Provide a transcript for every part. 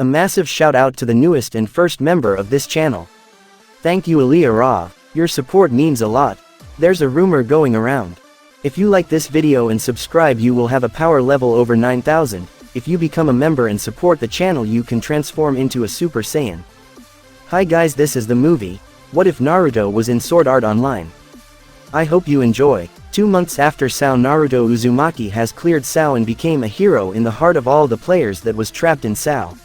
A massive shout out to the newest and first member of this channel. Thank you Aliyah Ra, your support means a lot. There's a rumor going around. If you like this video and subscribe you will have a power level over 9000, if you become a member and support the channel you can transform into a Super Saiyan. Hi guys, this is the movie, What If Naruto Was in Sword Art Online? I hope you enjoy. 2 months after Sao, Naruto Uzumaki has cleared Sao and became a hero in the heart of all the players that was trapped in Sao.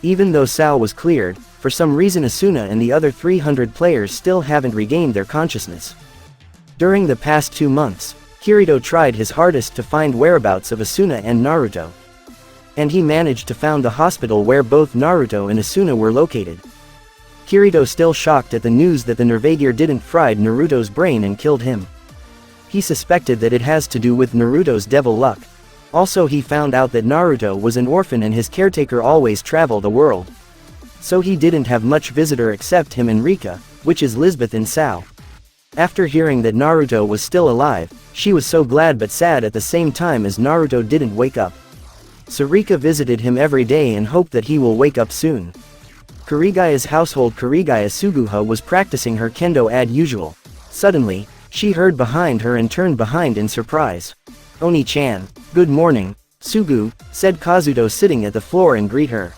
Even though Sao was cleared, for some reason Asuna and the other 300 players still haven't regained their consciousness. During the past 2 months, Kirito tried his hardest to find whereabouts of Asuna and Naruto. And he managed to found the hospital where both Naruto and Asuna were located. Kirito still shocked at the news that the Nervagear didn't fried Naruto's brain and killed him. He suspected that it has to do with Naruto's devil luck. Also he found out that Naruto was an orphan and his caretaker always traveled the world. So he didn't have much visitor except him and Rika, which is Lisbeth and Sao. After hearing that Naruto was still alive, she was so glad but sad at the same time as Naruto didn't wake up. So Rika visited him every day and hoped that he will wake up soon. Kurigaya's household Kurigaya Suguha was practicing her kendo as usual. Suddenly, she heard behind her and turned behind in surprise. Oni-chan, good morning, Sugu, said Kazuto sitting at the floor and greet her.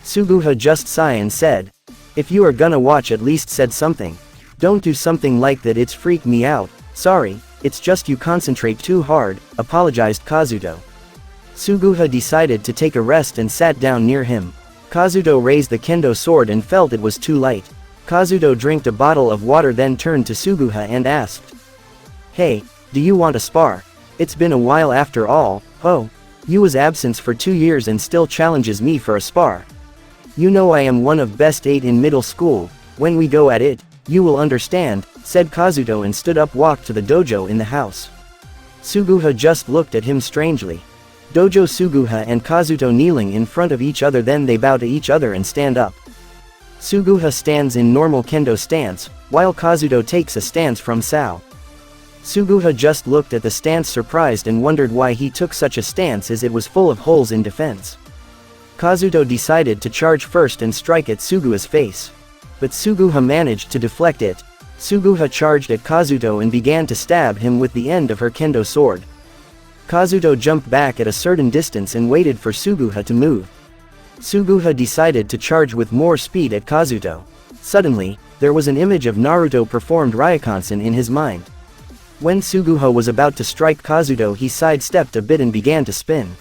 Suguha just sighed and said, if you are gonna watch at least said something. Don't do something like that, it's freaked me out. Sorry, it's just you concentrate too hard, apologized Kazuto. Suguha decided to take a rest and sat down near him. Kazuto raised the kendo sword and felt it was too light. Kazuto drank a bottle of water then turned to Suguha and asked. Hey, do you want a spar? It's been a while after all. Oh, you was absent for 2 years and still challenges me for a spar. You know I am one of best 8 in middle school, when we go at it, you will understand, said Kazuto and stood up walked to the dojo in the house. Suguha just looked at him strangely. Dojo Suguha and Kazuto kneeling in front of each other then they bow to each other and stand up. Suguha stands in normal kendo stance, while Kazuto takes a stance from Sao. Suguha just looked at the stance surprised and wondered why he took such a stance as it was full of holes in defense. Kazuto decided to charge first and strike at Suguha's face. But Suguha managed to deflect it. Suguha charged at Kazuto and began to stab him with the end of her kendo sword. Kazuto jumped back at a certain distance and waited for Suguha to move. Suguha decided to charge with more speed at Kazuto. Suddenly, there was an image of Naruto performed Ryokansen in his mind. When Suguha was about to strike Kazuto he sidestepped a bit and began to spin.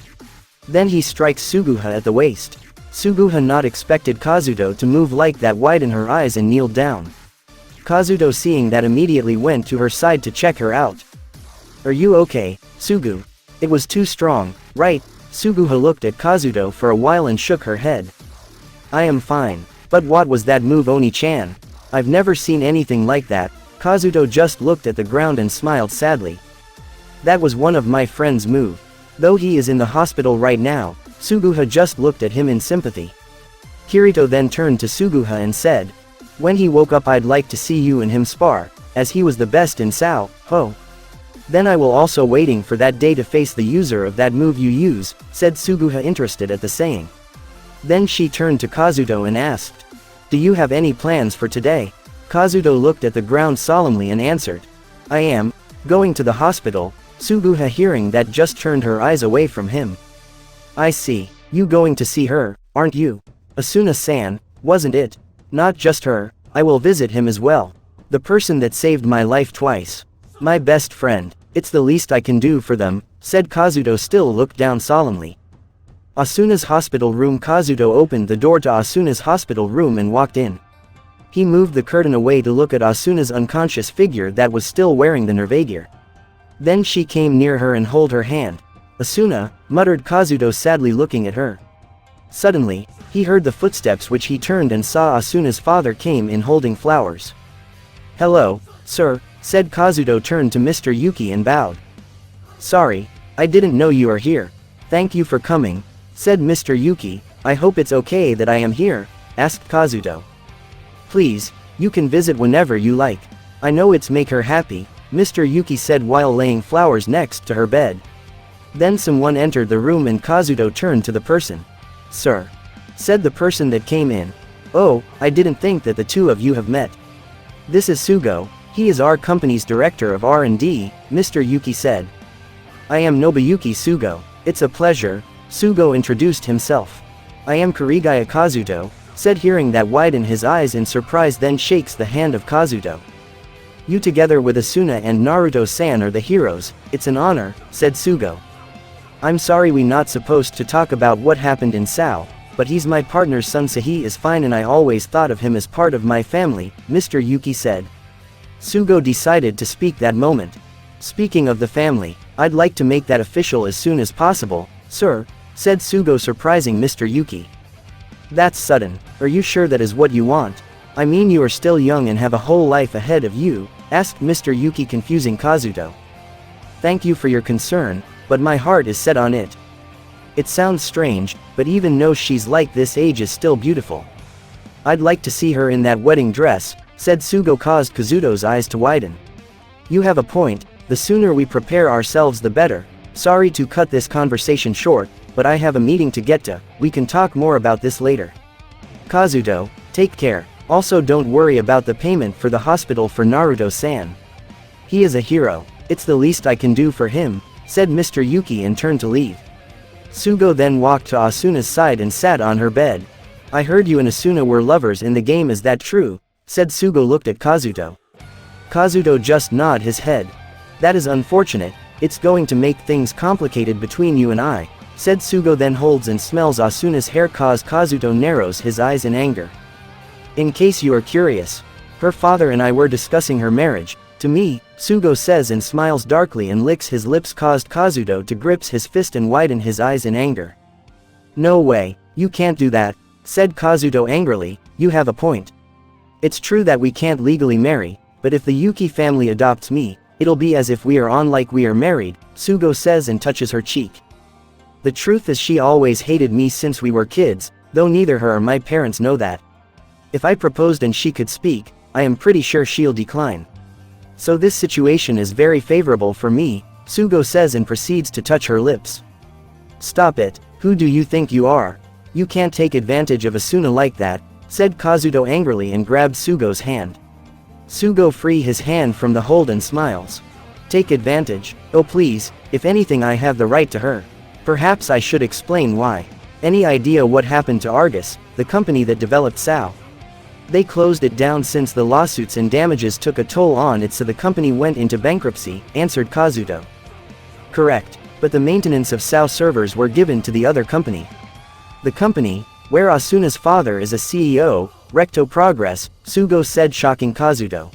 Then he strikes Suguha at the waist. Suguha not expected Kazuto to move like that, widened her eyes and kneeled down. Kazuto seeing that immediately went to her side to check her out. Are you okay, Sugu? It was too strong, right? Suguha looked at Kazuto for a while and shook her head. I am fine. But what was that move, Oni-chan? I've never seen anything like that. Kazuto just looked at the ground and smiled sadly. That was one of my friend's move. Though he is in the hospital right now, Suguha just looked at him in sympathy. Kirito then turned to Suguha and said, when he woke up I'd like to see you and him spar, as he was the best in Sao, ho. Then I will also waiting for that day to face the user of that move you use, said Suguha interested at the saying. Then she turned to Kazuto and asked, do you have any plans for today? Kazuto looked at the ground solemnly and answered, I am going to the hospital. Suguha hearing that just turned her eyes away from him. I see, you going to see her, aren't you? Asuna-san, wasn't it? Not just her, I will visit him as well. The person that saved my life twice. My best friend. It's the least I can do for them, said Kazuto still looked down solemnly. Asuna's hospital room. Kazuto opened the door to Asuna's hospital room and walked in. He moved the curtain away to look at Asuna's unconscious figure that was still wearing the Nervagear. Then she came near her and held her hand. Asuna, muttered Kazuto sadly looking at her. Suddenly, he heard the footsteps which he turned and saw Asuna's father came in holding flowers. Hello, sir, said Kazuto turned to Mr. Yuki and bowed. Sorry, I didn't know you are here. Thank you for coming, said Mr. Yuki. I hope it's okay that I am here, asked Kazuto. Please, you can visit whenever you like. I know it's make her happy, Mr. Yuki said while laying flowers next to her bed. Then someone entered the room and Kazuto turned to the person. Sir. said the person that came in. "Oh, I didn't think that the two of you have met. This is Sugo, he is our company's director of R&D, Mr. Yuki said. I am Nobuyuki Sugo, it's a pleasure," Sugo introduced himself. "I am Kurigaya Kazuto," said, hearing that, widen his eyes in surprise, then shakes the hand of Kazuto. "You together with Asuna and Naruto-san are the heroes, it's an honor," said Sugo. "I'm sorry we not supposed to talk about what happened in Sao, but he's my partner's son, so he is fine and I always thought of him as part of my family," Mr. Yuki said. Sugo decided to speak that moment. "Speaking of the family, I'd like to make that official as soon as possible, sir," said Sugo, surprising Mr. Yuki. "That's sudden, are you sure that is what you want? I mean, you are still young and have a whole life ahead of you," asked Mr. Yuki, confusing Kazuto. "Thank you for your concern, but my heart is set on it. It sounds strange, but even though she's like this age is still beautiful. I'd like to see her in that wedding dress," said Sugo, caused Kazuto's eyes to widen. "You have a point, the sooner we prepare ourselves the better. Sorry to cut this conversation short, but I have a meeting to get to, we can talk more about this later. Kazuto, take care, also don't worry about the payment for the hospital for Naruto-san. He is a hero, it's the least I can do for him," said Mr. Yuki and turned to leave. Sugo then walked to Asuna's side and sat on her bed. "I heard you and Asuna were lovers in the game, is that true?" said Sugo, looked at Kazuto. Kazuto just nodded his head. "That is unfortunate, it's going to make things complicated between you and I," said Sugo, then holds and smells Asuna's hair, cause Kazuto narrows his eyes in anger. "In case you are curious, her father and I were discussing her marriage to me," Sugo says and smiles darkly and licks his lips, caused Kazuto to grip his fist and widen his eyes in anger. "No way, you can't do that," said Kazuto angrily, "you have a point. It's true that we can't legally marry, but if the Yuki family adopts me, it'll be as if we are on like we are married," Sugo says and touches her cheek. "The truth is she always hated me since we were kids, though neither her or my parents know that. If I proposed and she could speak, I am pretty sure she'll decline. So this situation is very favorable for me," Sugo says and proceeds to touch her lips. "Stop it, who do you think you are? You can't take advantage of Asuna like that," said Kazuto angrily and grabbed Sugo's hand. Sugo free his hand from the hold and smiles. "Take advantage? Oh please, if anything I have the right to her. Perhaps I should explain why. Any idea what happened to Argus, the company that developed Sao? They closed it down since the lawsuits and damages took a toll on it, so the company went into bankruptcy," answered Kazuto. "Correct, but the maintenance of Sao servers were given to the other company. The company, where Asuna's father is a CEO, Recto Progress," Sugo said, shocking Kazuto.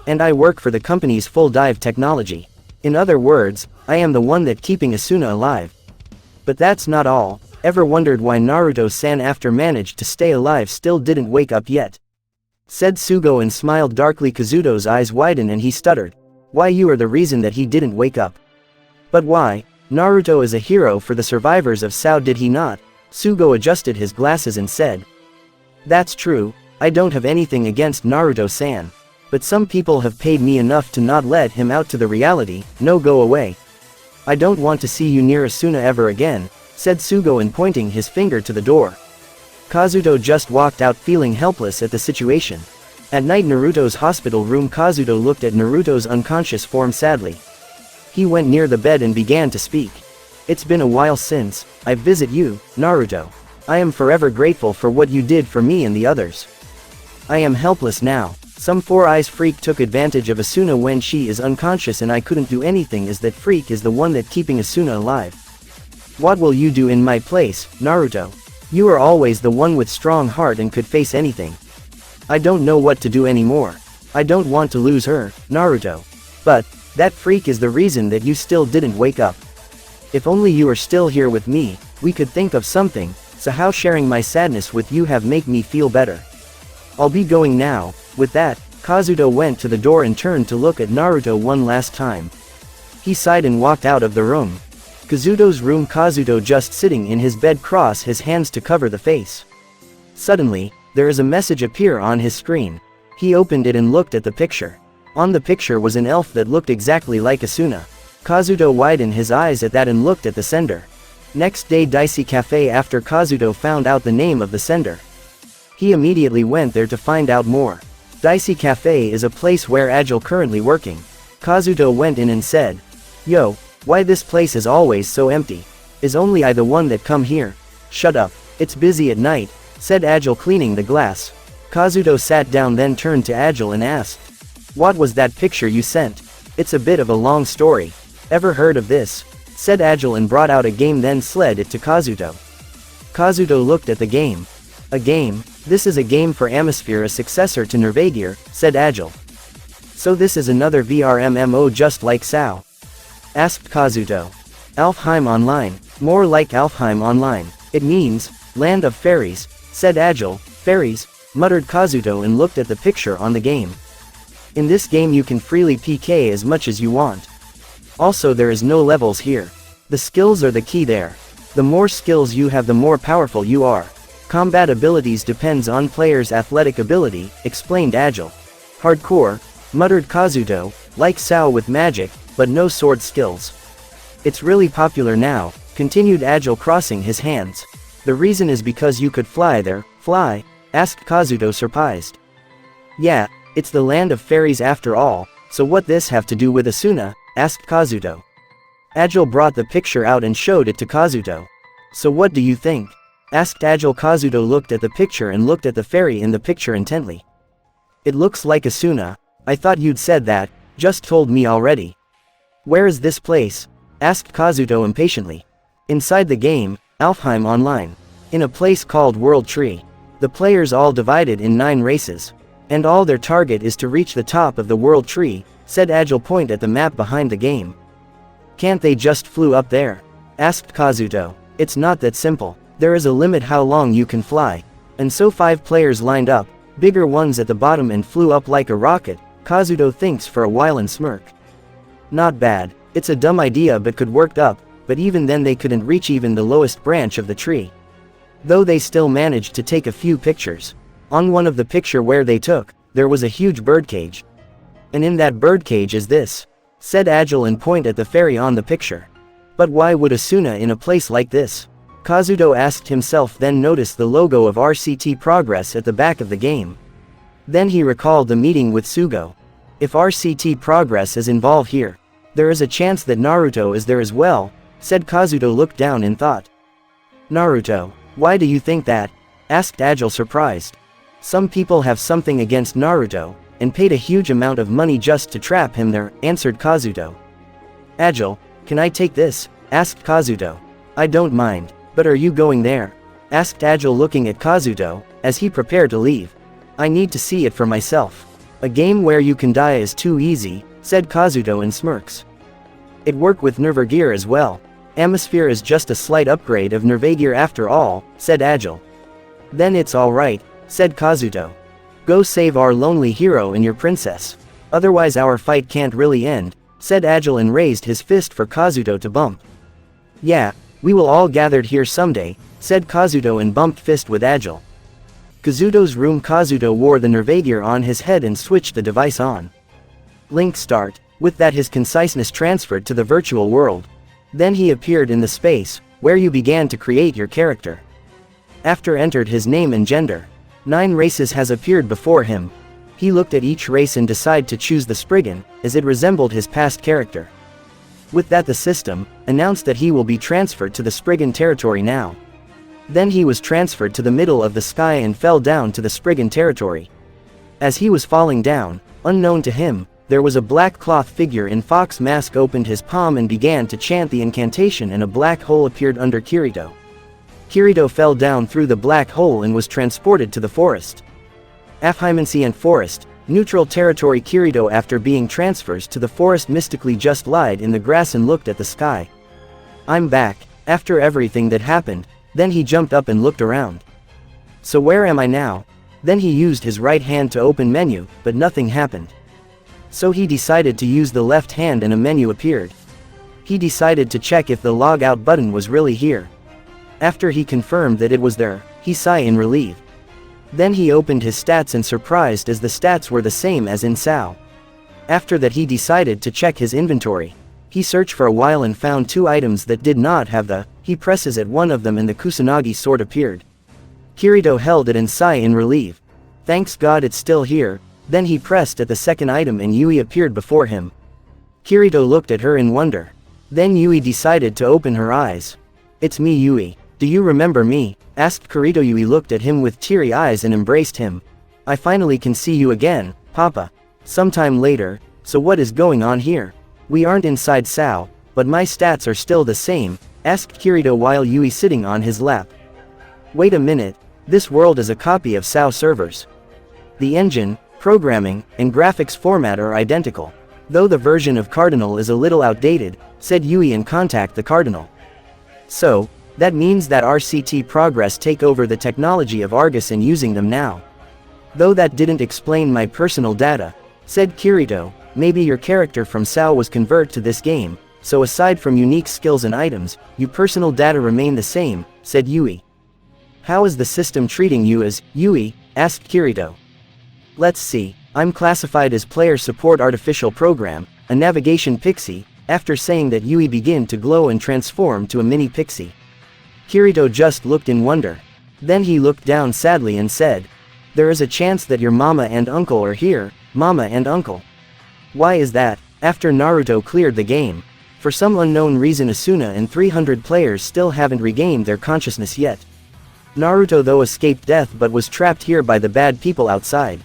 "And I work for the company's full dive technology. In other words, I am the one that keeping Asuna alive. But that's not all. Ever wondered why Naruto-san, after managed to stay alive, still didn't wake up yet?" said Sugo and smiled darkly. Kazuto's eyes widened and he stuttered. "Why, you are the reason that he didn't wake up." "But why? Naruto is a hero for the survivors of Sao, did he not?" Sugo adjusted his glasses and said. "That's true, I don't have anything against Naruto-san. But some people have paid me enough to not let him out to the reality. No, go away. I don't want to see you near Asuna ever again," said Sugo and pointing his finger to the door. Kazuto just walked out, feeling helpless at the situation. At night, Naruto's hospital room, Kazuto looked at Naruto's unconscious form sadly. He went near the bed and began to speak. "It's been a while since I visit you, Naruto. I am forever grateful for what you did for me and the others. I am helpless now. Some four-eyes freak took advantage of Asuna when she is unconscious and I couldn't do anything, as that freak is the one that keeping Asuna alive. What will you do in my place, Naruto? You are always the one with strong heart and could face anything. I don't know what to do anymore. I don't want to lose her, Naruto. But that freak is the reason that you still didn't wake up. If only you are still here with me, we could think of something, so how sharing my sadness with you have make me feel better. I'll be going now." With that, Kazuto went to the door and turned to look at Naruto one last time. He sighed and walked out of the room. Kazuto's room. Kazuto just sitting in his bed, cross his hands to cover the face. Suddenly, there is a message appear on his screen. He opened it and looked at the picture. On the picture was an elf that looked exactly like Asuna. Kazuto widened his eyes at that and looked at the sender. Next day Dicey Cafe after Kazuto found out the name of the sender. He immediately went there to find out more. Dicey Cafe is a place where Agile currently working. Kazuto went in and said, "Yo, why this place is always so empty? Is only I the one that come here?" "Shut up, it's busy at night," said Agile cleaning the glass. Kazuto sat down then turned to Agile and asked, "What was that picture you sent? It's a bit of a long story. Ever heard of this?" said Agile and brought out a game then slid it to Kazuto. Kazuto looked at the game. "A game? This is a game for Atmosphere, a successor to Nervagear," said Agile. "So this is another VR MMO just like SAO?" asked Kazuto. "Alfheim Online. More like Alfheim Online. It means, Land of Fairies," said Agile. "Fairies?" muttered Kazuto and looked at the picture on the game. "In this game you can freely PK as much as you want. Also there is no levels here. The skills are the key there. The more skills you have the more powerful you are. Combat abilities depends on player's athletic ability," explained Agile. "Hardcore," muttered Kazuto, "like SAO with magic, but no sword skills. It's really popular now," continued Agile crossing his hands. "The reason is because you could fly there." "Fly?" asked Kazuto surprised. "Yeah, it's the Land of Fairies after all, so what this have to do with Asuna?" asked Kazuto. Agile brought the picture out and showed it to Kazuto. "So what do you think?" asked Agile. Kazuto looked at the picture and looked at the fairy in the picture intently. "It looks like Asuna. I thought you'd said that, just told me already." "Where is this place?" asked Kazuto impatiently. "Inside the game, Alfheim Online. In a place called World Tree. The players all divided in 9 races. And all their target is to reach the top of the World Tree," said Agile point at the map behind the game. "Can't they just flew up there?" asked Kazuto. "It's not that simple. There is a limit how long you can fly. And so 5 players lined up, bigger ones at the bottom and flew up like a rocket." Kazuto thinks for a while and smirk. "Not bad. It's a dumb idea but could worked up, but even then they couldn't reach even the lowest branch of the tree. Though they still managed to take a few pictures. On one of the picture where they took, there was a huge birdcage. And in that birdcage is this," said Agile and point at the fairy on the picture. "But why would Asuna in a place like this?" Kazuto asked himself, then noticed the logo of RCT Progress at the back of the game. Then he recalled the meeting with Sugo. If RCT Progress is involved here, there is a chance that Naruto is there as well, said Kazuto. Looked down in thought. "Naruto? Why do you think that?" asked Agile surprised. "Some people have something against Naruto, and paid a huge amount of money just to trap him there," answered Kazuto. "Agile, can I take this?" asked Kazuto. "I don't mind, but are you going there?" asked Agile looking at Kazuto, as he prepared to leave. "I need to see it for myself. A game where you can die is too easy," said Kazuto and smirks. "It work with Nervagear as well. Atmosphere is just a slight upgrade of Nervagear after all," said Agile. "Then it's alright," said Kazuto. "Go save our lonely hero and your princess. Otherwise our fight can't really end," said Agile and raised his fist for Kazuto to bump. "Yeah, we will all gathered here someday," said Kazuto and bumped fist with Agile. Kazuto's room. Kazuto wore the Nervagear on his head and switched the device on. Link start. With that his conciseness transferred to the virtual world. Then he appeared in the space, where you began to create your character. After entered his name and gender. 9 races has appeared before him. He looked at each race and decided to choose the Spriggan, as it resembled his past character. With that the system announced that he will be transferred to the Spriggan territory now. Then he was transferred to the middle of the sky and fell down to the Spriggan territory. As he was falling down, unknown to him, there was a black cloth figure in fox mask opened his palm and began to chant the incantation and a black hole appeared under Kirito. Kirito fell down through the black hole and was transported to the forest. Alfheim and forest, neutral territory. Kirito after being transferred to the forest mystically just lied in the grass and looked at the sky. "I'm back, after everything that happened," then he jumped up and looked around. "So where am I now?" Then he used his right hand to open menu, but nothing happened. So he decided to use the left hand and a menu appeared. He decided to check if the log out button was really here. After he confirmed that it was there, he sighed in relief. Then he opened his stats and surprised as the stats were the same as in SAO. After that he decided to check his inventory. He searched for a while and found 2 items that did not have the. He presses at one of them and the Kusanagi sword appeared. Kirito held it and sighed in relief. Thanks God it's still here. Then he pressed at the second item and Yui appeared before him. Kirito looked at her in wonder. Then Yui decided to open her eyes. It's me, Yui. Do you remember me? Asked Kirito. Yui looked at him with teary eyes and embraced him. I finally can see you again, Papa. Sometime later. So what is going on here? We aren't inside Sao, but my stats are still the same, asked Kirito while Yui sitting on his lap. Wait a minute, this world is a copy of Sao servers. The engine, programming, and graphics format are identical. Though the version of Cardinal is a little outdated, said Yui and contact the Cardinal. So, that means that RCT Progress take over the technology of Argus and using them now. Though that didn't explain my personal data, said Kirito. Maybe your character from Sao was converted to this game, so aside from unique skills and items, your personal data remain the same, said Yui. How is the system treating you as, Yui? Asked Kirito. Let's see, I'm classified as Player Support Artificial Program, a navigation pixie, after saying that Yui began to glow and transform to a mini pixie. Kirito just looked in wonder. Then he looked down sadly and said, there is a chance that your mama and uncle are here, mama and uncle. Why is that? After Naruto cleared the game. For some unknown reason Asuna and 300 players still haven't regained their consciousness yet. Naruto though escaped death but was trapped here by the bad people outside.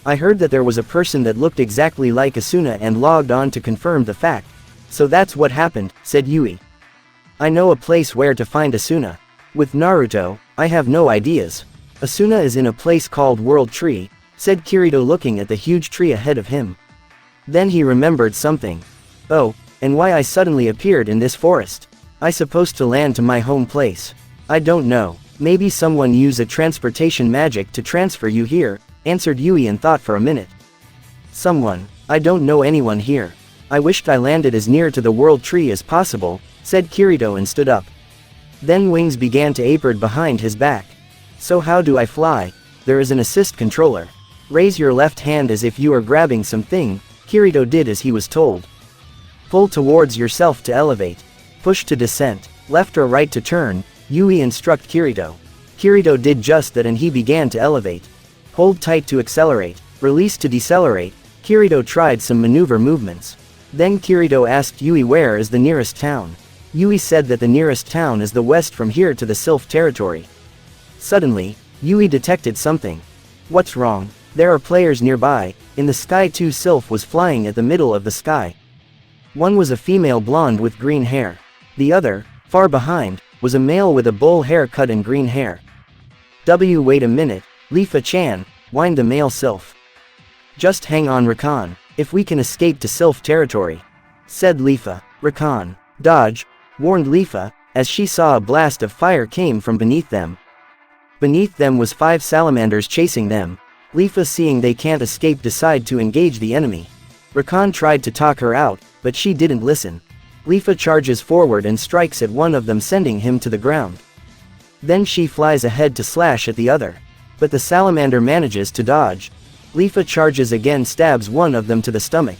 I heard that there was a person that looked exactly like Asuna and logged on to confirm the fact. So that's what happened, said Yui. I know a place where to find Asuna. With Naruto, I have no ideas. Asuna is in a place called World Tree, said Kirito looking at the huge tree ahead of him. Then he remembered something. Oh, and why I suddenly appeared in this forest. I supposed to land to my home place. I don't know, maybe someone used a transportation magic to transfer you here, answered Yui and thought for a minute. Someone, I don't know anyone here. I wished I landed as near to the World Tree as possible, said Kirito and stood up. Then wings began to appear behind his back. So how do I fly? There is an assist controller. Raise your left hand as if you are grabbing something. Kirito did as he was told. Pull towards yourself to elevate. Push to descent. Left or right to turn, Yui instructed Kirito. Kirito did just that and he began to elevate. Hold tight to accelerate. Release to decelerate. Kirito tried some maneuver movements. Then Kirito asked Yui where is the nearest town. Yui said that the nearest town is the west from here to the Sylph territory. Suddenly, Yui detected something. What's wrong? There are players nearby. In the sky 2 Sylph was flying at the middle of the sky. One was a female blonde with green hair. The other, far behind, was a male with a bowl haircut and green hair. Wait a minute, Lifa-chan, whined the male Sylph. Just hang on Rakan, if we can escape to Sylph territory, said Lifa. Rakan, dodge, warned Lifa, as she saw a blast of fire came from beneath them. Beneath them was 5 salamanders chasing them. Lifa seeing they can't escape decide to engage the enemy. Rakan tried to talk her out, but she didn't listen. Lifa charges forward and strikes at one of them sending him to the ground. Then she flies ahead to slash at the other. But the salamander manages to dodge. Lifa charges again stabs one of them to the stomach.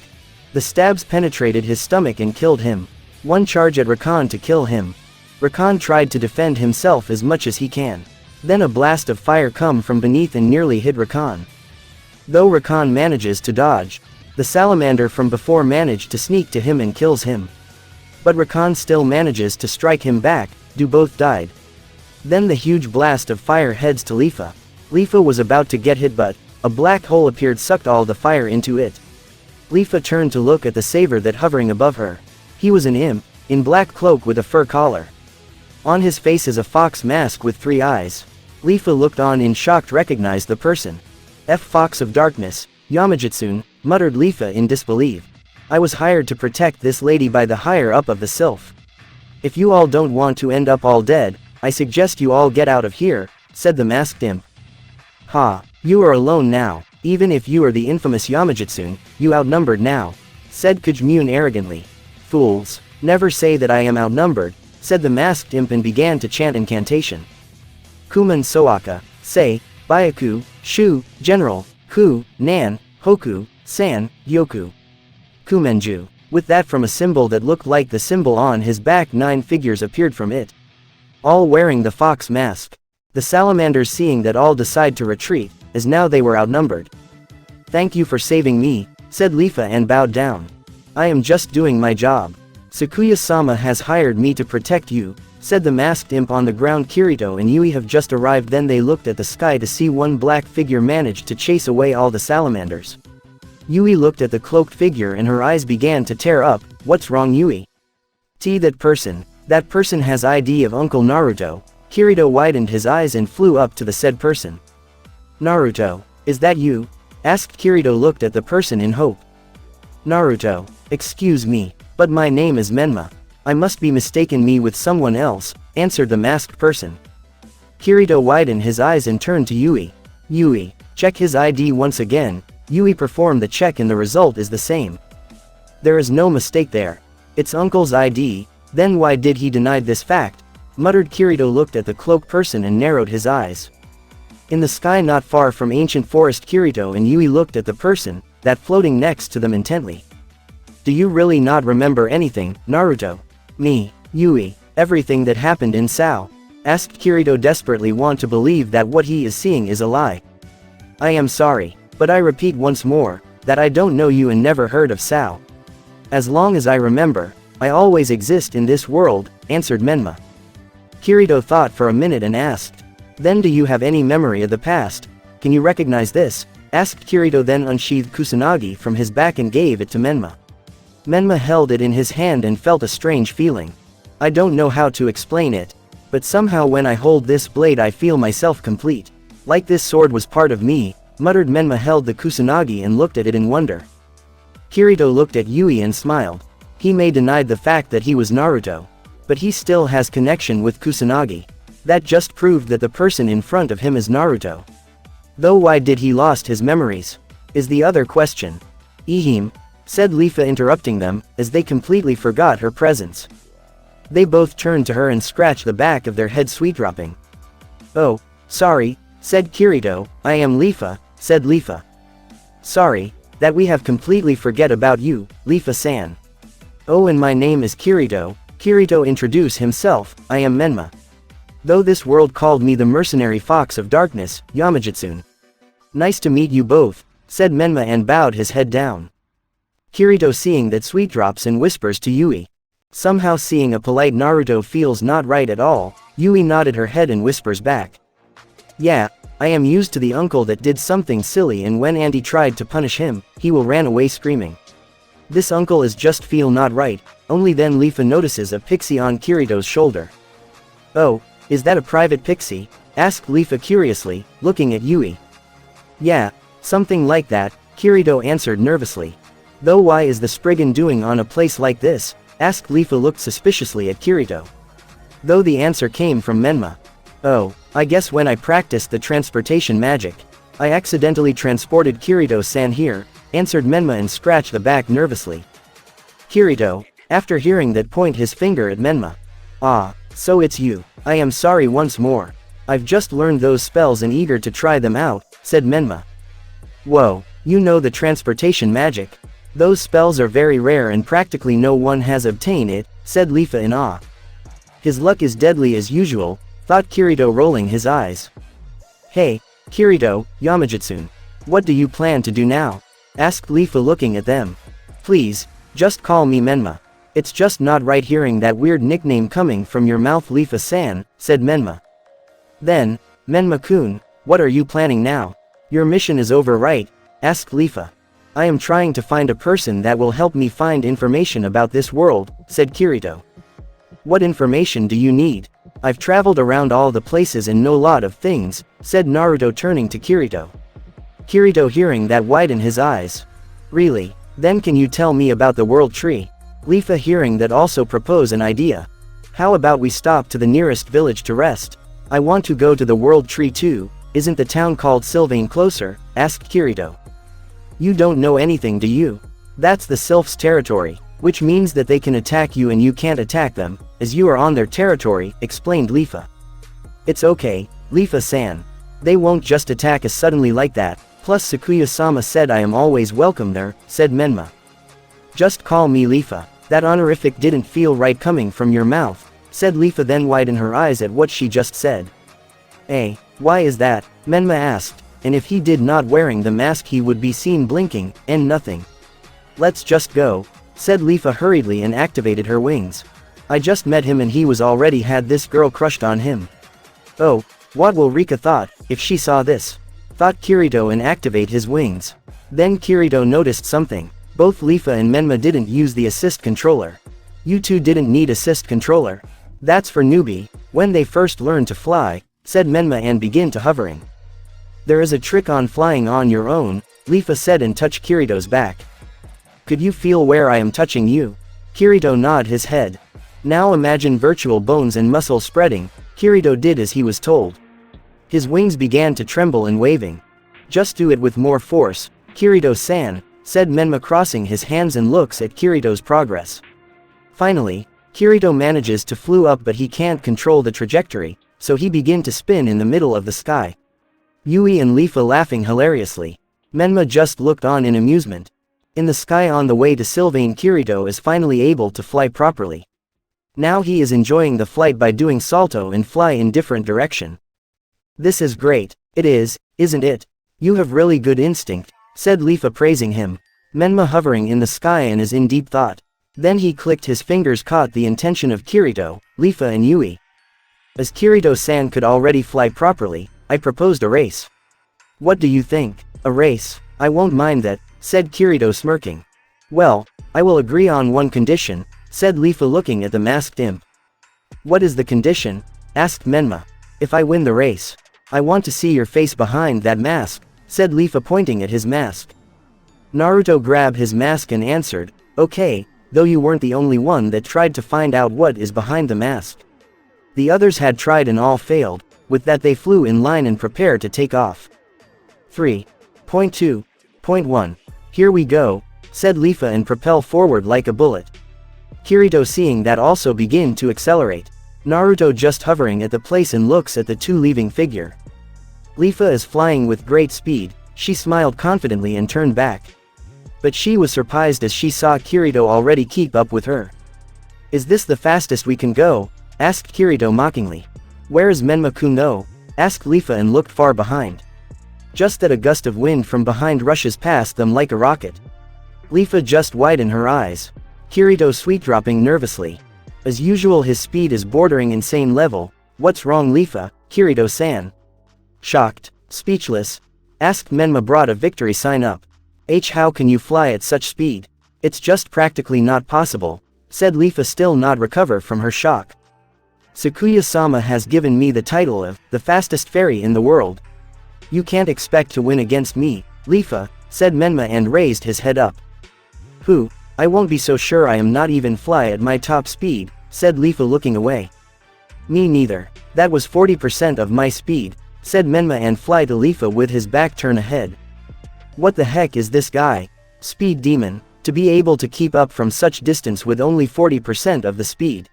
The stabs penetrated his stomach and killed him. One charge at Rakan to kill him. Rakan tried to defend himself as much as he can. Then a blast of fire come from beneath and nearly hit Rakan. Though Rakan manages to dodge, the salamander from before managed to sneak to him and kills him. But Rakan still manages to strike him back, both died. Then the huge blast of fire heads to Lifa. Lifa was about to get hit but, a black hole appeared sucked all the fire into it. Lifa turned to look at the saber that hovering above her. He was an imp, in black cloak with a fur collar. On his face is a fox mask with 3 eyes. Lifa looked on in shocked recognized the person. Fox of Darkness, Yamajitsun, muttered Lifa in disbelief. I was hired to protect this lady by the higher up of the Sylph. If you all don't want to end up all dead, I suggest you all get out of here, said the masked imp. Ha, you are alone now, even if you are the infamous Yamajitsun, you outnumbered now, said Kujmune arrogantly. Fools, never say that I am outnumbered, said the masked imp and began to chant incantation. Kuman Soaka, Sei, Byaku, Shu, General, Ku, Nan, Hoku, San, Yoku. Kumenju. With that from a symbol that looked like the symbol on his back, 9 figures appeared from it. All wearing the fox mask. The salamanders, seeing that all decide to retreat, as now they were outnumbered. "Thank you for saving me," said Lifa and bowed down. "I am just doing my job. Sakuya-sama has hired me to protect you," said the masked imp. On the ground, Kirito and Yui have just arrived. Then they looked at the sky to see one black figure managed to chase away all the salamanders. Yui looked at the cloaked figure and her eyes began to tear up. "What's wrong, Yui?" That person has ID of Uncle Naruto." Kirito widened his eyes and flew up to the said person. "Naruto, is that you?" asked Kirito. Looked at the person in hope. "Naruto, excuse me, but my name is Menma. I must be mistaken me with someone else," answered the masked person. Kirito widened his eyes and turned to Yui. "Yui, check his ID once again." Yui performed the check and the result is the same. "There is no mistake there. It's Uncle's ID, then why did he deny this fact?" muttered Kirito. Looked at the cloaked person and narrowed his eyes. In the sky not far from ancient forest, Kirito and Yui looked at the person that floating next to them intently. "Do you really not remember anything, Naruto?" "Me, Yui, everything that happened in Sao?" asked Kirito, desperately want to believe that what he is seeing is a lie. "I am sorry, but I repeat once more, that I don't know you and never heard of Sao. As long as I remember, I always exist in this world," answered Menma. Kirito thought for a minute and asked, "Then do you have any memory of the past? Can you recognize this?" asked Kirito, then unsheathed Kusanagi from his back and gave it to Menma. Menma held it in his hand and felt a strange feeling. "I don't know how to explain it, but somehow when I hold this blade I feel myself complete. Like this sword was part of me," muttered Menma. Held the Kusanagi and looked at it in wonder. Kirito looked at Yui and smiled. He may denied the fact that he was Naruto, but he still has connection with Kusanagi. That just proved that the person in front of him is Naruto. Though why did he lost his memories? Is the other question. "Ehem," said Lifa, interrupting them, as they completely forgot her presence. They both turned to her and scratched the back of their head, sweet dropping. "Oh, sorry," said Kirito. "I am Lifa," said Lifa. "Sorry, that we have completely forget about you, Lifa-san." "Oh, and my name is Kirito." Kirito introduced himself. "I am Menma. Though this world called me the mercenary fox of darkness, Yamajitsun." "Nice to meet you both," said Menma and bowed his head down. Kirito seeing that sweet drops and whispers to Yui. Somehow seeing a polite Naruto feels not right at all. Yui nodded her head and whispers back. "Yeah, I am used to the uncle that did something silly and when Auntie tried to punish him, he will ran away screaming. This uncle is just feel not right." Only then Lifa notices a pixie on Kirito's shoulder. "Oh, is that a private pixie?" asked Lifa curiously, looking at Yui. "Yeah, something like that," Kirito answered nervously. "Though why is the Spriggan doing on a place like this?" asked Lifa, looked suspiciously at Kirito. Though the answer came from Menma. "Oh, I guess when I practiced the transportation magic, I accidentally transported Kirito-san here," answered Menma and scratched the back nervously. Kirito, after hearing that, point his finger at Menma. "Ah, so it's you. I am sorry once more. I've just learned those spells and eager to try them out," said Menma. "Whoa, you know the transportation magic? Those spells are very rare and practically no one has obtained it," said Lifa in awe. "His luck is deadly as usual," thought Kirito, rolling his eyes. "Hey, Kirito, Yamajitsun. What do you plan to do now?" asked Lifa, looking at them. "Please, just call me Menma. It's just not right hearing that weird nickname coming from your mouth, Lifa-san," said Menma. Then, "Menma-kun, what are you planning now? Your mission is over, right?" asked Lifa. "I am trying to find a person that will help me find information about this world," said Kirito. "What information do you need? I've traveled around all the places and know a lot of things," said Naruto, turning to Kirito. Kirito hearing that widened his eyes. "Really? Then can you tell me about the world tree?" Lifa hearing that also proposed an idea. "How about we stop to the nearest village to rest? I want to go to the world tree too. Isn't the town called Sylvain closer?" asked Kirito. "You don't know anything, do you? That's the Sylph's territory, which means that they can attack you and you can't attack them, as you are on their territory," explained Lifa. "It's okay, Lifa-san. They won't just attack us suddenly like that, plus Sakuya-sama said I am always welcome there," said Menma. Just call me Lifa. That honorific didn't feel right coming from your mouth, said Lifa, then widened her eyes at what she just said. Why is that? Menma asked, and if he did not wearing the mask he would be seen blinking, and nothing. Let's just go, said Lifa hurriedly and activated her wings. I just met him and he was already had this girl crushed on him. Oh, what will Rika thought, if she saw this? Thought Kirito and activate his wings. Then Kirito noticed something. Both Lifa and Menma didn't use the assist controller. You two didn't need assist controller. That's for newbie, when they first learn to fly, said Menma and begin to hovering. There is a trick on flying on your own, Lifa said and touched Kirito's back. Could you feel where I am touching you? Kirito nodded his head. Now imagine virtual bones and muscle spreading. Kirito did as he was told. His wings began to tremble and waving. Just do it with more force, Kirito-san, said Menma crossing his hands and looks at Kirito's progress. Finally, Kirito manages to flew up but he can't control the trajectory, so he begin to spin in the middle of the sky. Yui and Lifa laughing hilariously. Menma just looked on in amusement. In the sky on the way to Sylvain, Kirito is finally able to fly properly. Now he is enjoying the flight by doing salto and fly in different direction. This is great. It is, isn't it? You have really good instinct, said Lifa praising him. Menma hovering in the sky and is in deep thought. Then he clicked his fingers, caught the intention of Kirito, Lifa and Yui. As Kirito-san could already fly properly, I proposed a race. What do you think? A race? I won't mind that, said Kirito smirking. Well, I will agree on one condition, said Lifa looking at the masked imp. What is the condition? Asked Menma. If I win the race, I want to see your face behind that mask, said Lifa pointing at his mask. Naruto grabbed his mask and answered, okay, though you weren't the only one that tried to find out what is behind the mask. The others had tried and all failed, with that they flew in line and prepared to take off. 3.2.1 Here we go, said Lifa and propel forward like a bullet. Kirito seeing that also begin to accelerate. Naruto just hovering at the place and looks at the two leaving figure. Lifa is flying with great speed, she smiled confidently and turned back. But she was surprised as she saw Kirito already keep up with her. Is this the fastest we can go? Asked Kirito mockingly. Where is Menma Kuno? Asked Lifa and looked far behind. Just that a gust of wind from behind rushes past them like a rocket. Lifa just widened her eyes. Kirito sweet dropping nervously. As usual his speed is bordering insane level. What's wrong Lifa, Kirito-san? Shocked, speechless, asked Menma brought a victory sign up. How can you fly at such speed? It's just practically not possible, said Lifa still not recover from her shock. Sakuya-sama has given me the title of the fastest fairy in the world. You can't expect to win against me, Lifa, said Menma and raised his head up. Who? I won't be so sure, I am not even fly at my top speed, said Lifa looking away. Me neither. That was 40% of my speed, said Menma and fly to Lifa with his back turn ahead. What the heck is this guy? Speed demon, to be able to keep up from such distance with only 40% of the speed.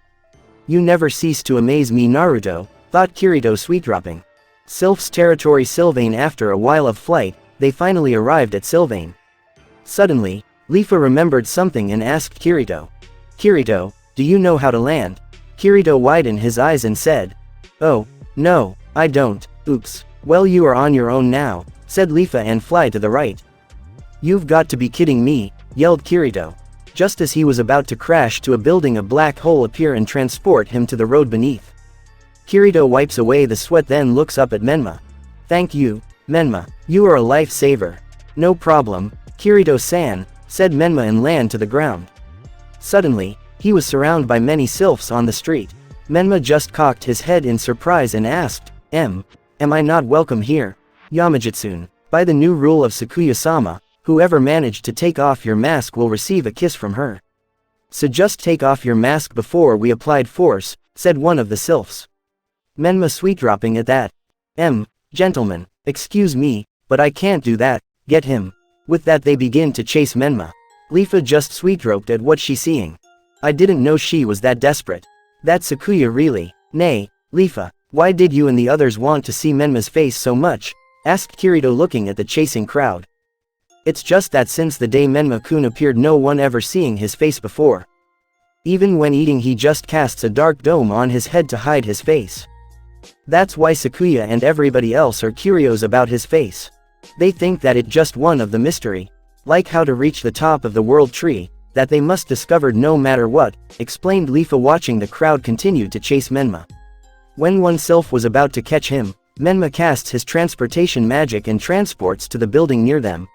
You never cease to amaze me Naruto, thought Kirito sweet dropping. Sylph's territory Sylvain. After a while of flight, they finally arrived at Sylvain. Suddenly, Lifa remembered something and asked Kirito. Kirito, do you know how to land? Kirito widened his eyes and said. Oh, no, I don't. Oops. Well, you are on your own now, said Lifa and fly to the right. You've got to be kidding me, yelled Kirito. Just as he was about to crash to a building, a black hole appear and transport him to the road beneath. Kirito wipes away the sweat then looks up at Menma. Thank you, Menma, you are a lifesaver. No problem, Kirito-san, said Menma and land to the ground. Suddenly, he was surrounded by many sylphs on the street. Menma just cocked his head in surprise and asked, Am I not welcome here? Yamajitsun, by the new rule of Sakuya-sama, whoever managed to take off your mask will receive a kiss from her. So just take off your mask before we applied force, said one of the sylphs. Menma sweet dropping at that. Gentlemen, excuse me, but I can't do that, get him. With that they begin to chase Menma. Lifa just sweet roped at what she seeing. I didn't know she was that desperate. That Sakuya really. Nay, Lifa, why did you and the others want to see Menma's face so much? Asked Kirito looking at the chasing crowd. It's just that since the day Menma-kun appeared no one ever seeing his face before. Even when eating he just casts a dark dome on his head to hide his face. That's why Sakuya and everybody else are curious about his face. They think that it's just one of the mystery. Like how to reach the top of the world tree, that they must discover no matter what, explained Lifa. Watching the crowd continued to chase Menma. When one sylph was about to catch him, Menma casts his transportation magic and transports to the building near them.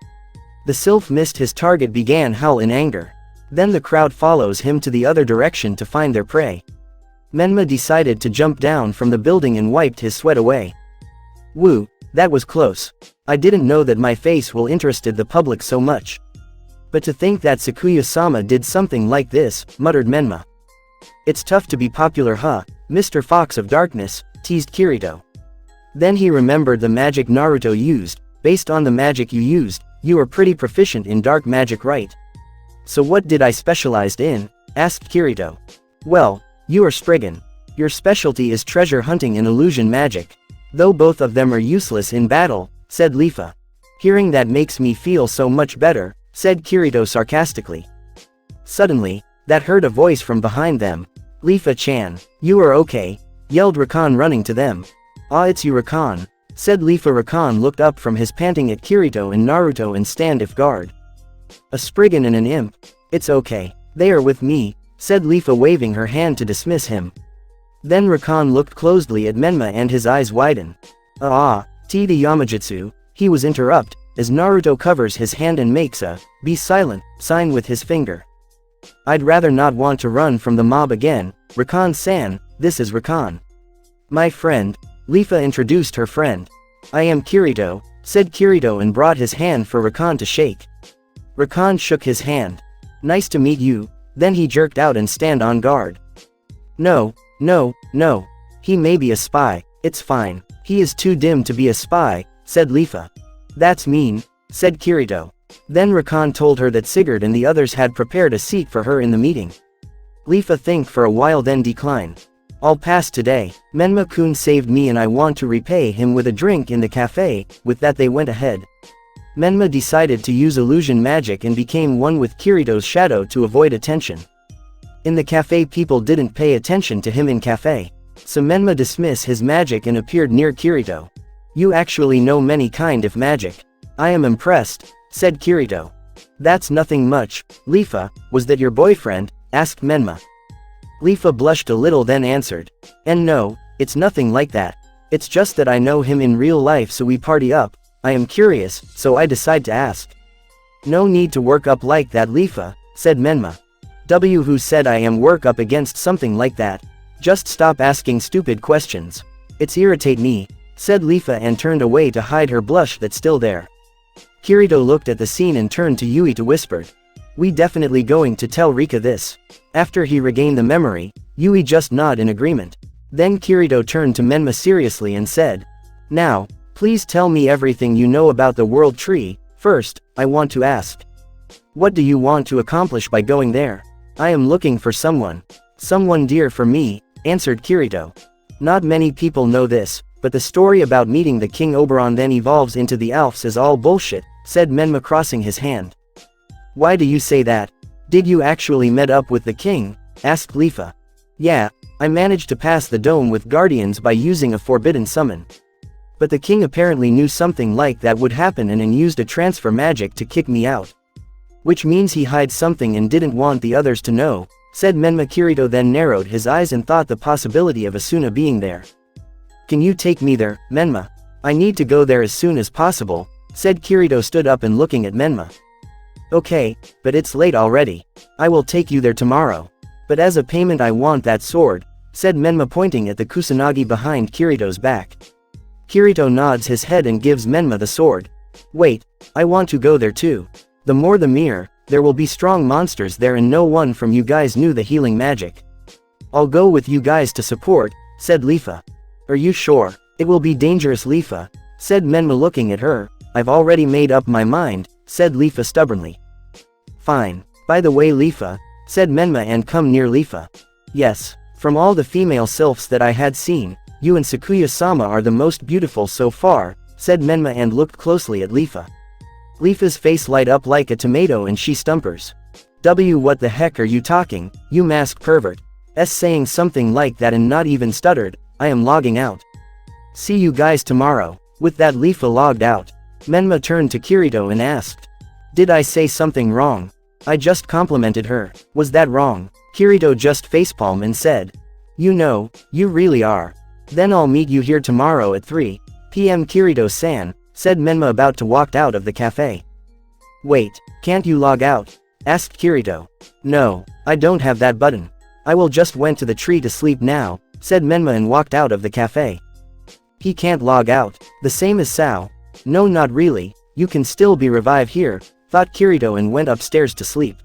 The sylph missed his target, began howl in anger. Then the crowd follows him to the other direction to find their prey. Menma decided to jump down from the building and wiped his sweat away. Woo, that was close. I didn't know that my face will interested the public so much. But to think that Sakuya-sama did something like this, muttered Menma. It's tough to be popular, huh, Mr. Fox of Darkness, teased Kirito. Then he remembered the magic Naruto used. Based on the magic you used, you are pretty proficient in dark magic, right? So what did I specialized in? Asked Kirito. Well, you are Spriggan. Your specialty is treasure hunting and illusion magic. Though both of them are useless in battle, said Lifa. Hearing that makes me feel so much better, said Kirito sarcastically. Suddenly, that heard a voice from behind them. Lifa-chan, you are okay? Yelled Rakan running to them. Ah, it's you, Rakan, said Lifa. Rakan looked up from his panting at Kirito and Naruto and stand if guard. A Spriggan and an imp. It's okay. They are with me, said Lifa, waving her hand to dismiss him. Then Rakan looked closely at Menma and his eyes widened. The Yamajutsu, he was interrupt, as Naruto covers his hand and makes a, be silent, sign with his finger. I'd rather not want to run from the mob again, Rakan-san, this is Rakan. My friend, Lifa introduced her friend. I am Kirito, said Kirito and brought his hand for Rakan to shake. Rakan shook his hand. Nice to meet you, then he jerked out and stand on guard. No, he may be a spy, it's fine, he is too dim to be a spy, said Lifa. That's mean, said Kirito. Then Rakan told her that Sigurd and the others had prepared a seat for her in the meeting. Lifa think for a while then declined. I'll pass today, Menma-kun saved me and I want to repay him with a drink in the cafe. With that they went ahead. Menma decided to use illusion magic and became one with Kirito's shadow to avoid attention. In the cafe people didn't pay attention to him in cafe. So Menma dismissed his magic and appeared near Kirito. You actually know many kind of magic. I am impressed, said Kirito. That's nothing much, Lifa, was that your boyfriend? Asked Menma. Lifa blushed a little then answered. And no, it's nothing like that. It's just that I know him in real life so we party up. I am curious, so I decide to ask. No need to work up like that, Lifa, said Menma. Who said I am work up against something like that? Just stop asking stupid questions. It's irritate me, said Lifa and turned away to hide her blush that's still there. Kirito looked at the scene and turned to Yui to whisper. We definitely going to tell Rika this. After he regained the memory, Yui just nodded in agreement. Then Kirito turned to Menma seriously and said. Now, please tell me everything you know about the world tree. First, I want to ask. What do you want to accomplish by going there? I am looking for someone. Someone dear for me, answered Kirito. Not many people know this, but the story about meeting the King Oberon then evolves into the Alps is all bullshit, said Menma crossing his hand. Why do you say that? Did you actually met up with the king? Asked Lifa. Yeah, I managed to pass the dome with guardians by using a forbidden summon. But the king apparently knew something like that would happen and used a transfer magic to kick me out. Which means he hid something and didn't want the others to know, said Menma. Kirito then narrowed his eyes and thought the possibility of Asuna being there. Can you take me there, Menma? I need to go there as soon as possible, said Kirito stood up and looking at Menma. Okay, but it's late already. I will take you there tomorrow. But as a payment I want that sword, said Menma pointing at the kusanagi behind Kirito's back. Kirito nods his head and gives Menma the sword. Wait, I want to go there too. The more the merrier, there will be strong monsters there and no one from you guys knew the healing magic. I'll go with you guys to support, said Lifa. Are you sure? It will be dangerous, Lifa, said Menma looking at her. I've already made up my mind, said Lifa stubbornly. Fine. By the way, Lifa, said Menma and come near Lifa. Yes, from all the female sylphs that I had seen, you and Sakuya-sama are the most beautiful so far, said Menma and looked closely at Lifa. Lifa's face light up like a tomato and she stumpers. What the heck are you talking, you masked pervert? Saying something like that and not even stuttered, I am logging out. See you guys tomorrow. With that Lifa logged out. Menma turned to Kirito and asked. Did I say something wrong? I just complimented her. Was that wrong? Kirito just facepalmed and said. You know, you really are. Then I'll meet you here tomorrow at 3 p.m. Kirito-san, said Menma about to walk out of the cafe. Wait, can't you log out? Asked Kirito. No, I don't have that button. I will just went to the tree to sleep now, said Menma and walked out of the cafe. He can't log out, the same as Sao. No, not really, you can still be revived here, thought Kirito and went upstairs to sleep.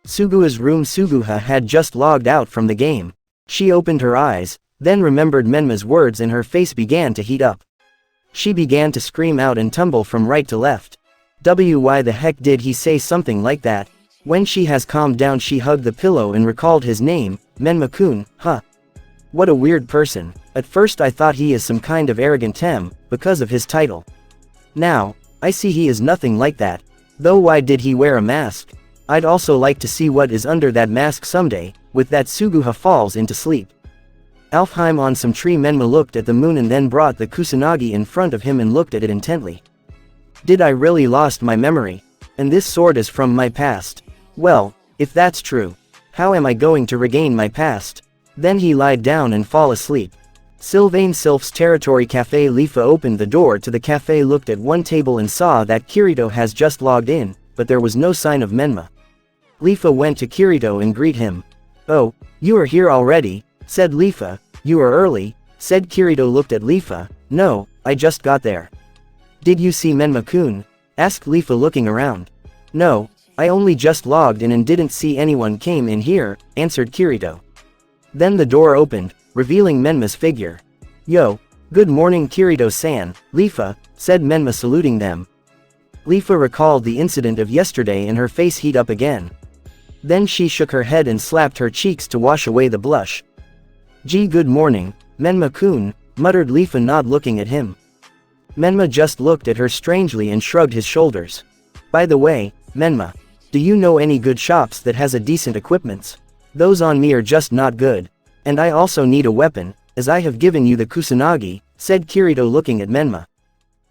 Suguha's room. Suguha had just logged out from the game. She opened her eyes, then remembered Menma's words and her face began to heat up. She began to scream out and tumble from right to left. Why the heck did he say something like that? When she has calmed down she hugged the pillow and recalled his name, Menma-kun, huh? What a weird person. At first I thought he is some kind of arrogant tem, because of his title. Now, I see he is nothing like that. Though why did he wear a mask? I'd also like to see what is under that mask someday. With that Suguha falls into sleep. Alfheim on some tree. Menma looked at the moon and then brought the kusanagi in front of him and looked at it intently. Did I really lost my memory? And this sword is from my past. Well, if that's true, how am I going to regain my past? Then he lied down and fall asleep. Sylvain Sylph's territory cafe. Lifa opened the door to the cafe, looked at one table and saw that Kirito has just logged in, but there was no sign of Menma. Lifa went to Kirito and greeted him. Oh, you are here already, said Lifa. You are early, said Kirito. Looked at Lifa. No, I just got there. Did you see Menma-kun? Asked Lifa looking around. No, I only just logged in and didn't see anyone came in here, answered Kirito. Then the door opened, revealing Menma's figure. Yo, good morning Kirito-san, Lifa, said Menma saluting them. Lifa recalled the incident of yesterday and her face heat up again. Then she shook her head and slapped her cheeks to wash away the blush. Gee, good morning, Menma-kun, muttered Lifa, not looking at him. Menma just looked at her strangely and shrugged his shoulders. By the way, Menma, do you know any good shops that has a decent equipments? Those on me are just not good. And I also need a weapon, as I have given you the kusanagi, said Kirito looking at Menma.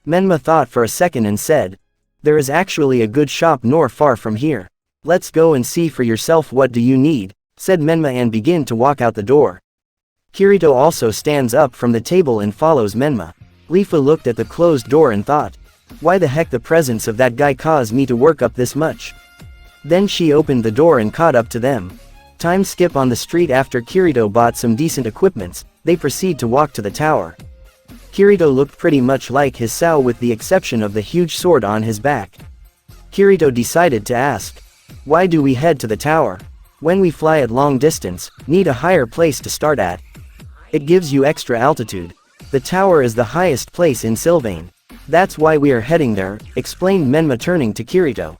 Menma thought for a second and said, there is actually a good shop nor far from here. Let's go and see for yourself. What do you need? Said Menma and begin to walk out the door. Kirito also stands up from the table and follows Menma. Lifa looked at the closed door and thought, why the heck the presence of that guy caused me to work up this much? Then she opened the door and caught up to them. Time skip on the street. After Kirito bought some decent equipments, they proceed to walk to the tower. Kirito looked pretty much like his Sao with the exception of the huge sword on his back. Kirito decided to ask, why do we head to the tower? When we fly at long distance, need a higher place to start at. It gives you extra altitude. The tower is the highest place in Sylvain. That's why we are heading there, explained Menma turning to Kirito.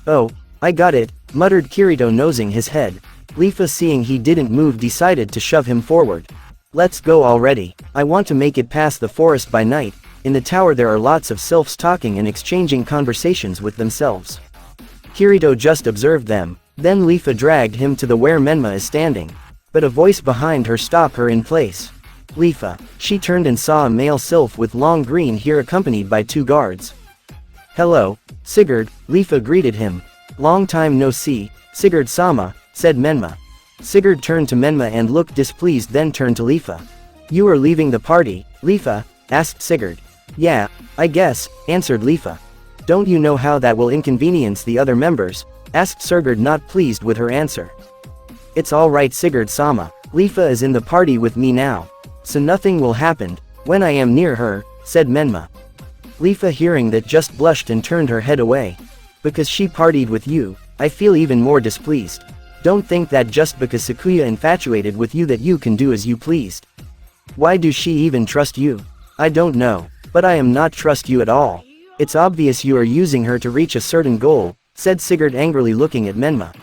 Oh, I got it, muttered Kirito nosing his head. Lifa seeing he didn't move decided to shove him forward. Let's go already, I want to make it past the forest by night. In the tower there are lots of sylphs talking and exchanging conversations with themselves. Kirito just observed them, then Lifa dragged him to the where Menma is standing. But a voice behind her stopped her in place. Lifa, she turned and saw a male sylph with long green hair accompanied by 2 guards. Hello, Sigurd, Lifa greeted him. Long time no see, Sigurd-sama, said Menma. Sigurd turned to Menma and looked displeased, then turned to Lifa. You are leaving the party, Lifa? Asked Sigurd. Yeah, I guess, answered Lifa. Don't you know how that will inconvenience the other members? Asked Sigurd, not pleased with her answer. It's alright Sigurd-sama, Lifa is in the party with me now. So nothing will happen, when I am near her, said Menma. Lifa hearing that just blushed and turned her head away. Because she partied with you, I feel even more displeased. Don't think that just because Sakuya infatuated with you that you can do as you pleased. Why do she even trust you? I don't know, but I am not trust you at all. It's obvious you are using her to reach a certain goal, said Sigurd angrily looking at Menma.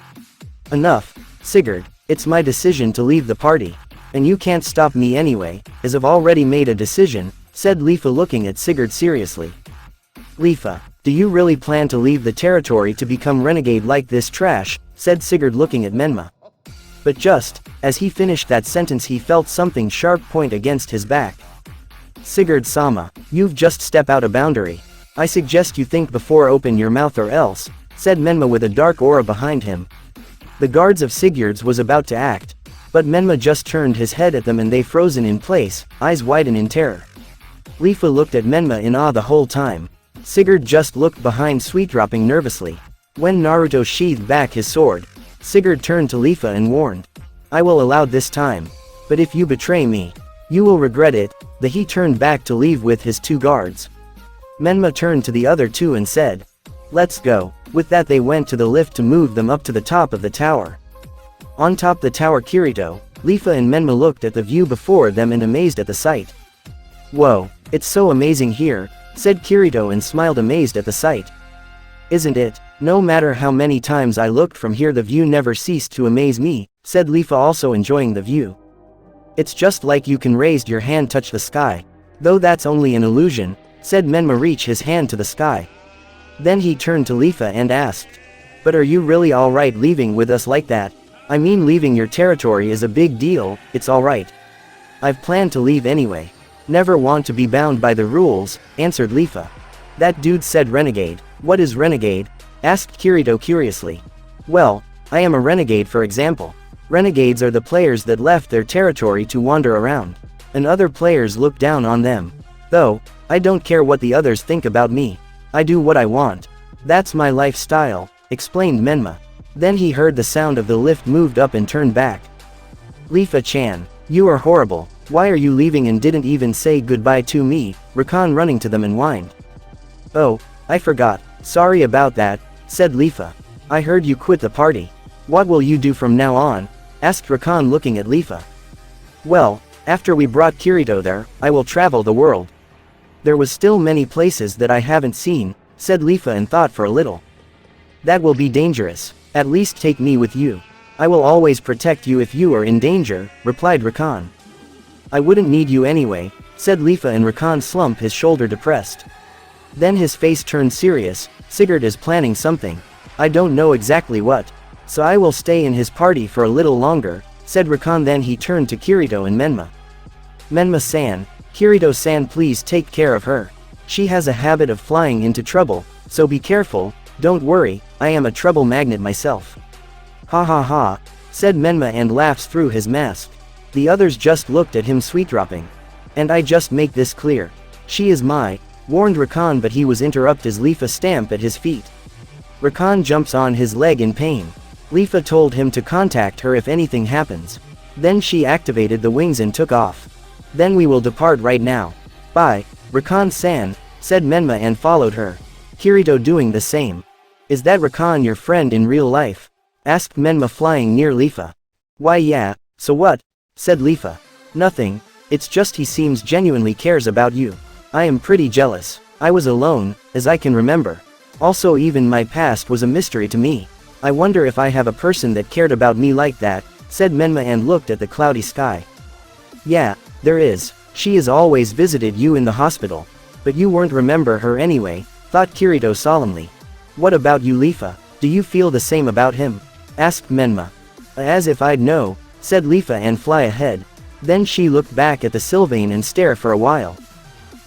Enough, Sigurd, it's my decision to leave the party. And you can't stop me anyway, as I've already made a decision, said Lifa looking at Sigurd seriously. Lifa, Do you really plan to leave the territory to become renegade like this trash, said Sigurd looking at Menma. But just, as he finished that sentence he felt something sharp point against his back. Sigurd-sama, you've just stepped out a boundary. I suggest you think before open your mouth or else, said Menma with a dark aura behind him. The guards of Sigurd's was about to act, but Menma just turned his head at them and they frozen in place, eyes widen in terror. Leafa looked at Menma in awe the whole time. Sigurd just looked behind sweet-dropping nervously. When Naruto sheathed back his sword, Sigurd turned to Leafa and warned. I will allow this time. But if you betray me, you will regret it. He turned back to leave with his 2 guards. Menma turned to the other 2 and said, let's go. With that they went to the lift to move them up to the top of the tower. On top the tower Kirito, Leafa and Menma looked at the view before them and amazed at the sight. Whoa, it's so amazing here, said Kirito and smiled amazed at the sight. Isn't it? No matter how many times I looked from here the view never ceased to amaze me, said Leafa also enjoying the view. It's just like you can raise your hand touch the sky. Though that's only an illusion, said Menma reach his hand to the sky. Then he turned to Leafa and asked. But are you really alright leaving with us like that? I mean leaving your territory is a big deal, it's alright. I've planned to leave anyway. Never want to be bound by the rules, answered Leafa. That dude said renegade. What is renegade? Asked Kirito curiously. Well, I am a renegade for example. Renegades are the players that left their territory to wander around. And other players look down on them. Though, I don't care what the others think about me. I do what I want. That's my lifestyle, explained Menma. Then he heard the sound of the lift moved up and turned back. Leafa-chan, you are horrible. Why are you leaving and didn't even say goodbye to me? Rakan running to them and whined. Oh, I forgot. Sorry about that, said Leafa. I heard you quit the party. What will you do from now on? Asked Rakan looking at Leafa. Well, after we brought Kirito there, I will travel the world. There was still many places that I haven't seen, said Leafa and thought for a little. That will be dangerous. At least take me with you. I will always protect you if you are in danger, replied Rakan. I wouldn't need you anyway, said Leafa and Rakan slumped his shoulder depressed. Then his face turned serious. Sigurd is planning something. I don't know exactly what. So I will stay in his party for a little longer, said Rakan. Then he turned to Kirito and Menma. Menma-san, Kirito-san, please take care of her. She has a habit of flying into trouble, so be careful. Don't worry, I am a trouble magnet myself. Ha ha ha, said Menma and laughs through his mask. The others just looked at him sweet-dropping. And I just make this clear. She is warned Rakan, but he was interrupted as Leafa stamped at his feet. Rakan jumps on his leg in pain. Leafa told him to contact her if anything happens. Then she activated the wings and took off. Then we will depart right now. Bye, Rakan-san, said Menma and followed her. Kirito doing the same. Is that Rakan your friend in real life? Asked Menma flying near Leafa. Why yeah, so what? Said Leafa. Nothing, it's just he seems genuinely cares about you. I am pretty jealous. I was alone, as I can remember. Also even my past was a mystery to me. I wonder if I have a person that cared about me like that, said Menma and looked at the cloudy sky. Yeah, there is. She has always visited you in the hospital. But you won't remember her anyway, thought Kirito solemnly. What about you Leafa? Do you feel the same about him? Asked Menma. As if I'd know, said Leafa and fly ahead. Then she looked back at the Sylvain and stared for a while.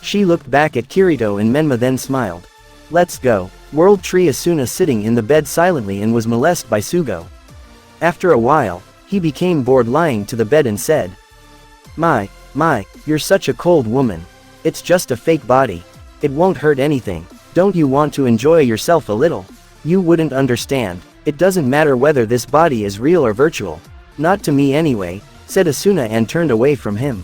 She looked back at Kirito and Menma then smiled. Let's go. World Tree Asuna sitting in the bed silently and was molested by Sugo. After a while, he became bored lying to the bed and said. My, you're such a cold woman. It's just a fake body. It won't hurt anything. Don't you want to enjoy yourself a little? You wouldn't understand. It doesn't matter whether this body is real or virtual. Not to me anyway, said Asuna and turned away from him.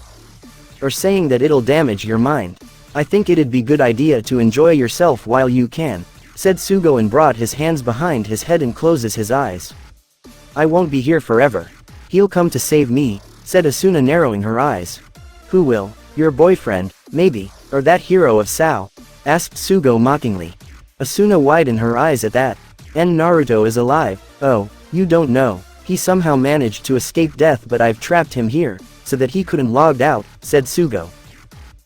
Or saying that it'll damage your mind. I think it'd be good idea to enjoy yourself while you can, said Sugo and brought his hands behind his head and closes his eyes. I won't be here forever. He'll come to save me, said Asuna narrowing her eyes. Who will? Your boyfriend, maybe, or that hero of Sao? Asked Sugo mockingly. Asuna widened her eyes at that. And Naruto is alive. Oh, you don't know. He somehow managed to escape death, but I've trapped him here, so that he couldn't logged out, said Sugo.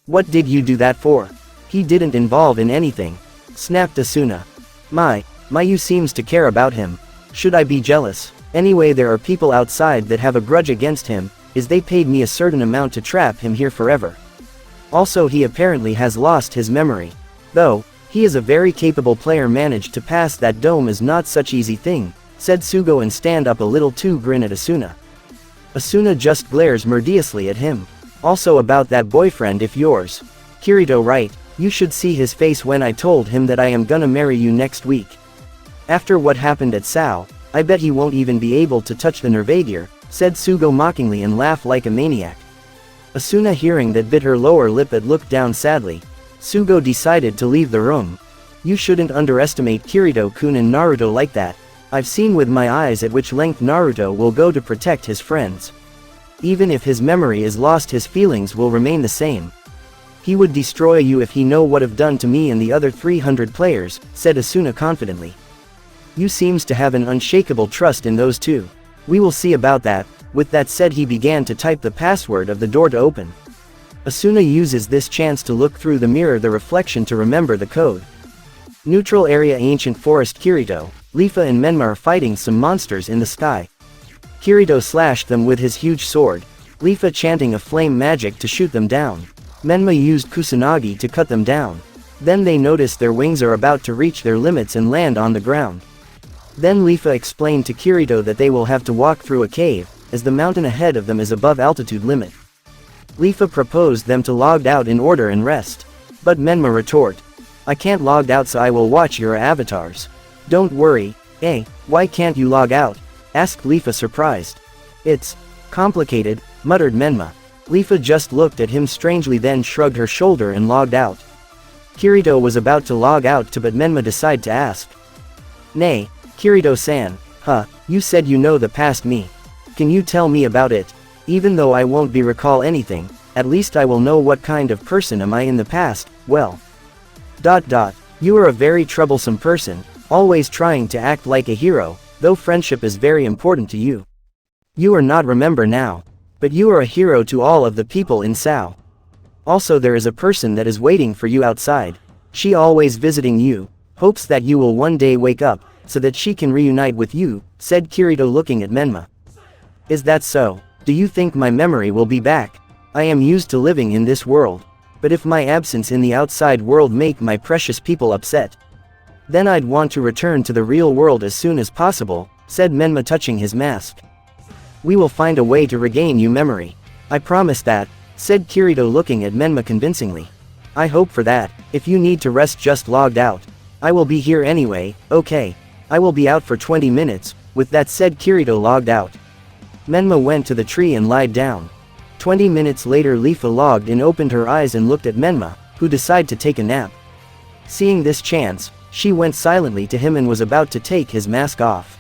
What did you do that for? He didn't involve in anything. snapped Asuna. My, you seems to care about him. Should I be jealous? Anyway, there are people outside that have a grudge against him, as they paid me a certain amount to trap him here forever. Also, he apparently has lost his memory. Though, he is a very capable player. Managed to pass that dome is not such easy thing, said Sugo and stand up a little to grin at Asuna. Asuna just glares murderously at him. Also about that boyfriend if yours. Kirito right, you should see his face when I told him that I am gonna marry you next week. After what happened at Sao, I bet he won't even be able to touch the Nervagear, said Sugo mockingly and laughed like a maniac. Asuna hearing that bit her lower lip and looked down sadly. Sugo decided to leave the room. You shouldn't underestimate Kirito-kun and Naruto like that. I've seen with my eyes at which length Naruto will go to protect his friends. Even if his memory is lost, his feelings will remain the same. He would destroy you if he know what have done to me and the other 300 players, said Asuna confidently. You seems to have an unshakable trust in those two. We will see about that. With that said, he began to type the password of the door to open. Asuna uses this chance to look through the mirror the reflection to remember the code. Neutral area ancient forest. Kirito, Leafa and Menma are fighting some monsters in the sky. Kirito slashed them with his huge sword, Leafa chanting a flame magic to shoot them down. Menma used Kusanagi to cut them down. Then they noticed their wings are about to reach their limits and land on the ground. Then Leafa explained to Kirito that they will have to walk through a cave, as the mountain ahead of them is above altitude limit. Leafa proposed them to log out in order and rest. But Menma retort. I can't log out, so I will watch your avatars. Don't worry. Why can't you log out? Asked Leafa surprised. It's complicated, muttered Menma. Leafa just looked at him strangely, then shrugged her shoulder and logged out. Kirito was about to log out too, but Menma decided to ask. Nay, Kirito-san, you said you know the past me. Can you tell me about it? Even though I won't be recall anything, at least I will know what kind of person am I in the past. Well. You are a very troublesome person, always trying to act like a hero, though friendship is very important to you. You are not remember now. But you are a hero to all of the people in Sao. Also, there is a person that is waiting for you outside. She always visiting you, hopes that you will one day wake up, so that she can reunite with you, said Kirito looking at Menma. Is that so? Do you think my memory will be back? I am used to living in this world. But if my absence in the outside world make my precious people upset, then I'd want to return to the real world as soon as possible, said Menma touching his mask. We will find a way to regain your memory. I promise that, said Kirito looking at Menma convincingly. I hope for that. If you need to rest, just logged out. I will be here anyway. Okay. I will be out for 20 minutes. With that said, Kirito logged out. Menma went to the tree and lied down. 20 minutes later, Leafa logged in, opened her eyes and looked at Menma, who decided to take a nap. Seeing this chance, she went silently to him and was about to take his mask off.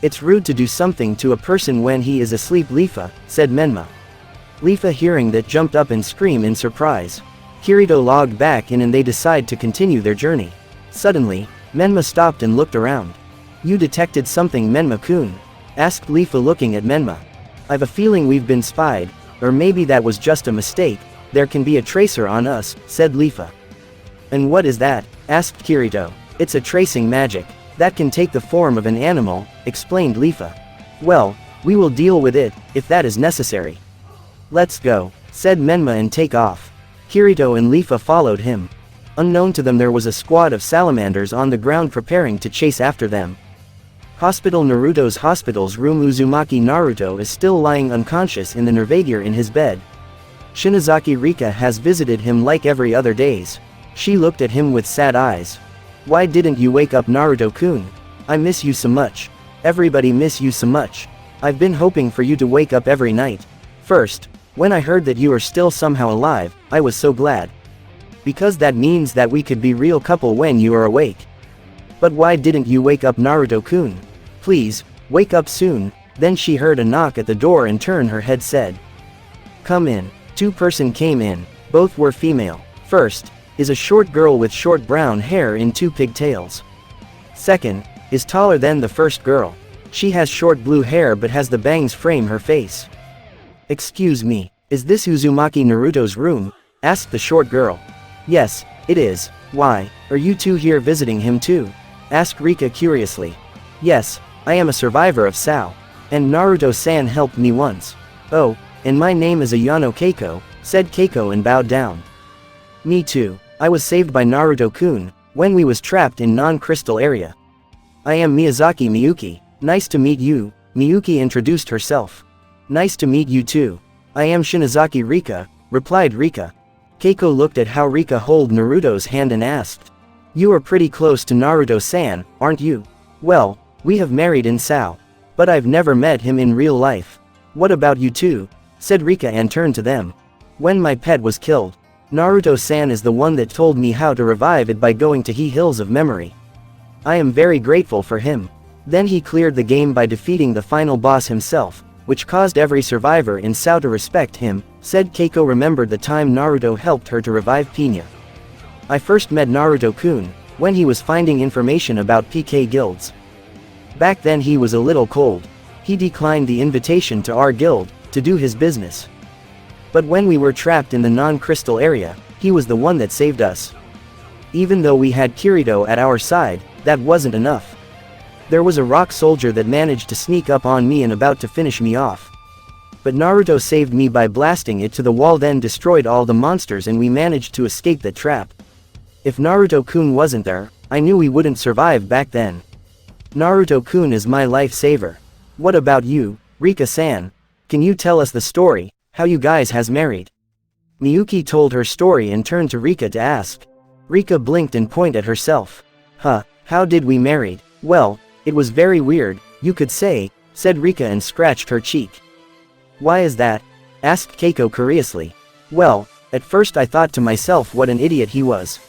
It's rude to do something to a person when he is asleep, Leafa, said Menma. Leafa hearing that jumped up and screamed in surprise. Kirito logged back in and they decide to continue their journey. Suddenly, Menma stopped and looked around. You detected something, Menma-kun? Asked Leafa looking at Menma. I've a feeling we've been spied, or maybe that was just a mistake. There can be a tracer on us, said Leafa. And what is that? Asked Kirito. It's a tracing magic. That can take the form of an animal, explained Leafa. Well, we will deal with it, if that is necessary. Let's go, said Menma and take off. Kirito and Leafa followed him. Unknown to them, there was a squad of salamanders on the ground preparing to chase after them. Hospital. Naruto's hospital's room. Uzumaki Naruto is still lying unconscious in the Nervagear in his bed. Shinozaki Rika has visited him like every other days. She looked at him with sad eyes. Why didn't you wake up, Naruto-kun? I miss you so much. Everybody miss you so much. I've been hoping for you to wake up every night. First, when I heard that you are still somehow alive, I was so glad. Because that means that we could be real couple when you are awake. But why didn't you wake up, Naruto-kun? Please, wake up soon. Then she heard a knock at the door and turned her head, said. Come in. Two person came in. Both were female. First, is a short girl with short brown hair in two pigtails. Second, is taller than the first girl. She has short blue hair but has the bangs frame her face. Excuse me, is this Uzumaki Naruto's room? Asked the short girl. Yes, it is. Why? Are you two here visiting him too? Asked Rika curiously. Yes, I am a survivor of Sao. And Naruto-san helped me once. Oh, and my name is Ayano Keiko, said Keiko and bowed down. Me too, I was saved by Naruto-kun, when we was trapped in non-crystal area. I am Miyazaki Miyuki, nice to meet you, Miyuki introduced herself. Nice to meet you too. I am Shinozaki Rika, replied Rika. Keiko looked at how Rika held Naruto's hand and asked. You are pretty close to Naruto-san, aren't you? Well, we have married in Sao. But I've never met him in real life. What about you two? Said Rika and turned to them. When my pet was killed, Naruto-san is the one that told me how to revive it by going to He Hills of Memory. I am very grateful for him. Then he cleared the game by defeating the final boss himself, which caused every survivor in Sao to respect him, said Keiko remembered the time Naruto helped her to revive Pinya. I first met Naruto-kun, when he was finding information about PK guilds. Back then he was a little cold. He declined the invitation to our guild, to do his business. But when we were trapped in the non-crystal area, he was the one that saved us. Even though we had Kirito at our side, that wasn't enough. There was a rock soldier that managed to sneak up on me and about to finish me off. But Naruto saved me by blasting it to the wall, then destroyed all the monsters and we managed to escape the trap. If Naruto-kun wasn't there, I knew we wouldn't survive back then. Naruto-kun is my lifesaver. What about you, Rika-san? Can you tell us the story, how you guys has married? Miyuki told her story and turned to Rika to ask. Rika blinked and pointed at herself. How did we married? Well, it was very weird, you could say, said Rika and scratched her cheek. Why is that? Asked Keiko curiously. Well, at first I thought to myself what an idiot he was.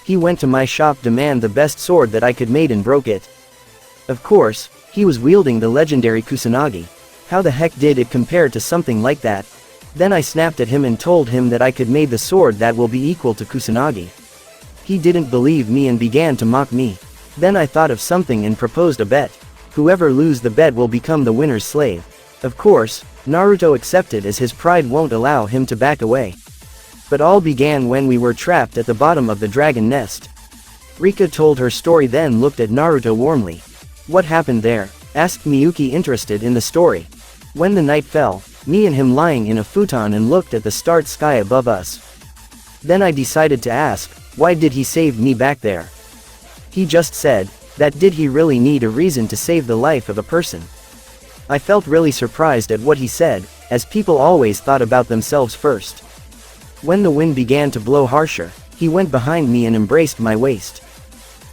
He went to my shop demand the best sword that I could made and broke it. Of course, he was wielding the legendary Kusanagi. How the heck did it compare to something like that? Then I snapped at him and told him that I could made the sword that will be equal to Kusanagi. He didn't believe me and began to mock me. Then I thought of something and proposed a bet. Whoever lose the bet will become the winner's slave. Of course, Naruto accepted as his pride won't allow him to back away. But all began when we were trapped at the bottom of the dragon nest. Rika told her story then looked at Naruto warmly. What happened there? Asked Miyuki interested in the story. When the night fell, me and him lying in a futon and looked at the starry sky above us. Then I decided to ask, why did he save me back there? He just said, that did he really need a reason to save the life of a person? I felt really surprised at what he said, as people always thought about themselves first. When the wind began to blow harsher, he went behind me and embraced my waist.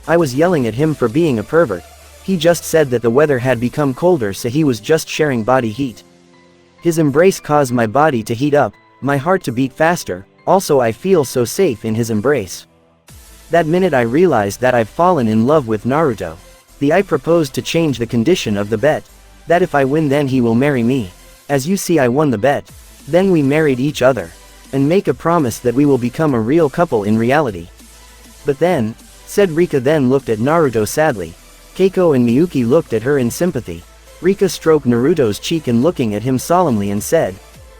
I was yelling at him for being a pervert. He just said that the weather had become colder, so he was just sharing body heat. His embrace caused my body to heat up, my heart to beat faster, also I feel so safe in his embrace. That minute I realized that I've fallen in love with Naruto. I proposed to change the condition of the bet. That if I win then he will marry me. As you see I won the bet. Then we married each other. And make a promise that we will become a real couple in reality. But then, said Rika then looked at Naruto sadly. Keiko and Miyuki looked at her in sympathy. Rika stroked Naruto's cheek and looking at him solemnly and said,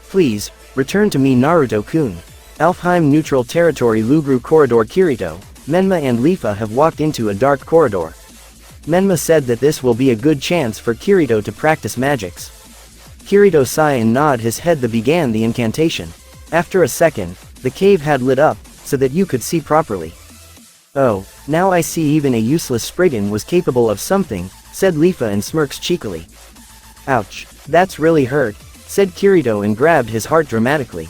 please, return to me Naruto-kun. Alfheim neutral territory Lugru corridor Kirito, Menma and Leafa have walked into a dark corridor. Menma said that this will be a good chance for Kirito to practice magics. Kirito sighed and nodded his head that began the incantation. After a second, the cave had lit up, so that you could see properly. Oh, now I see even a useless Spriggan was capable of something, said Leafa and smirks cheekily. Ouch, that's really hurt, said Kirito and grabbed his heart dramatically.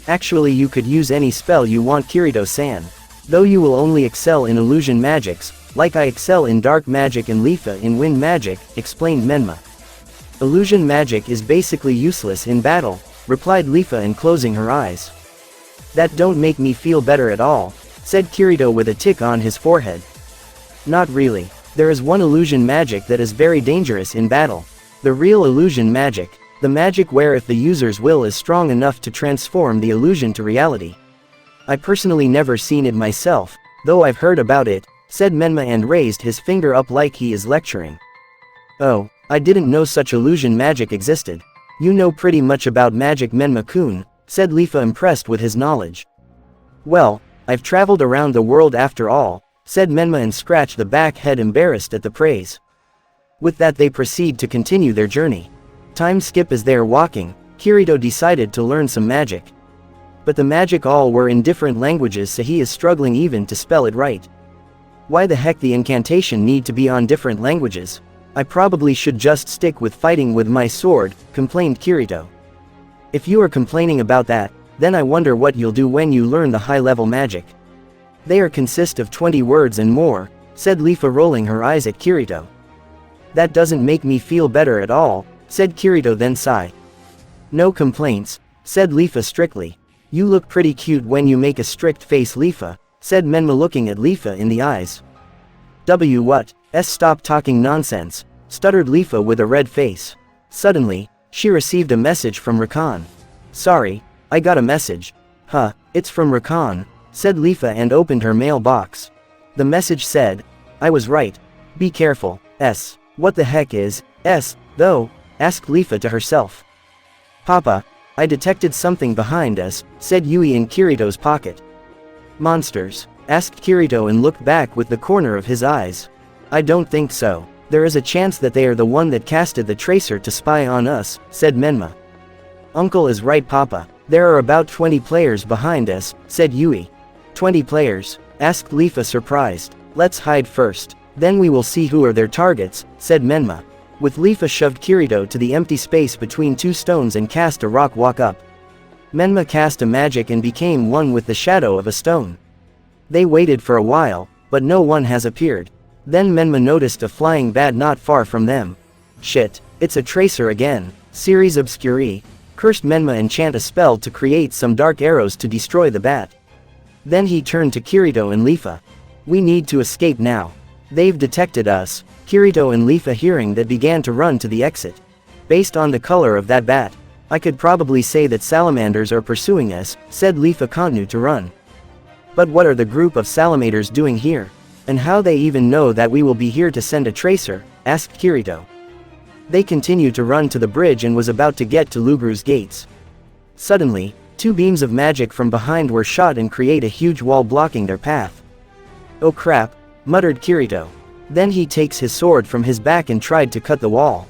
Actually you could use any spell you want Kirito-san. Though you will only excel in illusion magics, like I excel in dark magic and Leafa in wind magic, explained Menma. Illusion magic is basically useless in battle, replied Leafa and closing her eyes. That don't make me feel better at all, said Kirito with a tick on his forehead. Not really. There is one illusion magic that is very dangerous in battle. The real illusion magic. The magic where if the user's will is strong enough to transform the illusion to reality. I personally never seen it myself, though I've heard about it, said Menma and raised his finger up like he is lecturing. Oh, I didn't know such illusion magic existed. You know pretty much about magic Menma-kun, said Leafa impressed with his knowledge. Well, I've traveled around the world after all, said Menma and scratched the back head embarrassed at the praise. With that they proceed to continue their journey. Time skip as they are walking, Kirito decided to learn some magic. But the magic all were in different languages so he is struggling even to spell it right. Why the heck the incantation need to be on different languages? I probably should just stick with fighting with my sword, complained Kirito. If you are complaining about that, then I wonder what you'll do when you learn the high-level magic. They are consist of 20 words and more, said Leafa rolling her eyes at Kirito. That doesn't make me feel better at all, said Kirito then sigh. No complaints, said Leafa strictly. You look pretty cute when you make a strict face Leafa, said Menma looking at Leafa in the eyes. What? Stop talking nonsense, stuttered Leafa with a red face. Suddenly, she received a message from Rakan. Sorry, I got a message. Huh, it's from Rakan, said Leafa and opened her mailbox. The message said, I was right. Be careful, S. What the heck is, S, though? Asked Leafa to herself. Papa, I detected something behind us, said Yui in Kirito's pocket. Monsters? Asked Kirito and looked back with the corner of his eyes. I don't think so. There is a chance that they are the one that casted the tracer to spy on us, said Menma. Uncle is right Papa, there are about 20 players behind us, said Yui. 20 players? Asked Leafa surprised. Let's hide first. Then we will see who are their targets, said Menma. With Leafa shoved Kirito to the empty space between two stones and cast a rock walk up. Menma cast a magic and became one with the shadow of a stone. They waited for a while, but no one has appeared. Then Menma noticed a flying bat not far from them. Shit, it's a tracer again. Series Obscuri. Cursed Menma enchant a spell to create some dark arrows to destroy the bat. Then he turned to Kirito and Leafa. We need to escape now. They've detected us. Kirito and Leafa hearing that began to run to the exit. Based on the color of that bat, I could probably say that salamanders are pursuing us, said Leafa continue to run. But what are the group of salamanders doing here? And how they even know that we will be here to send a tracer? Asked Kirito. They continued to run to the bridge and was about to get to Lugru's gates. Suddenly, two beams of magic from behind were shot and create a huge wall blocking their path. Oh crap, muttered Kirito. Then he takes his sword from his back and tried to cut the wall.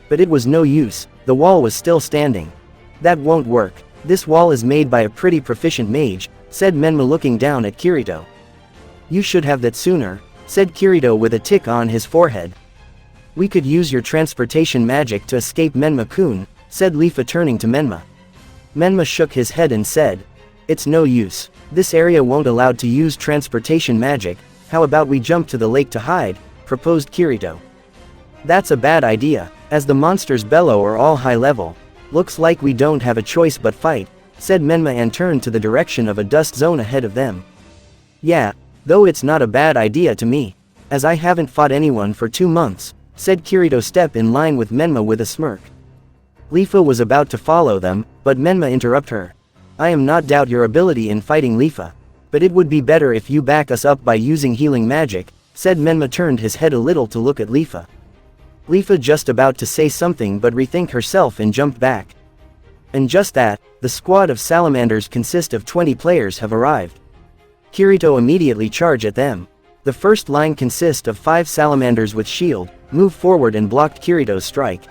But it was no use, the wall was still standing. That won't work. This wall is made by a pretty proficient mage, said Menma looking down at Kirito. You should have that sooner, said Kirito with a tick on his forehead. We could use your transportation magic to escape Menma-kun, said Leafa turning to Menma. Menma shook his head and said, it's no use. This area won't allow to use transportation magic. How about we jump to the lake to hide, proposed Kirito. That's a bad idea, as the monsters below are all high level. Looks like we don't have a choice but fight, said Menma and turned to the direction of a dust zone ahead of them. Yeah, though it's not a bad idea to me, as I haven't fought anyone for 2 months, said Kirito step in line with Menma with a smirk. Leafa was about to follow them, but Menma interrupted her. I am not doubt your ability in fighting Leafa. But it would be better if you back us up by using healing magic, said Menma turned his head a little to look at Leafa. Leafa just about to say something but rethink herself and jumped back. And just that, the squad of salamanders consist of 20 players have arrived. Kirito immediately charged at them. The first line consists of 5 salamanders with shield, moved forward and blocked Kirito's strike.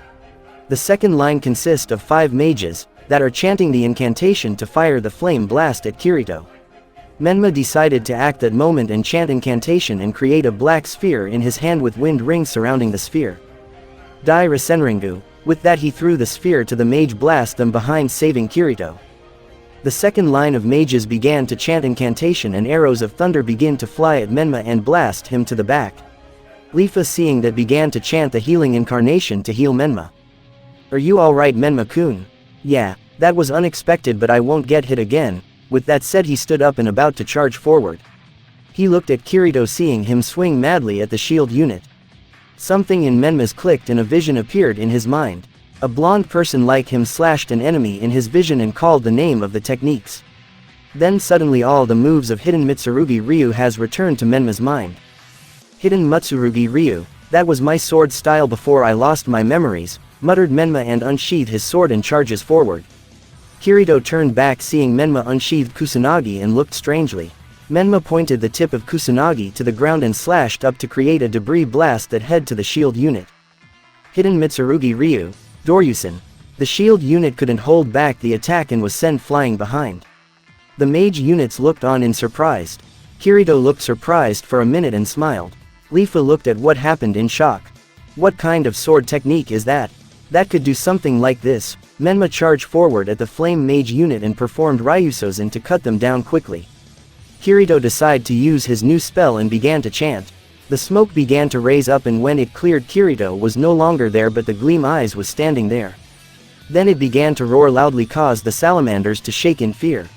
The second line consists of 5 mages, that are chanting the incantation to fire the flame blast at Kirito. Menma decided to act that moment and chant incantation and create a black sphere in his hand with wind rings surrounding the sphere. Dai Rasenringu. With that he threw the sphere to the mage blast them behind saving Kirito. The second line of mages began to chant incantation and arrows of thunder began to fly at Menma and blast him to the back. Leafa seeing that began to chant the healing incarnation to heal Menma. Are you alright Menma-kun? Yeah, that was unexpected but I won't get hit again. With that said he stood up and about to charge forward. He looked at Kirito seeing him swing madly at the shield unit. Something in Menma's clicked and a vision appeared in his mind. A blonde person like him slashed an enemy in his vision and called the name of the techniques. Then suddenly all the moves of Hidden Mitsurugi Ryu has returned to Menma's mind. Hidden Mitsurugi Ryu, that was my sword style before I lost my memories, muttered Menma and unsheathed his sword and charges forward. Kirito turned back seeing Menma unsheathed Kusanagi and looked strangely. Menma pointed the tip of Kusanagi to the ground and slashed up to create a debris blast that head to the shield unit. Hidden Mitsurugi Ryu, Doryusen. The shield unit couldn't hold back the attack and was sent flying behind. The mage units looked on in surprise. Kirito looked surprised for a minute and smiled. Leafa looked at what happened in shock. What kind of sword technique is that? That could do something like this. Menma charged forward at the flame mage unit and performed Ryusozen to cut them down quickly. Kirito decided to use his new spell and began to chant. The smoke began to raise up, and when it cleared, Kirito was no longer there, but the gleam eyes was standing there. Then it began to roar loudly, caused the salamanders to shake in fear.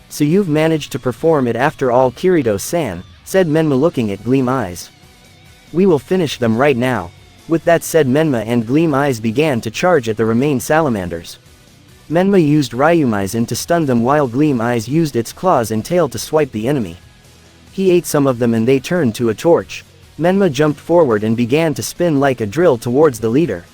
"So you've managed to perform it after all, Kirito-san," said Menma looking at Gleam Eyes. "We will finish them right now." With that said, Menma and Gleam Eyes began to charge at the remained salamanders. Menma used Ryumizen to stun them while Gleam Eyes used its claws and tail to swipe the enemy. He ate some of them and they turned to a torch. Menma jumped forward and began to spin like a drill towards the leader.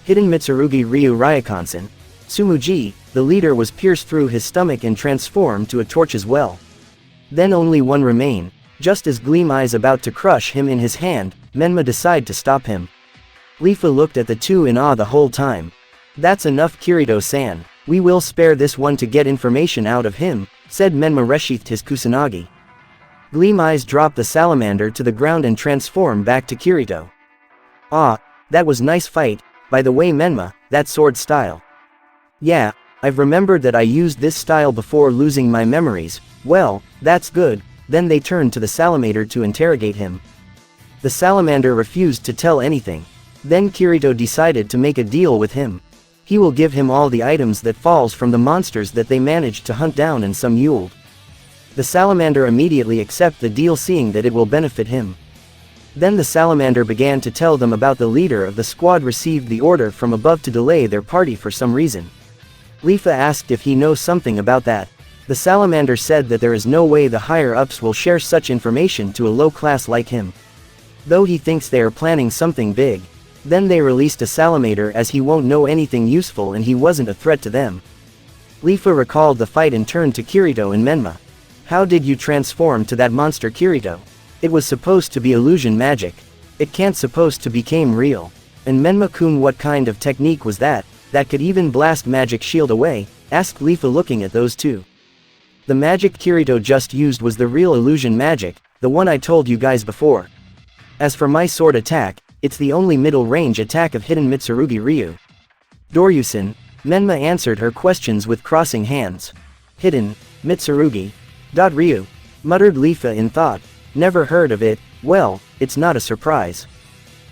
Hidden Mitsurugi Ryu Ryokansen. Sumuji, the leader, was pierced through his stomach and transformed to a torch as well. Then only one remained. Just as Gleam Eyes about to crush him in his hand, Menma decided to stop him. Leafa looked at the two in awe the whole time. "That's enough, Kirito-san. We will spare this one to get information out of him," said Menma. Resheathed his Kusanagi. Gleam Eyes dropped the salamander to the ground and transformed back to Kirito. "Ah, that was nice fight. By the way, Menma, that sword style." "Yeah, I've remembered that I used this style before losing my memories." "Well, that's good." Then they turned to the salamander to interrogate him. The salamander refused to tell anything. Then Kirito decided to make a deal with him. He will give him all the items that falls from the monsters that they managed to hunt down and some Yule. The salamander immediately accepted the deal, seeing that it will benefit him. Then the salamander began to tell them about the leader of the squad received the order from above to delay their party for some reason. Leafa asked if he knows something about that. The salamander said that there is no way the higher-ups will share such information to a low class like him. Though he thinks they are planning something big. Then they released a salamander as he won't know anything useful and he wasn't a threat to them. Leafa recalled the fight and turned to Kirito and Menma. "How did you transform to that monster, Kirito? It was supposed to be illusion magic. It can't supposed to become real. And Menma-kun, what kind of technique was that could even blast magic shield away?" asked Leafa looking at those two. "The magic Kirito just used was the real illusion magic, the one I told you guys before. As for my sword attack, it's the only middle-range attack of Hidden Mitsurugi Ryu. Doryusen." Menma answered her questions with crossing hands. "Hidden Mitsurugi Ryu," muttered Leafa in thought. "Never heard of it." "Well, it's not a surprise.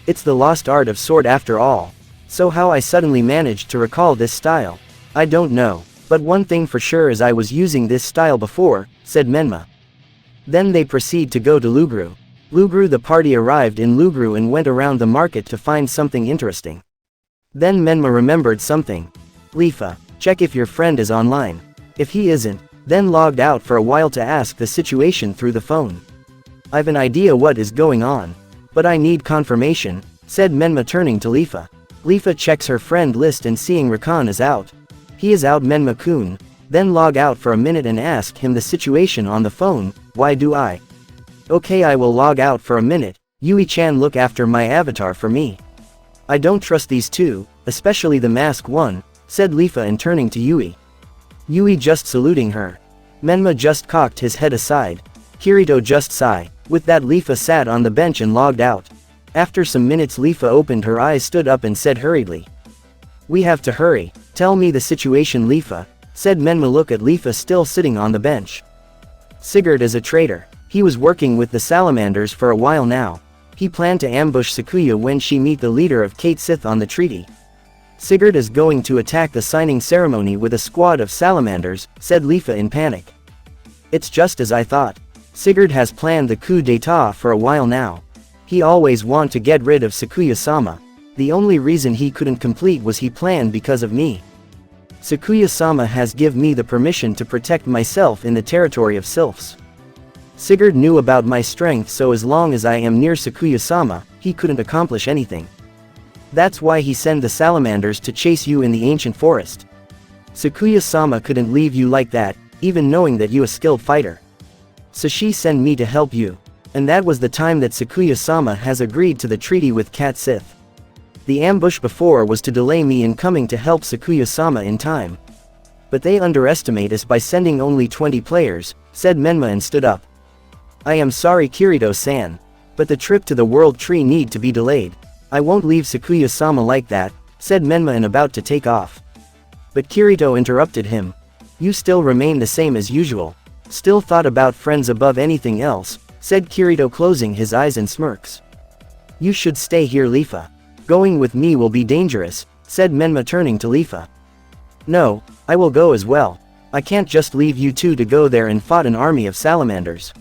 It's the lost art of sword after all. So how I suddenly managed to recall this style, I don't know. But one thing for sure is I was using this style before," said Menma. Then they proceed to go to Lugru. The party arrived in Lugru and went around the market to find something interesting. Then Menma remembered something. "Leafa, check if your friend is online. If he isn't, then logged out for a while to ask the situation through the phone. I've an idea what is going on. But I need confirmation," said Menma turning to Leafa. Leafa checks her friend list and seeing Rakan is out. "He is out, Menma-kun." Then log out for a minute and ask him the situation on the phone. "Why do I?" "Okay, I will log out for a minute. Yui-chan, look after my avatar for me. I don't trust these two, especially the masked one," said Leafa and turning to Yui. Yui just saluting her. Menma just cocked his head aside. Kirito just sighed. With that, Leafa sat on the bench and logged out. After some minutes, Leafa opened her eyes, stood up and said hurriedly, "We have to hurry. Tell me the situation, Leafa," said Menma. Look at Leafa still sitting on the bench. Sigurd is a traitor. He was working with the salamanders for a while now. He planned to ambush Sakuya when she meet the leader of Kate Sith on the treaty. Sigurd is going to attack the signing ceremony with a squad of salamanders, said Leafa in panic. It's just as I thought. Sigurd has planned the coup d'état for a while now. He always wanted to get rid of Sakuya-sama. The only reason he couldn't complete was he planned because of me. Sakuya-sama has given me the permission to protect myself in the territory of sylphs. Sigurd knew about my strength, so as long as I am near Sakuya-sama, he couldn't accomplish anything. That's why he sent the salamanders to chase you in the ancient forest. Sakuya-sama couldn't leave you like that, even knowing that you a skilled fighter. So she sent me to help you. And that was the time that Sakuya-sama has agreed to the treaty with Cat Sith. The ambush before was to delay me in coming to help Sakuya-sama in time. But they underestimate us by sending only 20 players, said Menma and stood up. I am sorry Kirito-san. But the trip to the World Tree need to be delayed. I won't leave Sakuya-sama like that, said Menma and about to take off. But Kirito interrupted him. You still remain the same as usual. Still thought about friends above anything else, said Kirito closing his eyes and smirks. You should stay here Leafa. Going with me will be dangerous, said Menma turning to Leafa. No, I will go as well. I can't just leave you two to go there and fight an army of salamanders.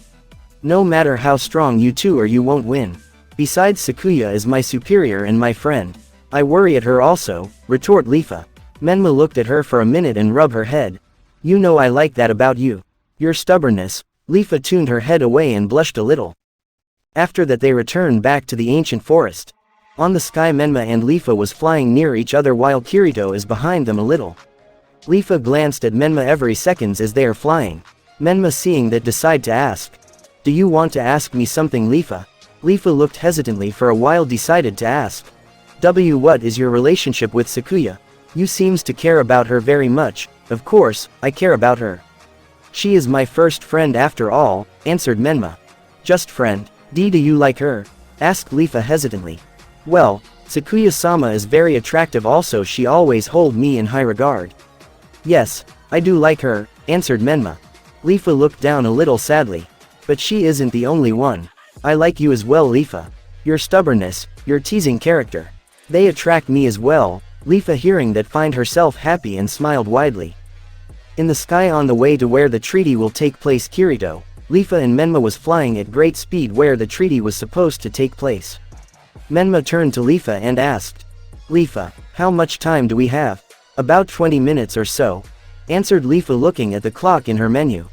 No matter how strong you two are you won't win. Besides Sakuya is my superior and my friend. I worry at her also, retort Leafa. Menma looked at her for a minute and rubbed her head. You know I like that about you. Your stubbornness. Leafa tuned her head away and blushed a little. After that they returned back to the ancient forest. On the sky Menma and Leafa was flying near each other while Kirito is behind them a little. Leafa glanced at Menma every seconds as they are flying. Menma seeing that decide to ask. Do you want to ask me something Leafa? Leafa looked hesitantly for a while decided to ask. What is your relationship with Sakuya? You seems to care about her very much. Of course, I care about her. She is my first friend after all, answered Menma. Just friend. Do you like her? Asked Leafa hesitantly. Well, Sakuya-sama is very attractive also she always hold me in high regard. Yes, I do like her, answered Menma. Leafa looked down a little sadly. But she isn't the only one. I like you as well Leafa. Your stubbornness, your teasing character. They attract me as well, Leafa hearing that find herself happy and smiled widely. In the sky on the way to where the treaty will take place Kirito, Leafa and Menma was flying at great speed where the treaty was supposed to take place. Menma turned to Leafa and asked. Leafa, how much time do we have? About 20 minutes or so, answered Leafa looking at the clock in her menu.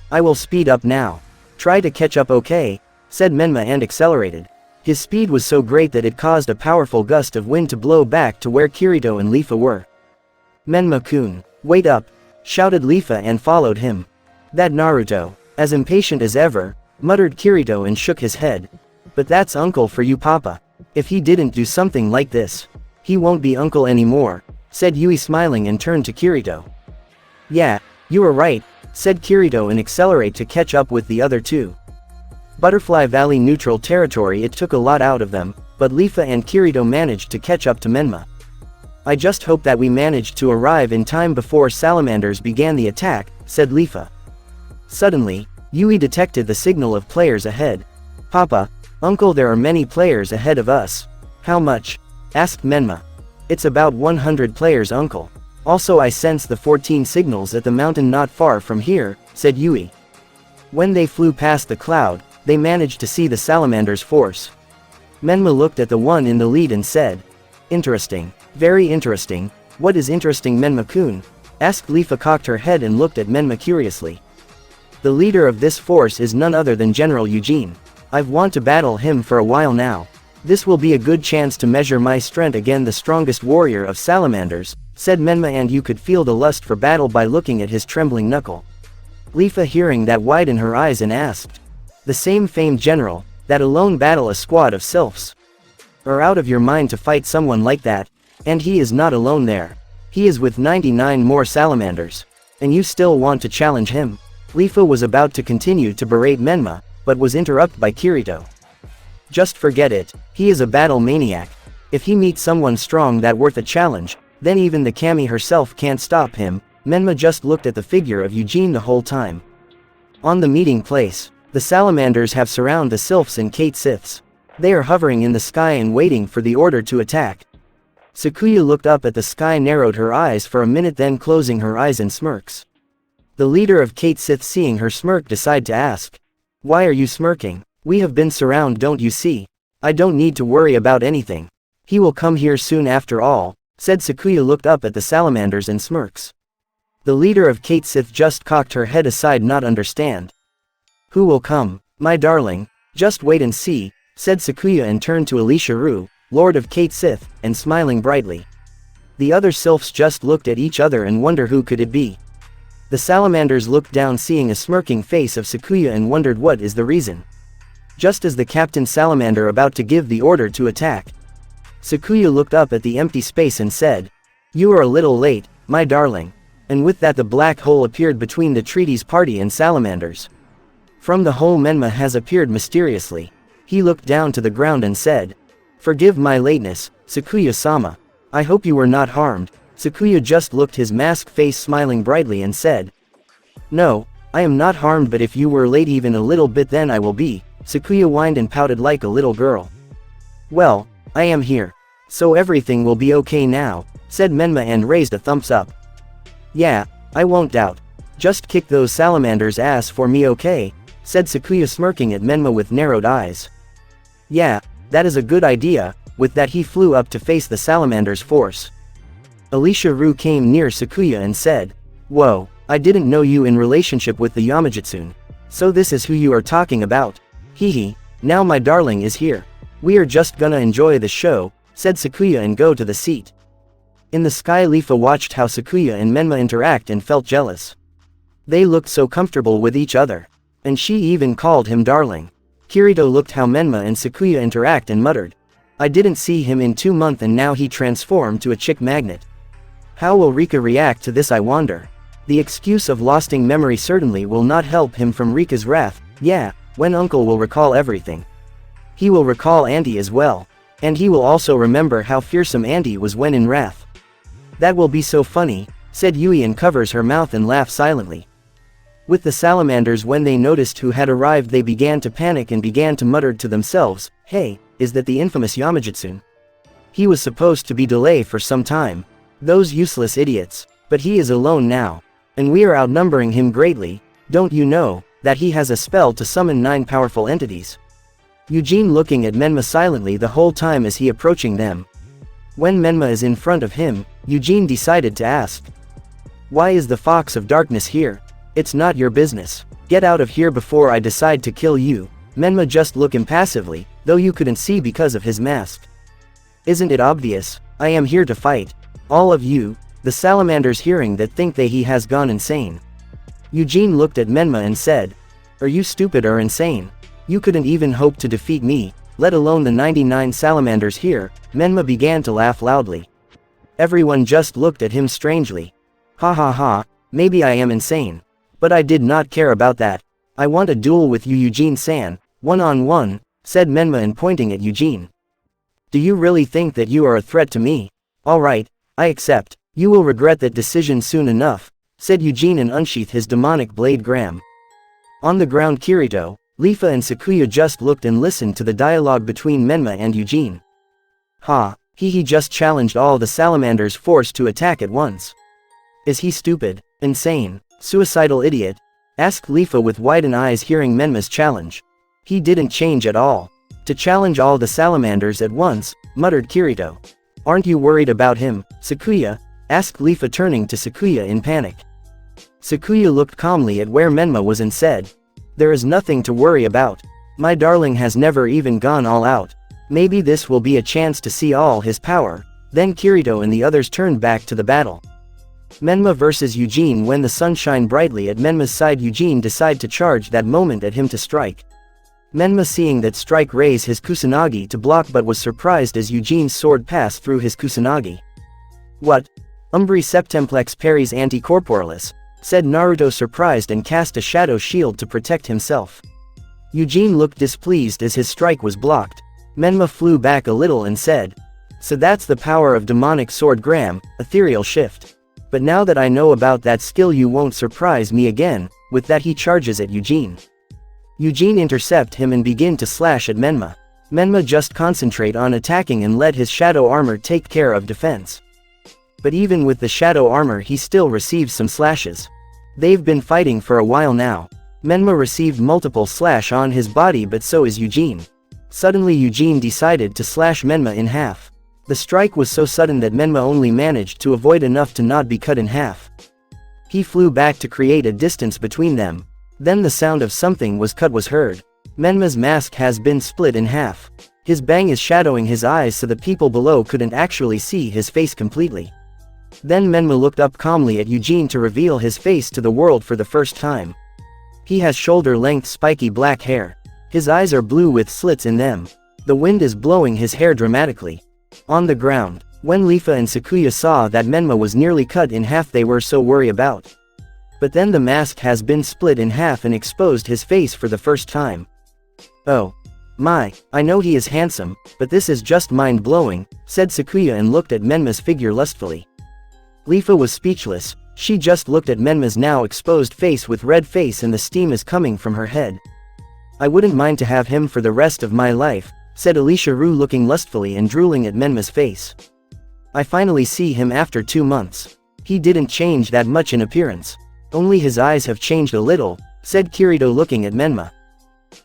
I will speed up now. Try to catch up okay, said Menma and accelerated. His speed was so great that it caused a powerful gust of wind to blow back to where Kirito and Leafa were. Menma-kun, wait up, shouted Leafa and followed him. That Naruto, as impatient as ever, muttered Kirito and shook his head. But that's uncle for you papa. If he didn't do something like this, he won't be uncle anymore, said Yui smiling and turned to Kirito. Yeah, you are right, said Kirito and accelerate to catch up with the other two. Butterfly Valley neutral territory it took a lot out of them, but Leafa and Kirito managed to catch up to Menma. I just hope that we managed to arrive in time before salamanders began the attack, said Leafa. Suddenly, Yui detected the signal of players ahead. Papa, uncle there are many players ahead of us. How much? Asked Menma. It's about 100 players uncle. Also I sense the 14 signals at the mountain not far from here, said Yui. When they flew past the cloud, they managed to see the salamander's force. Menma looked at the one in the lead and said. Interesting. Very interesting. What is interesting Menma-kun? Asked Leafa cocked her head and looked at Menma curiously. The leader of this force is none other than General Eugene. I've want to battle him for a while now. This will be a good chance to measure my strength against the strongest warrior of salamanders, said Menma and you could feel the lust for battle by looking at his trembling knuckle. Leafa hearing that widened her eyes and asked. The same famed general, that alone battle a squad of sylphs. Are out of your mind to fight someone like that, and he is not alone there. He is with 99 more salamanders. And you still want to challenge him? Leafa was about to continue to berate Menma, but was interrupted by Kirito. Just forget it, he is a battle maniac. If he meets someone strong that worth a challenge, then even the Kami herself can't stop him. Menma just looked at the figure of Eugene the whole time. On the meeting place, the salamanders have surrounded the sylphs and Kate Siths. They are hovering in the sky and waiting for the order to attack. Sakuya looked up at the sky, narrowed her eyes for a minute, then closing her eyes and smirks. The leader of Kate Sith seeing her smirk decide to ask. Why are you smirking? We have been surrounded, don't you see? I don't need to worry about anything. He will come here soon after all, said Sakuya looked up at the salamanders and smirks. The leader of Kate Sith just cocked her head aside not understand. Who will come? My darling, just wait and see, said Sakuya and turned to Lastnamikazekazerou, Lord of Kate Sith, and smiling brightly. The other sylphs just looked at each other and wonder who could it be. The salamanders looked down, seeing a smirking face of Sakuya, and wondered what is the reason. Just as the captain salamander about to give the order to attack, Sakuya looked up at the empty space and said, "You are a little late, my darling." And with that the black hole appeared between the treaty's party and salamanders. From the hole Menma has appeared mysteriously. He looked down to the ground and said, "Forgive my lateness, Sakuya-sama. I hope you were not harmed." Sakuya just looked his masked face, smiling brightly, and said, "No, I am not harmed, but if you were late even a little bit then I will be." Sakuya whined and pouted like a little girl. "Well, I am here. So everything will be okay now," said Menma and raised a thumbs up. "Yeah, I won't doubt. Just kick those salamanders' ass for me, okay?" said Sakuya, smirking at Menma with narrowed eyes. "Yeah, that is a good idea." With that he flew up to face the salamanders' force. Alicia Ru came near Sakuya and said, "Whoa, I didn't know you in relationship with the Yamajutsun. So this is who you are talking about. Hehe, now my darling is here. We are just gonna enjoy the show," said Sakuya and go to the seat. In the sky Lifa watched how Sakuya and Menma interact and felt jealous. They looked so comfortable with each other. And she even called him darling. Kirito looked how Menma and Sakuya interact and muttered, "I didn't see him in 2 months and now he transformed to a chick magnet. How will Rika react to this, I wonder?" The excuse of losing memory certainly will not help him from Rika's wrath. Yeah, when uncle will recall everything. He will recall Auntie as well. And he will also remember how fearsome Auntie was when in wrath. "That will be so funny," said Yui, and covers her mouth and laughed silently. With the salamanders, when they noticed who had arrived, they began to panic and began to mutter to themselves, "Hey, is that the infamous Yamajutsun? He was supposed to be delayed for some time. Those useless idiots. But he is alone now. And we are outnumbering him greatly. Don't you know that he has a spell to summon 9 powerful entities?" Eugene looking at Menma silently the whole time as he approaching them. When Menma is in front of him, Eugene decided to ask, "Why is the Fox of Darkness here? It's not your business. Get out of here before I decide to kill you." Menma just looked impassively, though you couldn't see because of his mask. "Isn't it obvious? I am here to fight. All of you." The salamanders hearing that think that he has gone insane. Eugene looked at Menma and said, "Are you stupid or insane? You couldn't even hope to defeat me, let alone the 99 salamanders here." Menma began to laugh loudly. Everyone just looked at him strangely. "Ha ha ha, maybe I am insane. But I did not care about that. I want a duel with you, Eugene-san, one-on-one," said Menma, and pointing at Eugene. "Do you really think that you are a threat to me? Alright, I accept. You will regret that decision soon enough," said Eugene, and unsheathed his demonic blade Gram. On the ground Kirito, Lifa and Sakuya just looked and listened to the dialogue between Menma and Eugene. "Ha, he just challenged all the salamanders forced to attack at once. Is he stupid, insane, suicidal idiot?" asked Lifa with widened eyes hearing Menma's challenge. "He didn't change at all. To challenge all the salamanders at once," muttered Kirito. "Aren't you worried about him, Sakuya?" asked Lifa, turning to Sakuya in panic. Sakuya looked calmly at where Menma was and said, "There is nothing to worry about. My darling has never even gone all out. Maybe this will be a chance to see all his power." Then Kirito and the others turned back to the battle. Menma versus Eugene. When the sun shined brightly at Menma's side, Eugene decided to charge that moment at him to strike. Menma seeing that strike raised his kusanagi to block, but was surprised as Eugene's sword passed through his kusanagi. "What? Umbri septemplex paris anti-corporalis," said Naruto, surprised, and cast a shadow shield to protect himself. Eugene looked displeased as his strike was blocked. Menma flew back a little and said, "So that's the power of demonic sword Gram, ethereal shift. But now that I know about that skill, you won't surprise me again." With that he charges at Eugene. Eugene intercept him and begin to slash at Menma. Menma just concentrate on attacking and let his shadow armor take care of defense. But even with the shadow armor he still receives some slashes. They've been fighting for a while now. Menma received multiple slash on his body, but so is Eugene. Suddenly Eugene decided to slash Menma in half. The strike was so sudden that Menma only managed to avoid enough to not be cut in half. He flew back to create a distance between them. Then the sound of something was cut was heard. Menma's mask has been split in half. His bang is shadowing his eyes so the people below couldn't actually see his face completely. Then Menma looked up calmly at Eugene to reveal his face to the world for the first time. He has shoulder-length spiky black hair. His eyes are blue with slits in them. The wind is blowing his hair dramatically. On the ground, when Leafa and Sakuya saw that Menma was nearly cut in half, they were so worried about. But then the mask has been split in half and exposed his face for the first time. "Oh my, I know he is handsome, but this is just mind-blowing," said Sakuya and looked at Menma's figure lustfully. Leafa was speechless. She just looked at Menma's now exposed face with red face, and the steam is coming from her head. "I wouldn't mind to have him for the rest of my life," said Alicia Rue, looking lustfully and drooling at Menma's face. "I finally see him after 2 months. He didn't change that much in appearance. Only his eyes have changed a little," said Kirito, looking at Menma.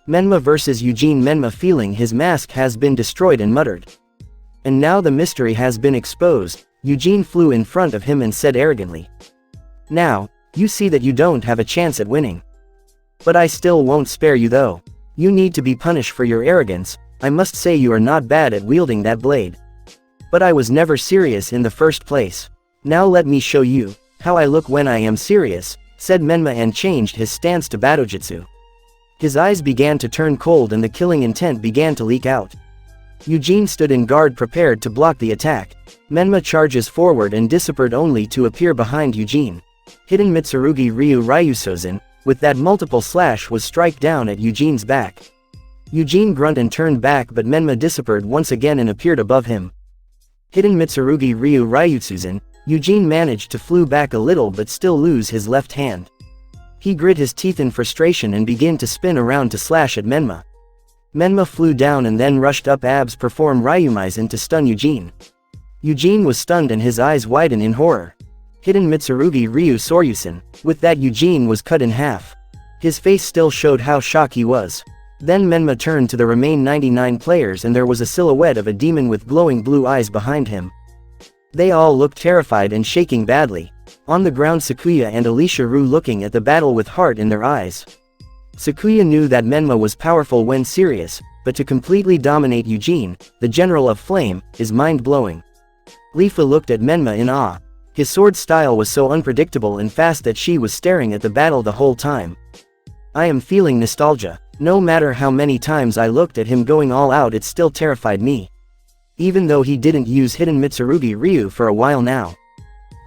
Menma versus Eugene. Menma, feeling his mask has been destroyed, and muttered. "And now the mystery has been exposed." Eugene flew in front of him and said arrogantly. "Now, you see that you don't have a chance at winning. But I still won't spare you though. You need to be punished for your arrogance. I must say you are not bad at wielding that blade. But I was never serious in the first place. Now let me show you how I look when I am serious," said Menma, and changed his stance to battojutsu. His eyes began to turn cold and the killing intent began to leak out. Eugene stood in guard, prepared to block the attack. Menma charges forward and disappeared, only to appear behind Eugene. Hidden Mitsurugi Ryu Ryusozen, with that multiple slash, was strike down at Eugene's back. Eugene grunted and turned back, but Menma disappeared once again and appeared above him. Hidden Mitsurugi Ryu Ryusozen, Eugene managed to flew back a little but still lose his left hand. He grit his teeth in frustration and began to spin around to slash at Menma. Menma flew down and then rushed up. Abs perform Ryumaisen to stun Eugene. Eugene was stunned and his eyes widened in horror. Hidden Mitsurugi Ryu Soryusen, with that Eugene was cut in half. His face still showed how shocked he was. Then Menma turned to the remaining 99 players and there was a silhouette of a demon with glowing blue eyes behind him. They all looked terrified and shaking badly. On the ground, Sakuya and Alicia Rue looking at the battle with heart in their eyes. Sakuya knew that Menma was powerful when serious, but to completely dominate Eugene, the General of Flame, is mind-blowing. Leafa looked at Menma in awe. His sword style was so unpredictable and fast that she was staring at the battle the whole time. "I am feeling nostalgia. No matter how many times I looked at him going all out, it still terrified me. Even though he didn't use Hidden Mitsurugi Ryu for a while now.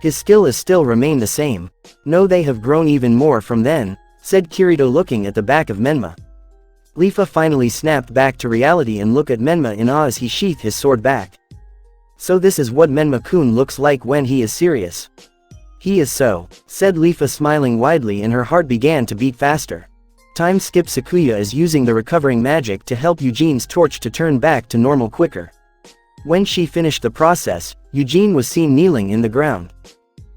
His skill is still remained the same. No, they have grown even more from then," said Kirito, looking at the back of Menma. Leafa finally snapped back to reality and looked at Menma in awe as he sheathed his sword back. "So this is what Menma-kun looks like when he is serious." "He is so," said Leafa, smiling widely, and her heart began to beat faster. Time skip. Sakuya is using the recovering magic to help Eugene's torch to turn back to normal quicker. When she finished the process, Eugene was seen kneeling in the ground.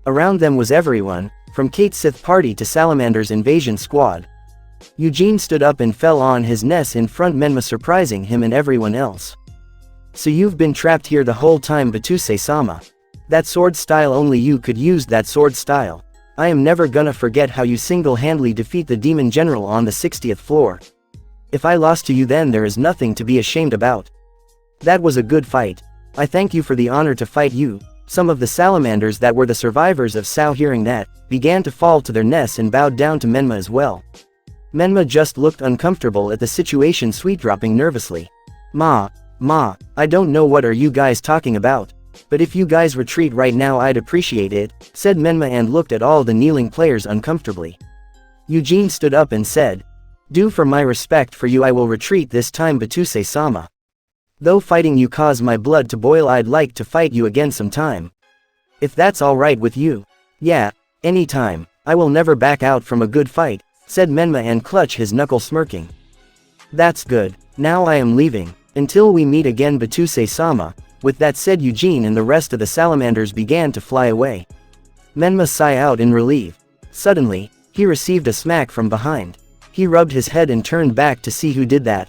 Around them was everyone, from Kate's Sith party to Salamander's invasion squad. Eugene stood up and fell on his knees in front of Menma, surprising him and everyone else. "So you've been trapped here the whole time, Battousai-sama. That sword style, only you could use that sword style. I am never gonna forget how you single-handedly defeat the demon general on the 60th floor. If I lost to you, then there is nothing to be ashamed about. That was a good fight. I thank you for the honor to fight you." Some of the salamanders that were the survivors of Sao, hearing that, began to fall to their knees and bowed down to Menma as well. Menma just looked uncomfortable at the situation, sweet-dropping nervously. Ma, I don't know what are you guys talking about. But if you guys retreat right now, I'd appreciate it," said Menma, and looked at all the kneeling players uncomfortably. Eugene stood up and said, "Due for my respect for you, I will retreat this time, Battousai-sama. Though fighting you caused my blood to boil, I'd like to fight you again sometime. If that's alright with you." "Yeah, anytime. I will never back out from a good fight," said Menma and clutched his knuckle, smirking. "That's good. Now I am leaving. Until we meet again, Battousai-sama." With that said, Eugene and the rest of the salamanders began to fly away. Menma sighed out in relief. Suddenly, he received a smack from behind. He rubbed his head and turned back to see who did that.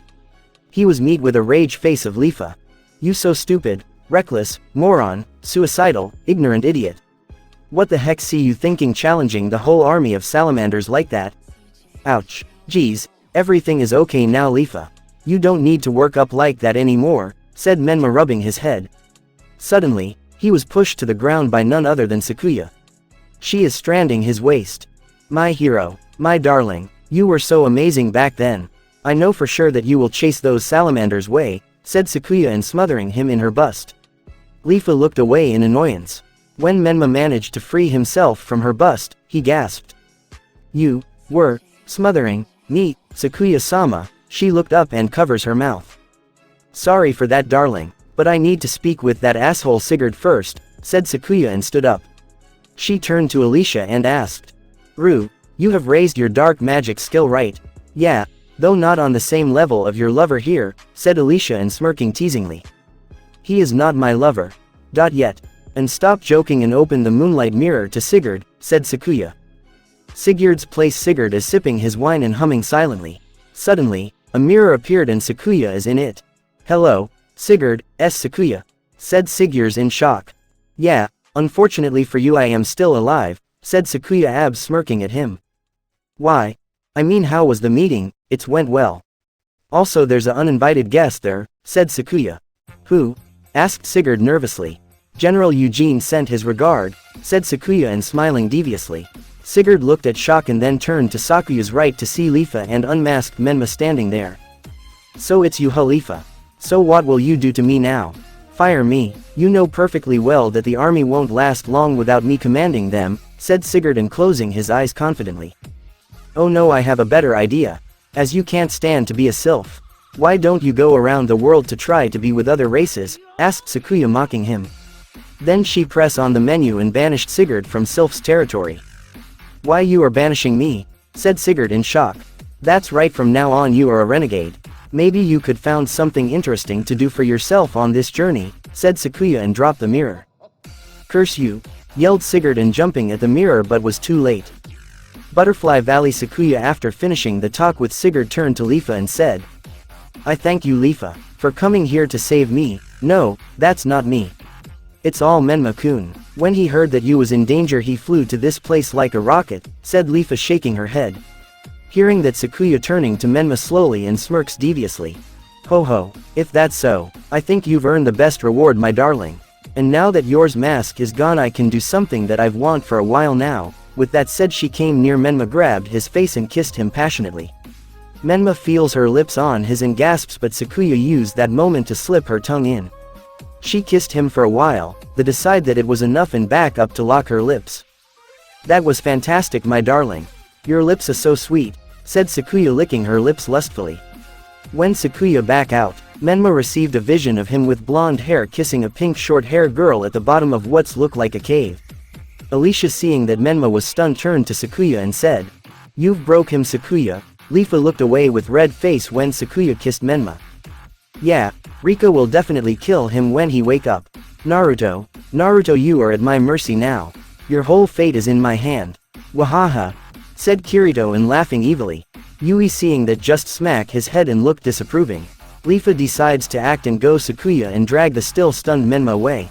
He was met with a rage face of Leafa. "You so stupid, reckless, moron, suicidal, ignorant idiot. What the heck see you thinking, challenging the whole army of salamanders like that? Ouch. Geez, everything is okay now, Leafa. You don't need to work up like that anymore," said Menma, rubbing his head. Suddenly, He was pushed to the ground by none other than Sakuya. She is stranding his waist. My hero, my darling, you were so amazing back then. I know for sure that you will chase those salamanders away, said Sakuya and smothering him in her bust. Leafa looked away in annoyance. When Menma managed to free himself from her bust, he gasped. You were smothering me, Sakuya-sama. She looked up and covers her mouth. Sorry for that, darling, but I need to speak with that asshole Sigurd first, said Sakuya and stood up. She turned to Alicia and asked. Ru, you have raised your dark magic skill, right? Yeah, though not on the same level of your lover here, said Alicia and smirking teasingly. He is not my lover. Yet. And stop joking and open the moonlight mirror to Sigurd, said Sakuya. Sigurd's place. Sigurd is sipping his wine and humming silently. Suddenly, a mirror appeared and Sakuya is in it. Hello, Sigurd, Sakuya, said Sigurd in shock. Yeah, unfortunately for you I am still alive, said Sakuya smirking at him. Why? I mean, how was the meeting? It went well. Also there's an uninvited guest there, said Sakuya. Who? Asked Sigurd nervously. General Eugene sent his regard, said Sakuya and smiling deviously. Sigurd looked at shock and then turned to Sakuya's right to see Leafa and unmasked Menma standing there. So it's you, Leafa. So what will you do to me now? Fire me. You know perfectly well that the army won't last long without me commanding them, said Sigurd and closing his eyes confidently. Oh no, I have a better idea. As you can't stand to be a sylph, why don't you go around the world to try to be with other races, asked Sakuya mocking him. Then she pressed on the menu and banished Sigurd from sylph's territory. Why you are banishing me? Said Sigurd in shock. That's right, from now on you are a renegade. Maybe you could found something interesting to do for yourself on this journey, said Sakuya and dropped the mirror. Curse you, yelled Sigurd and jumping at the mirror, but was too late. Butterfly Valley. Sakuya, after finishing the talk with Sigurd, turned to Leafa and said. I thank you, Leafa, for coming here to save me. No, that's not me. It's all Menma-kun. When he heard that you was in danger he flew to this place like a rocket, said Leafa shaking her head. Hearing that, Sakuya turning to Menma slowly and smirks deviously. Ho ho, if that's so, I think you've earned the best reward, my darling. And now that yours mask is gone I can do something that I've wanted for a while now. With that said she came near Menma, grabbed his face and kissed him passionately. Menma feels her lips on his and gasps, but Sakuya used that moment to slip her tongue in. She kissed him for a while, then decided that it was enough and back up to lock her lips. That was fantastic, my darling. Your lips are so sweet, said Sakuya licking her lips lustfully. When Sakuya back out, Menma received a vision of him with blonde hair kissing a pink short-haired girl at the bottom of what's looked like a cave. Alicia, seeing that Menma was stunned, turned to Sakuya and said, You've broke him, Sakuya. Leafa looked away with red face when Sakuya kissed Menma. Yeah, Rika will definitely kill him when he wake up. Naruto, you are at my mercy now. Your whole fate is in my hand. Wahaha, said Kirito and laughing evilly. Yui, seeing that, just smack his head and looked disapproving. Leafa decides to act and go Sakuya and drag the still stunned Menma away.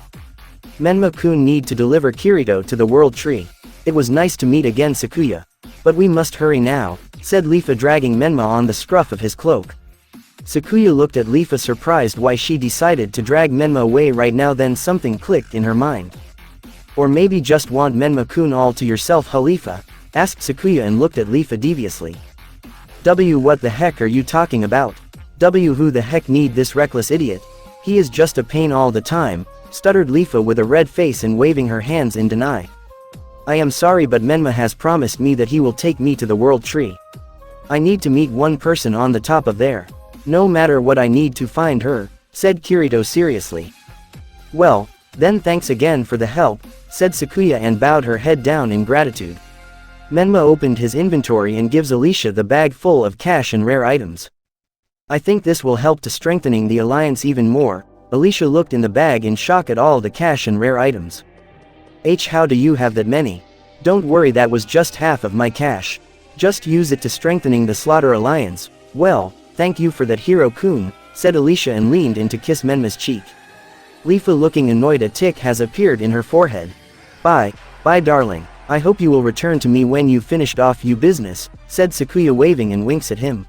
Menma-kun need to deliver Kirito to the world tree. It was nice to meet again, Sakuya. But we must hurry now, said Leafa, dragging Menma on the scruff of his cloak. Sakuya looked at Leafa, surprised why she decided to drag Menma away right now. Then something clicked in her mind. Or maybe just want Menma-kun all to yourself, Leafa? Asked Sakuya and looked at Leafa deviously. What the heck are you talking about? Who the heck need this reckless idiot? He is just a pain all the time, stuttered Leafa with a red face and waving her hands in denial. I am sorry, but Menma has promised me that he will take me to the world tree. I need to meet one person on the top of there. No matter what, I need to find her, said Kirito seriously. Well, then thanks again for the help, said Sakuya and bowed her head down in gratitude. Menma opened his inventory and gives Alicia the bag full of cash and rare items. I think this will help to strengthening the alliance even more. Alicia looked in the bag in shock at all the cash and rare items. How do you have that many? Don't worry, that was just half of my cash. Just use it to strengthening the Slaughter Alliance. Well, thank you for that, Hiro-kun, said Alicia and leaned in to kiss Menma's cheek. Leafa, looking annoyed, a tick has appeared in her forehead. Bye, darling. I hope you will return to me when you finished off your business, said Sakuya, waving and winks at him.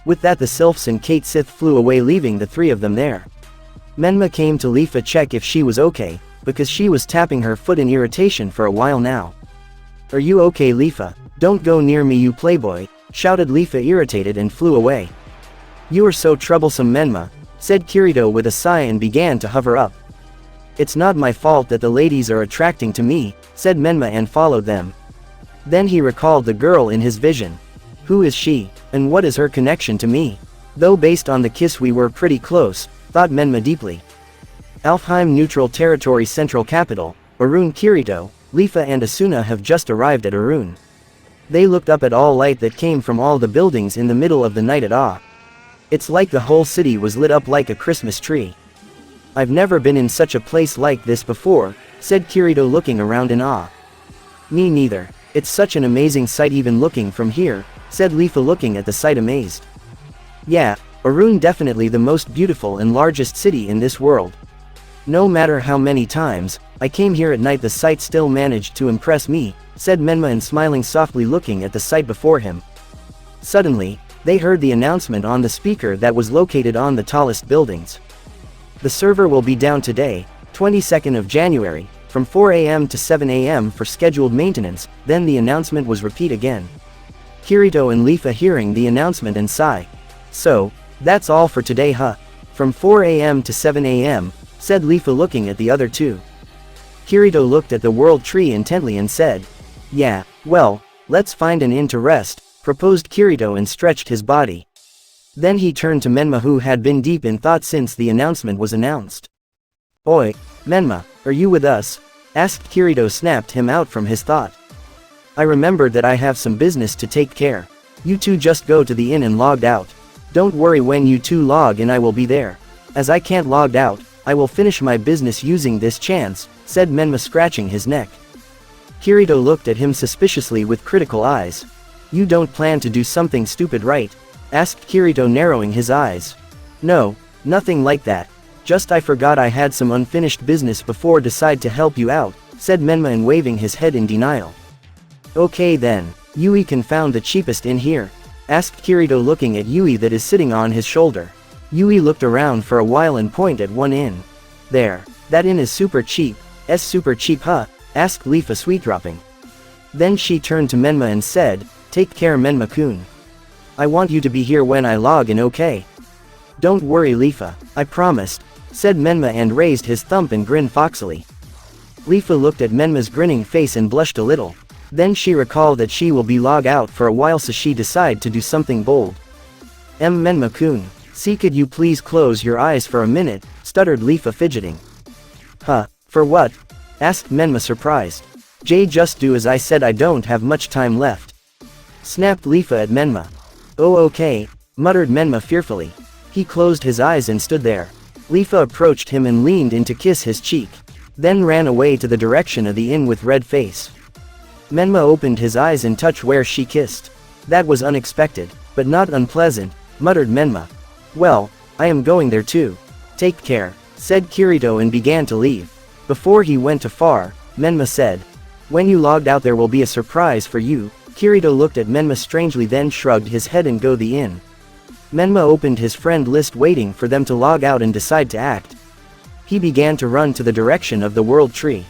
With that, the sylphs and Kate Sith flew away, leaving the three of them there. Menma came to Leafa check if she was okay, because she was tapping her foot in irritation for a while now. "Are you okay, Leafa? Don't go near me, you playboy," shouted Leafa, irritated, and flew away. "You are so troublesome, Menma," said Kirito with a sigh and began to hover up. "It's not my fault that the ladies are attracting to me," said Menma and followed them. Then he recalled the girl in his vision. Who is she, and what is her connection to me? Though based on the kiss we were pretty close, thought Menma deeply. Alfheim Neutral Territory Central Capital, Arun. Kirito, Leafa and Asuna have just arrived at Arun. They looked up at all light that came from all the buildings in the middle of the night at awe. It's like the whole city was lit up like a Christmas tree. "I've never been in such a place like this before," said Kirito, looking around in awe. "Me neither. It's such an amazing sight even looking from here," said Leafa, looking at the sight amazed. "Yeah, Arun definitely the most beautiful and largest city in this world. No matter how many times I came here at night, the sight still managed to impress me," said Menma, and smiling softly, looking at the sight before him. Suddenly, they heard the announcement on the speaker that was located on the tallest buildings. "The server will be down today, 22nd of January, from 4 a.m. to 7 a.m. for scheduled maintenance." Then the announcement was repeat again. Kirito and Leafa hearing the announcement and sigh. "So, that's all for today, huh? From 4 a.m. to 7 a.m., said Leafa, looking at the other two. Kirito looked at the world tree intently and said, "Yeah, well, let's find an inn to rest," proposed Kirito, and stretched his body. Then he turned to Menma, who had been deep in thought since the announcement was announced. "Oi, Menma, are you with us?" asked Kirito, snapped him out from his thought. "I remembered that I have some business to take care. You two just go to the inn and logged out. Don't worry, when you two log in I will be there. As I can't logged out, I will finish my business using this chance," said Menma, scratching his neck. Kirito looked at him suspiciously with critical eyes. "You don't plan to do something stupid, right?" asked Kirito, narrowing his eyes. "No, nothing like that. Just I forgot I had some unfinished business before decide to help you out," said Menma, and waving his head in denial. "Okay then, Yui can found the cheapest inn here?" asked Kirito, looking at Yui that is sitting on his shoulder. Yui looked around for a while and pointed at one inn. "There, that inn is super cheap." "Super cheap, huh?" asked Leafa, sweet dropping. Then she turned to Menma and said, "Take care, Menma-kun. I want you to be here when I log in, okay?" "Don't worry, Leafa, I promised," said Menma, and raised his thumb and grinned foxily. Leafa looked at Menma's grinning face and blushed a little. Then she recalled that she will be logged out for a while, so she decided to do something bold. Menma-kun, see, could you please close your eyes for a minute?" stuttered Leafa, fidgeting. "Huh, for what?" asked Menma, surprised. Just do as I said, I don't have much time left," snapped Leafa at Menma. "Oh okay," muttered Menma fearfully. He closed his eyes and stood there. Leafa approached him and leaned in to kiss his cheek, then ran away to the direction of the inn with red face. Menma opened his eyes and touched where she kissed. "That was unexpected, but not unpleasant," muttered Menma. "Well, I am going there too. Take care," said Kirito, and began to leave. Before he went too far, Menma said, "When you logged out there will be a surprise for you." Kirito looked at Menma strangely, then shrugged his head and go the inn. Menma opened his friend list, waiting for them to log out and decide to act. He began to run to the direction of the world tree.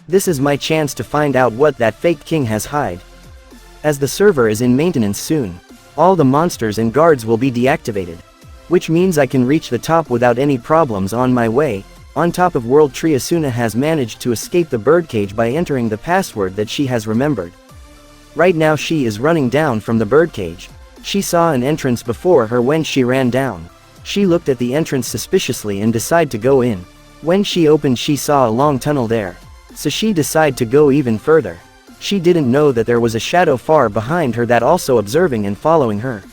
"This is my chance to find out what that fake king has hide. As the server is in maintenance soon, all the monsters and guards will be deactivated, which means I can reach the top without any problems on my way." On top of world tree, Asuna has managed to escape the birdcage by entering the password that she has remembered. Right now she is running down from the birdcage. She saw an entrance before her when she ran down. She looked at the entrance suspiciously and decided to go in. When she opened, she saw a long tunnel there, so she decided to go even further. She didn't know that there was a shadow far behind her that also observing and following her.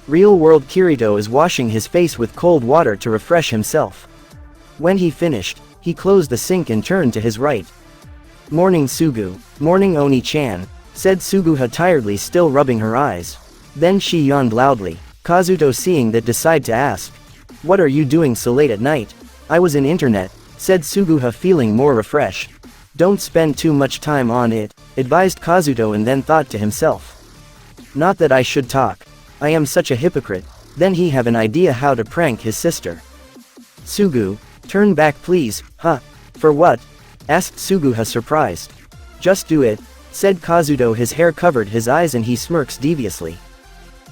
Real world Kirito is washing his face with cold water to refresh himself. When he finished, he closed the sink and turned to his right. "Morning, Sugu." "Morning, Oni-chan," said Suguha tiredly, still rubbing her eyes. Then she yawned loudly. Kazuto, seeing that, decided to ask, "What are you doing so late at night?" "I was in internet," said Suguha, feeling more refreshed. "Don't spend too much time on it," advised Kazuto, and then thought to himself, "Not that I should talk. I am such a hypocrite." Then he have an idea how to prank his sister. "Sugu, turn back please." "Huh? For what?" asked Suguha surprised. Just do it, said Kazuto. His hair covered his eyes and he smirks deviously.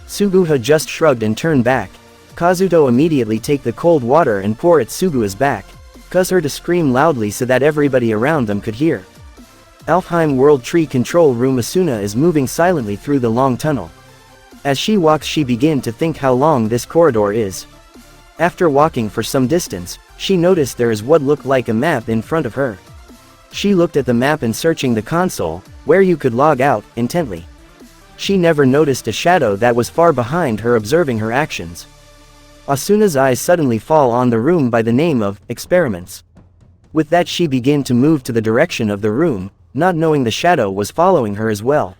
Suguha just shrugged and turned back. Kazuto immediately take the cold water and pour it Suguha's back, cause her to scream loudly so that everybody around them could hear. Alfheim World Tree Control Room. Asuna is moving silently through the long tunnel. As she walks she begins to think how long this corridor is. After walking for some distance, she noticed there is what looked like a map in front of her. She looked at the map and searching the console, where you could log out, intently. She never noticed a shadow that was far behind her observing her actions. Asuna's eyes suddenly fall on the room by the name of Experiments. With that she began to move to the direction of the room, not knowing the shadow was following her as well.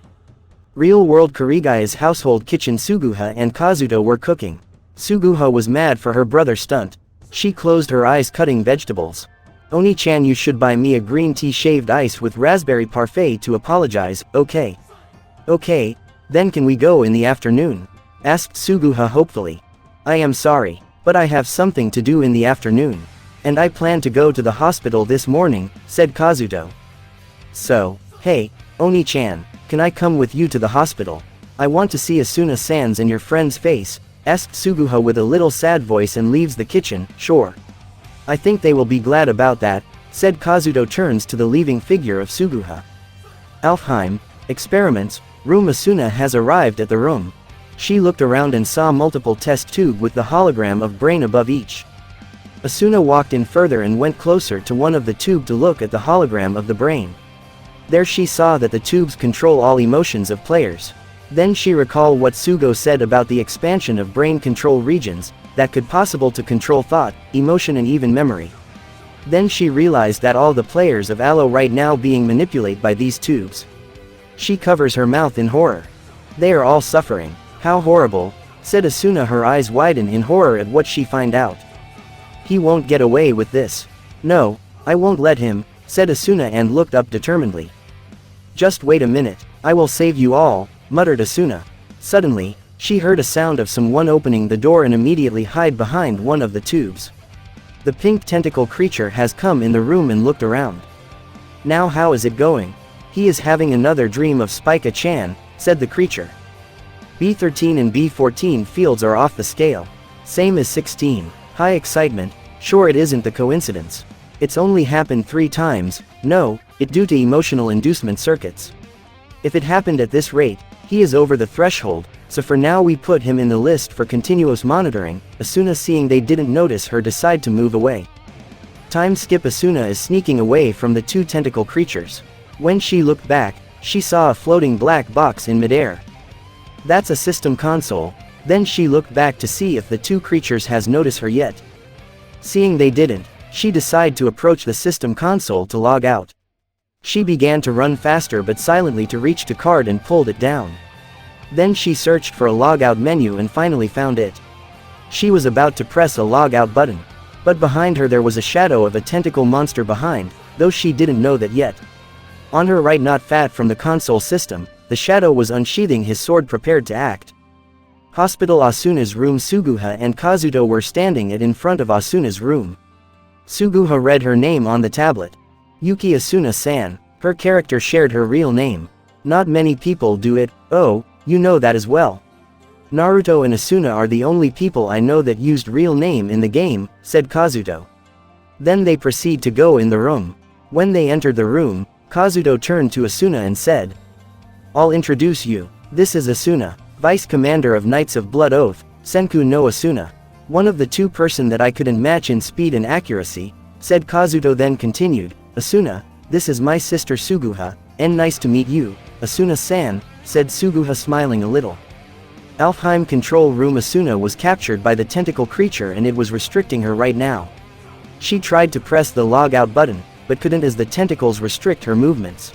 Real-world Kurigai's household kitchen. Suguha and Kazuto were cooking. Suguha was mad for her brother's stunt. She closed her eyes cutting vegetables. Oni-chan, you should buy me a green tea shaved ice with raspberry parfait to apologize, okay? Okay, then can we go in the afternoon? Asked Suguha hopefully. I am sorry, but I have something to do in the afternoon. And I plan to go to the hospital this morning, said Kazuto. So, hey, Oni-chan, can I come with you to the hospital? I want to see Asuna-san's and your friend's face, asked Suguha with a little sad voice and leaves the kitchen. Sure. I think they will be glad about that, said Kazuto. Turns to the leaving figure of Suguha. Alfheim, Experiments, room. Asuna has arrived at the room. She looked around and saw multiple test tubes with the hologram of brain above each. Asuna walked in further and went closer to one of the tubes to look at the hologram of the brain. There she saw that the tubes control all emotions of players. Then she recalled what Sugo said about the expansion of brain control regions, that could possible to control thought, emotion and even memory. Then she realized that all the players of Allo right now being manipulated by these tubes. She covers her mouth in horror. They are all suffering. How horrible, said Asuna, her eyes widen in horror at what she find out. He won't get away with this. No, I won't let him, said Asuna and looked up determinedly. Just wait a minute, I will save you all, muttered Asuna. Suddenly, she heard a sound of someone opening the door and immediately hid behind one of the tubes. The pink tentacle creature has come in the room and looked around. Now how is it going? He is having another dream of Spika-chan, said the creature. B13 and B14 fields are off the scale. Same as 16. High excitement, sure it isn't the coincidence. It's only happened 3 times, no, it due to emotional inducement circuits. If it happened at this rate, he is over the threshold, so for now we put him in the list for continuous monitoring. Asuna, seeing they didn't notice her, decide to move away. Time skip. Asuna is sneaking away from the 2 tentacle creatures. When she looked back, she saw a floating black box in midair. That's a system console. Then she looked back to see if the 2 creatures has noticed her yet. Seeing they didn't, she decided to approach the system console to log out. She began to run faster but silently to reach the card and pulled it down. Then she searched for a logout menu and finally found it. She was about to press a logout button, but behind her there was a shadow of a tentacle monster behind, though she didn't know that yet. On her right, not far from the console system, the shadow was unsheathing his sword prepared to act. Hospital. Asuna's room. Suguha and Kazuto were standing in front of Asuna's room. Suguha read her name on the tablet. Yuki Asuna-san, her character shared her real name. Not many people do it. Oh, you know that as well. Naruto and Asuna are the only people I know that used real name in the game, said Kazuto. Then they proceed to go in the room. When they entered the room, Kazuto turned to Asuna and said, I'll introduce you. This is Asuna, Vice Commander of Knights of Blood Oath, Senku no Asuna. One of the 2 person that I couldn't match in speed and accuracy, said Kazuto, then continued, Asuna, this is my sister Suguha, and nice to meet you, Asuna-san, said Suguha smiling a little. Alfheim Control Room. Asuna was captured by the tentacle creature and it was restricting her right now. She tried to press the logout button, but couldn't as the tentacles restrict her movements.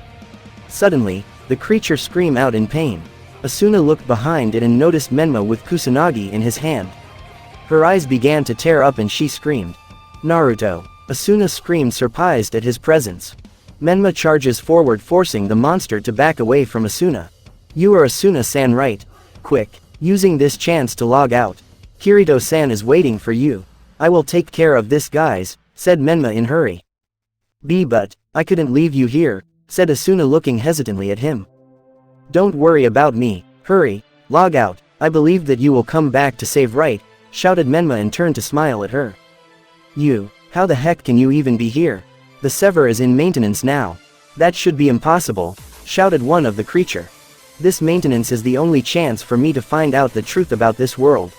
Suddenly, the creature screamed out in pain. Asuna looked behind it and noticed Menma with Kusanagi in his hand. Her eyes began to tear up and she screamed, Naruto! Asuna screamed, surprised at his presence. Menma charges forward, forcing the monster to back away from Asuna. You are Asuna-san, right? Quick, using this chance to log out. Kirito-san is waiting for you. I will take care of this, guys, said Menma in hurry. But, I couldn't leave you here, said Asuna looking hesitantly at him. Don't worry about me, hurry, log out, I believe that you will come back to save right, shouted Menma and turned to smile at her. You, how the heck can you even be here? The server is in maintenance now. That should be impossible, shouted one of the creature. This maintenance is the only chance for me to find out the truth about this world.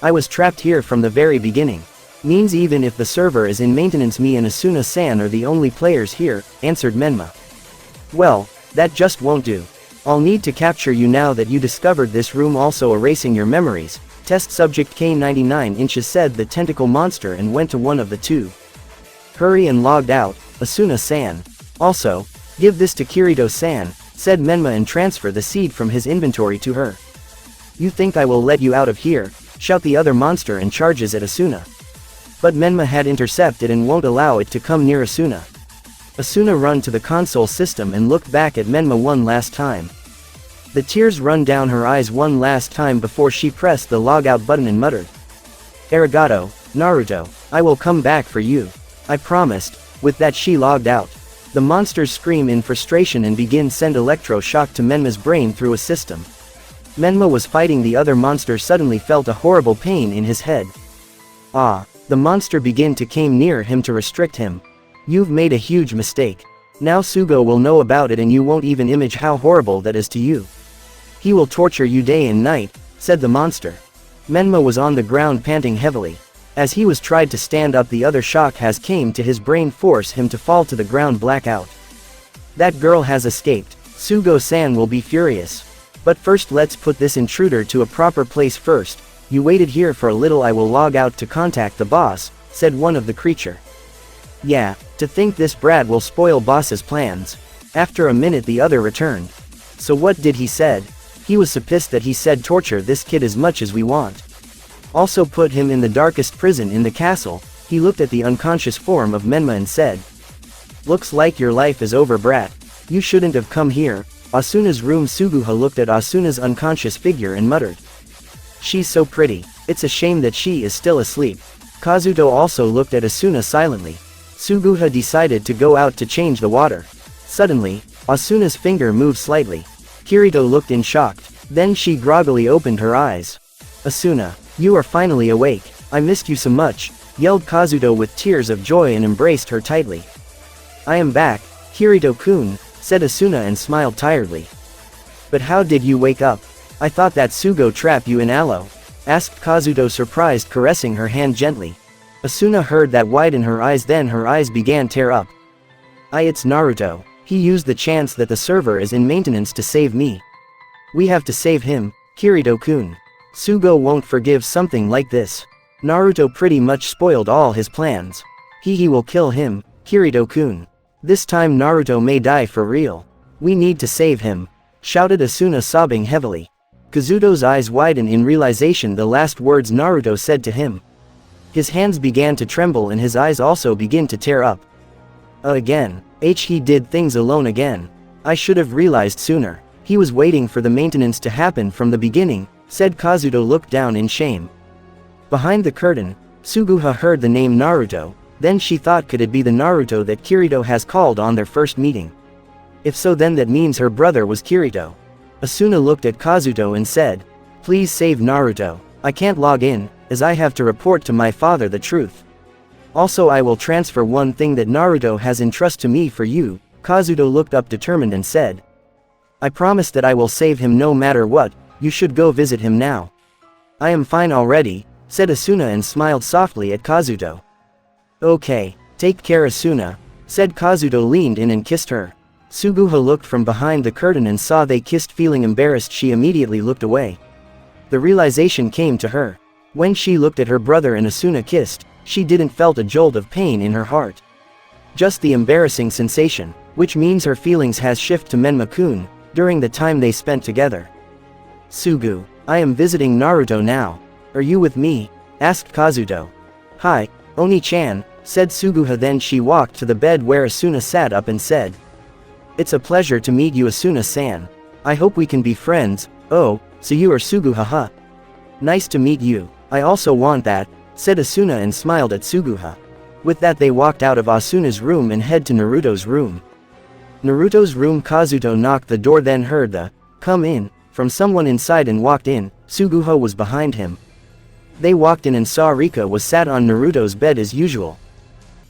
I was trapped here from the very beginning. Means even if the server is in maintenance, me and Asuna-san are the only players here, answered Menma. Well, that just won't do. I'll need to capture you now that you discovered this room, also erasing your memories. Test subject K99 said the tentacle monster and went to one of the two. Hurry and logged out, Asuna-san. Also, give this to Kirito-san, said Menma and transfer the seed from his inventory to her. You think I will let you out of here? Shout the other monster and charges at Asuna. But Menma had intercepted and won't allow it to come near Asuna. Asuna run to the console system and looked back at Menma one last time. The tears run down her eyes one last time before she pressed the logout button and muttered. Arigato, Naruto, I will come back for you. I promised. With that she logged out. The monsters scream in frustration and begin send electroshock to Menma's brain through a system. Menma was fighting the other monster, suddenly felt a horrible pain in his head. Ah, the monster began to came near him to restrict him. You've made a huge mistake. Now Sugo will know about it and you won't even image how horrible that is to you. He will torture you day and night, said the monster. Menma was on the ground panting heavily. As he was tried to stand up, the other shock has came to his brain, force him to fall to the ground blackout. That girl has escaped. Sugo-san will be furious. But first let's put this intruder to a proper place first. You waited here for a little, I will log out to contact the boss, said one of the creature. Yeah, to think this brat will spoil boss's plans. After a minute the other returned. So what did he said? He was so pissed that he said torture this kid as much as we want. Also put him in the darkest prison in the castle. He looked at the unconscious form of Menma and said. Looks like your life is over, brat. You shouldn't have come here. Asuna's room. Suguha looked at Asuna's unconscious figure and muttered. She's so pretty. It's a shame that she is still asleep. Kazuto also looked at Asuna silently. Suguha decided to go out to change the water. Suddenly, Asuna's finger moved slightly. Kirito looked in shocked. Then she groggily opened her eyes. Asuna, you are finally awake. I missed you so much, yelled Kazuto with tears of joy and embraced her tightly. I am back, Kirito-kun, said Asuna and smiled tiredly. But how did you wake up? I thought that Sugo trapped you in aloe, asked Kazuto, surprised, caressing her hand gently. Asuna heard that, widen her eyes, then her eyes began tear up. It's Naruto. He used the chance that the server is in maintenance to save me. We have to save him, Kirito-kun. Sugo won't forgive something like this. Naruto pretty much spoiled all his plans. He will kill him, Kirito-kun. This time Naruto may die for real. We need to save him, shouted Asuna, sobbing heavily. Kazuto's eyes widened in realization the last words Naruto said to him. His hands began to tremble and his eyes also began to tear up. Again. He did things alone again. I should have realized sooner. He was waiting for the maintenance to happen from the beginning, said Kazuto, looked down in shame. Behind the curtain, Suguha heard the name Naruto, then she thought, could it be the Naruto that Kirito has called on their first meeting? If so, then that means her brother was Kirito. Asuna looked at Kazuto and said, please save Naruto. I can't log in, as I have to report to my father the truth. Also I will transfer one thing that Naruto has entrusted to me for you. Kazuto looked up determined and said. I promise that I will save him no matter what. You should go visit him now. I am fine already, said Asuna and smiled softly at Kazuto. Okay, take care Asuna, said Kazuto, leaned in and kissed her. Suguha looked from behind the curtain and saw they kissed. Feeling embarrassed, she immediately looked away. The realization came to her. When she looked at her brother and Asuna kissed, she didn't felt a jolt of pain in her heart. Just the embarrassing sensation, which means her feelings has shifted to Menma-kun, during the time they spent together. Sugu, I am visiting Naruto now. Are you with me? Asked Kazuto. Hi, Oni-chan, said Suguha. Then she walked to the bed where Asuna sat up and said. It's a pleasure to meet you, Asuna-san. I hope we can be friends. Oh, so you are Suguha, huh? Nice to meet you. I also want that, said Asuna and smiled at Suguha. With that they walked out of Asuna's room and head to Naruto's room. Naruto's room. Kazuto knocked the door, then heard the "come in" from someone inside and walked in. Suguha was behind him. They walked in and saw Rika was sat on Naruto's bed as usual.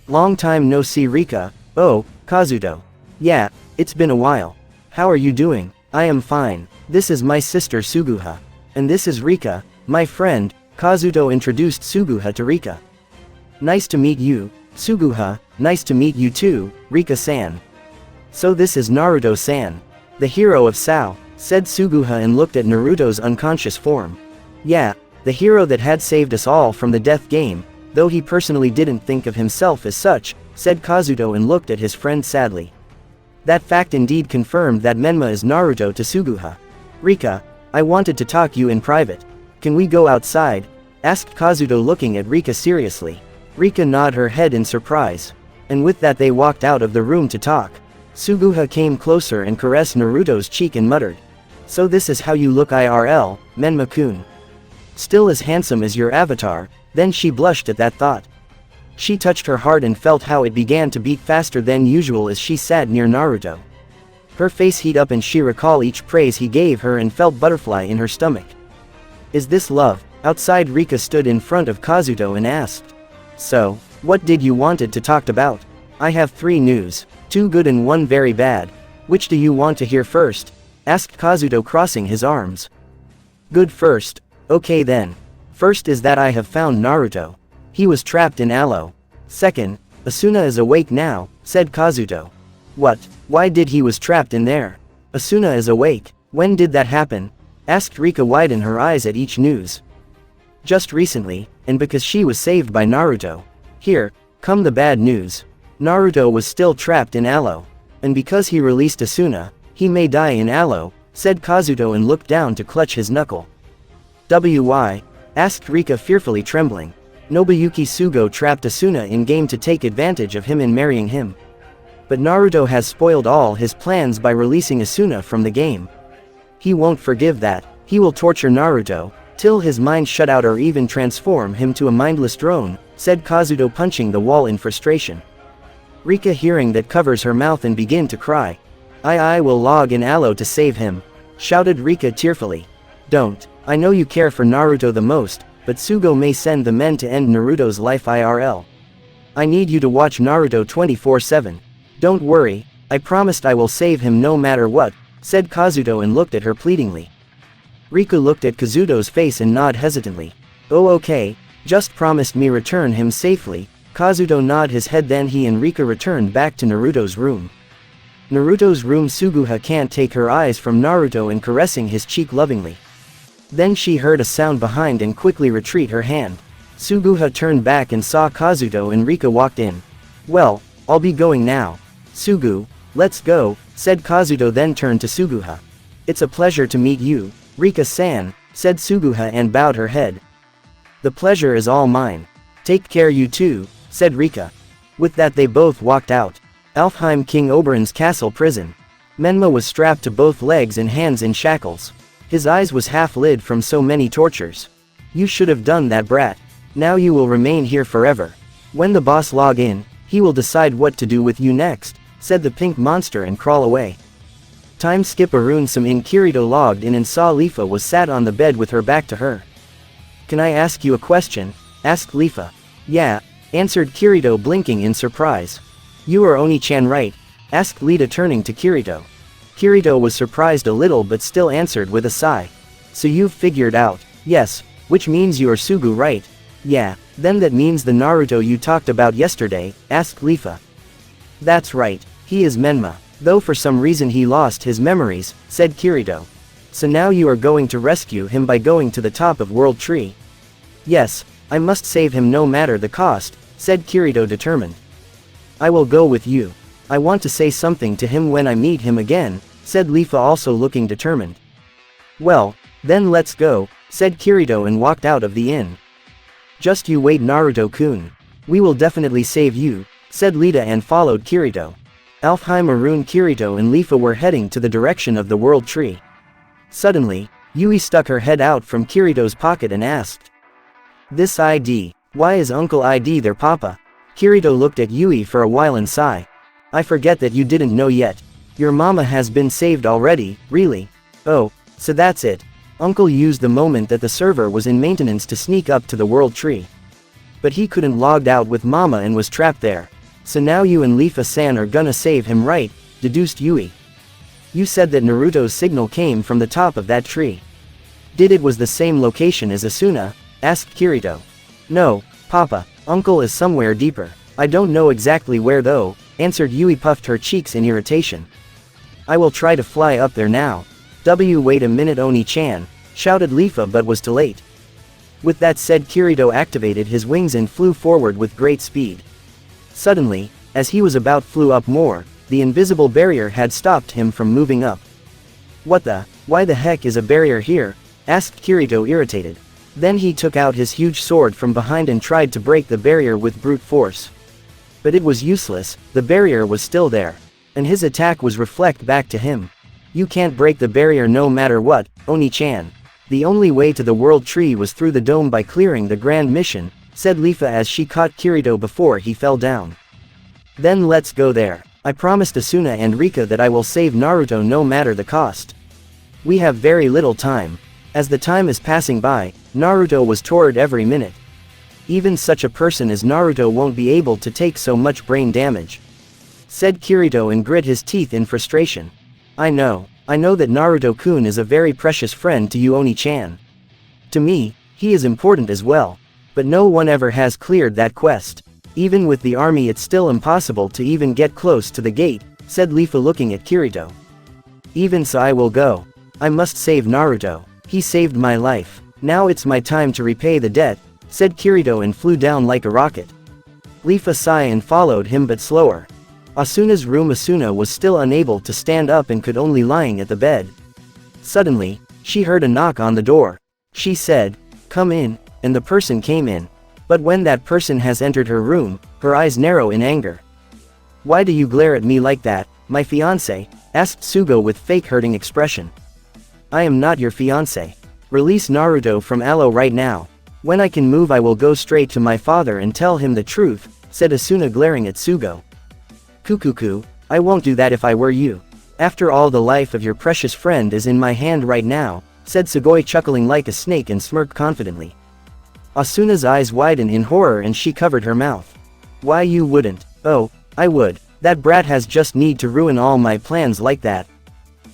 "Long time no see, Rika." "Oh, Kazuto. Yeah, it's been a while. How are you doing?" "I am fine. This is my sister Suguha. And this is Rika, my friend." Kazuto introduced Suguha to Rika. "Nice to meet you, Suguha." "Nice to meet you too, Rika-san." "So this is Naruto-san, the hero of Sao," said Suguha and looked at Naruto's unconscious form. "Yeah, the hero that had saved us all from the death game, though he personally didn't think of himself as such," said Kazuto and looked at his friend sadly. That fact indeed confirmed that Menma is Naruto to Suguha. "Rika, I wanted to talk you in private. Can we go outside?" asked Kazuto looking at Rika seriously. Rika nodded her head in surprise. And with that they walked out of the room to talk. Suguha came closer and caressed Naruto's cheek and muttered, "So this is how you look IRL, Menma-kun. Still as handsome as your avatar." Then she blushed at that thought. She touched her heart and felt how it began to beat faster than usual as she sat near Naruto. Her face heat up and she recalled each praise he gave her and felt butterfly in her stomach. "Is this love?" Outside Rika stood in front of Kazuto and asked. "So, what did you wanted to talk about?" "I have 3 news, 2 good and 1 very bad. Which do you want to hear first?" asked Kazuto crossing his arms. "Good first. Okay then. First is that I have found Naruto. He was trapped in Aloe. Second, Asuna is awake now," said Kazuto. "What? Why did he was trapped in there?" "Asuna is awake. When did that happen?" asked Rika, widen her eyes at each news. "Just recently, and because she was saved by Naruto. Here, come the bad news. Naruto was still trapped in Aloe. And because he released Asuna, he may die in Aloe," said Kazuto and looked down to clutch his knuckle. "Why?" asked Rika fearfully trembling. "Nobuyuki Sugo trapped Asuna in-game to take advantage of him and marrying him. But Naruto has spoiled all his plans by releasing Asuna from the game. He won't forgive that. He will torture Naruto, till his mind shut out or even transform him to a mindless drone," said Kazuto punching the wall in frustration. Rika hearing that covers her mouth and begin to cry. I will log in Aloe to save him," shouted Rika tearfully. "Don't. I know you care for Naruto the most, but Sugo may send the men to end Naruto's life IRL. I need you to watch Naruto 24/7. Don't worry, I promised I will save him no matter what," said Kazuto and looked at her pleadingly. Rika looked at Kazuto's face and nodded hesitantly. "Oh okay, just promised me return him safely." Kazuto nodded his head, then he and Rika returned back to Naruto's room. Naruto's room. Suguha can't take her eyes from Naruto and caressing his cheek lovingly. Then she heard a sound behind and quickly retreat her hand. Suguha turned back and saw Kazuto and Rika walked in. "Well, I'll be going now. Sugu, let's go," said Kazuto, then turned to Suguha. "It's a pleasure to meet you, Rika-san," said Suguha and bowed her head. "The pleasure is all mine. Take care you too," said Rika. With that they both walked out. Alfheim King Oberon's castle prison. Menma was strapped to both legs and hands in shackles. His eyes was half-lit from so many tortures. "You should have done that, brat. Now you will remain here forever. When the boss log in, he will decide what to do with you next," said the pink monster and crawl away. Time skip Arun some in. Kirito logged in and saw Leafa was sat on the bed with her back to her. "Can I ask you a question?" asked Leafa. "Yeah," answered Kirito blinking in surprise. "You are Oni-chan, right?" asked Lita turning to Kirito. Kirito was surprised a little but still answered with a sigh. "So you've figured out?" "Yes, which means you are Sugu, right?" "Yeah, then that means the Naruto you talked about yesterday?" asked Leafa. "That's right, he is Menma, though for some reason he lost his memories," said Kirito. "So now you are going to rescue him by going to the top of World Tree?" "Yes, I must save him no matter the cost," said Kirito determined. "I will go with you. I want to say something to him when I meet him again," said Leafa also looking determined. "Well, then let's go," said Kirito and walked out of the inn. "Just you wait, Naruto-kun. We will definitely save you," said Lita and followed Kirito. Alfheim, Arun, Kirito and Leafa were heading to the direction of the World Tree. Suddenly, Yui stuck her head out from Kirito's pocket and asked, "This ID, why is Uncle ID there, Papa?" Kirito looked at Yui for a while and sighed. I forget that you didn't know yet. Your mama has been saved already, really? Oh, so that's it. Uncle used the moment that the server was in maintenance to sneak up to the world tree. But he couldn't logged out with mama and was trapped there. So now you and Leafa-san are gonna save him, right? Deduced Yui. You said that Naruto's signal came from the top of that tree. Did it was the same location as Asuna? Asked Kirito. No, Papa, Uncle is somewhere deeper. I don't know exactly where though, answered Yui, puffed her cheeks in irritation. I will try to fly up there now. Wait a minute, Oni-chan, shouted Leafa, but was too late. With that said, Kirito activated his wings and flew forward with great speed. Suddenly, as he was about flew up more, the invisible barrier had stopped him from moving up. Why the heck is a barrier here? Asked Kirito, irritated. Then he took out his huge sword from behind and tried to break the barrier with brute force. But it was useless, the barrier was still there. And his attack was reflect back to him. You can't break the barrier no matter what, Oni-chan. The only way to the world tree was through the dome by clearing the grand mission, said Leafa as she caught Kirito before he fell down. Then let's go there. I promised Asuna and Rika that I will save Naruto no matter the cost. We have very little time. As the time is passing by, Naruto was tortured every minute. Even such a person as Naruto won't be able to take so much brain damage, said Kirito and grit his teeth in frustration. I know that Naruto-kun is a very precious friend to you, Oni-chan. To me, he is important as well. But no one ever has cleared that quest. Even with the army it's still impossible to even get close to the gate, said Leafa looking at Kirito. Even so I will go. I must save Naruto. He saved my life. Now it's my time to repay the debt, said Kirito and flew down like a rocket. Leafa sighed and followed him, but slower. Asuna's room. Asuna was still unable to stand up and could only lying at the bed. Suddenly, she heard a knock on the door. She said, "Come in," and the person came in. But when that person has entered her room, her eyes narrow in anger. Why do you glare at me like that, my fiancé? Asked Sugo with fake hurting expression. I am not your fiancé. Release Naruto from Alo right now. When I can move I will go straight to my father and tell him the truth, said Asuna glaring at Sugo. Kukuku, I won't do that if I were you. After all, the life of your precious friend is in my hand right now, said Sugoi, chuckling like a snake and smirked confidently. Asuna's eyes widened in horror and she covered her mouth. Why you wouldn't? Oh, I would. That brat has just need to ruin all my plans like that.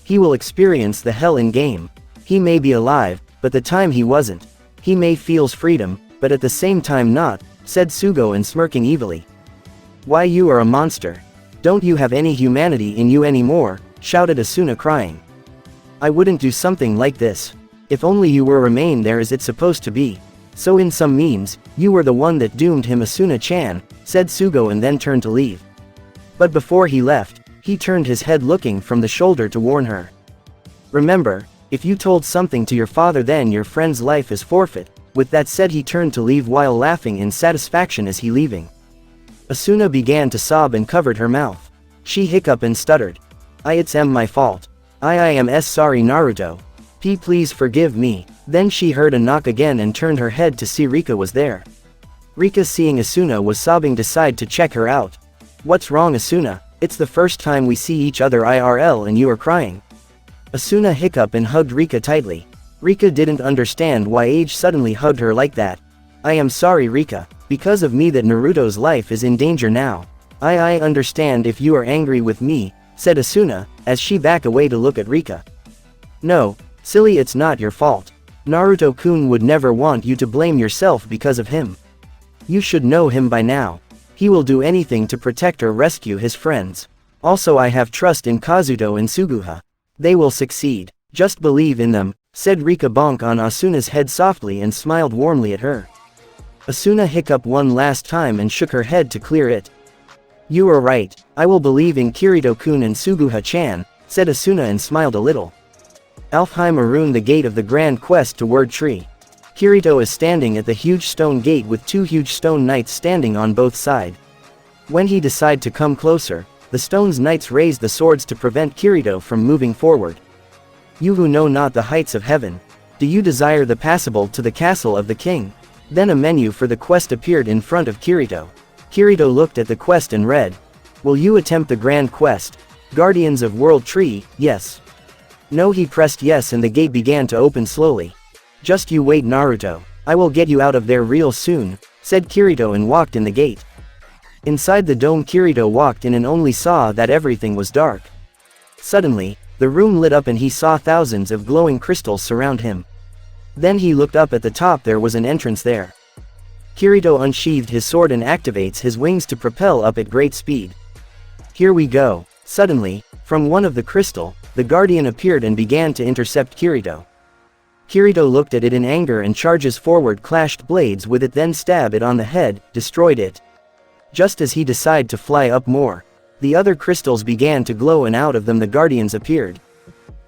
He will experience the hell in game. He may be alive, but the time he wasn't. He may feels freedom, but at the same time not, said Sugo and smirking evilly. Why you are a monster. Don't you have any humanity in you anymore, shouted Asuna crying. I wouldn't do something like this. If only you were remain there as it's supposed to be. So in some means, you were the one that doomed him, Asuna-chan, said Sugo and then turned to leave. But before he left, he turned his head looking from the shoulder to warn her. Remember, if you told something to your father then your friend's life is forfeit. With that said he turned to leave while laughing in satisfaction as he leaving. Asuna began to sob and covered her mouth. She hiccuped and stuttered. It's my fault. I am sorry Naruto. Please forgive me. Then she heard a knock again and turned her head to see Rika was there. Rika, seeing Asuna was sobbing, decided to check her out. What's wrong, Asuna? It's the first time we see each other IRL and you are crying. Asuna hiccuped and hugged Rika tightly. Rika didn't understand why Age suddenly hugged her like that. I am sorry Rika. Because of me that Naruto's life is in danger now. I understand if you are angry with me, said Asuna, as she backed away to look at Rika. No, silly, it's not your fault. Naruto-kun would never want you to blame yourself because of him. You should know him by now. He will do anything to protect or rescue his friends. Also I have trust in Kazuto and Suguha. They will succeed. Just believe in them, said Rika, bonk on Asuna's head softly and smiled warmly at her. Asuna hiccuped one last time and shook her head to clear it. You are right, I will believe in Kirito-kun and Suguha-chan, said Asuna and smiled a little. Alfheim marooned the gate of the grand quest to Word Tree. Kirito is standing at the huge stone gate with two huge stone knights standing on both sides. When he decided to come closer, the stone's knights raised the swords to prevent Kirito from moving forward. You who know not the heights of heaven, do you desire the passable to the castle of the king? Then a menu for the quest appeared in front of Kirito. Kirito looked at the quest and read. Will you attempt the grand quest? Guardians of World Tree, yes. No, he pressed yes and the gate began to open slowly. Just you wait, Naruto. I will get you out of there real soon, said Kirito and walked in the gate. Inside the dome Kirito walked in and only saw that everything was dark. Suddenly, the room lit up and he saw thousands of glowing crystals surround him. Then he looked up at the top, there was an entrance there. Kirito unsheathed his sword and activates his wings to propel up at great speed. Here we go. Suddenly, from one of the crystal, the guardian appeared and began to intercept Kirito. Kirito looked at it in anger and charges forward, clashed blades with it, then stab it on the head, destroyed it. Just as he decided to fly up more, the other crystals began to glow and out of them the guardians appeared.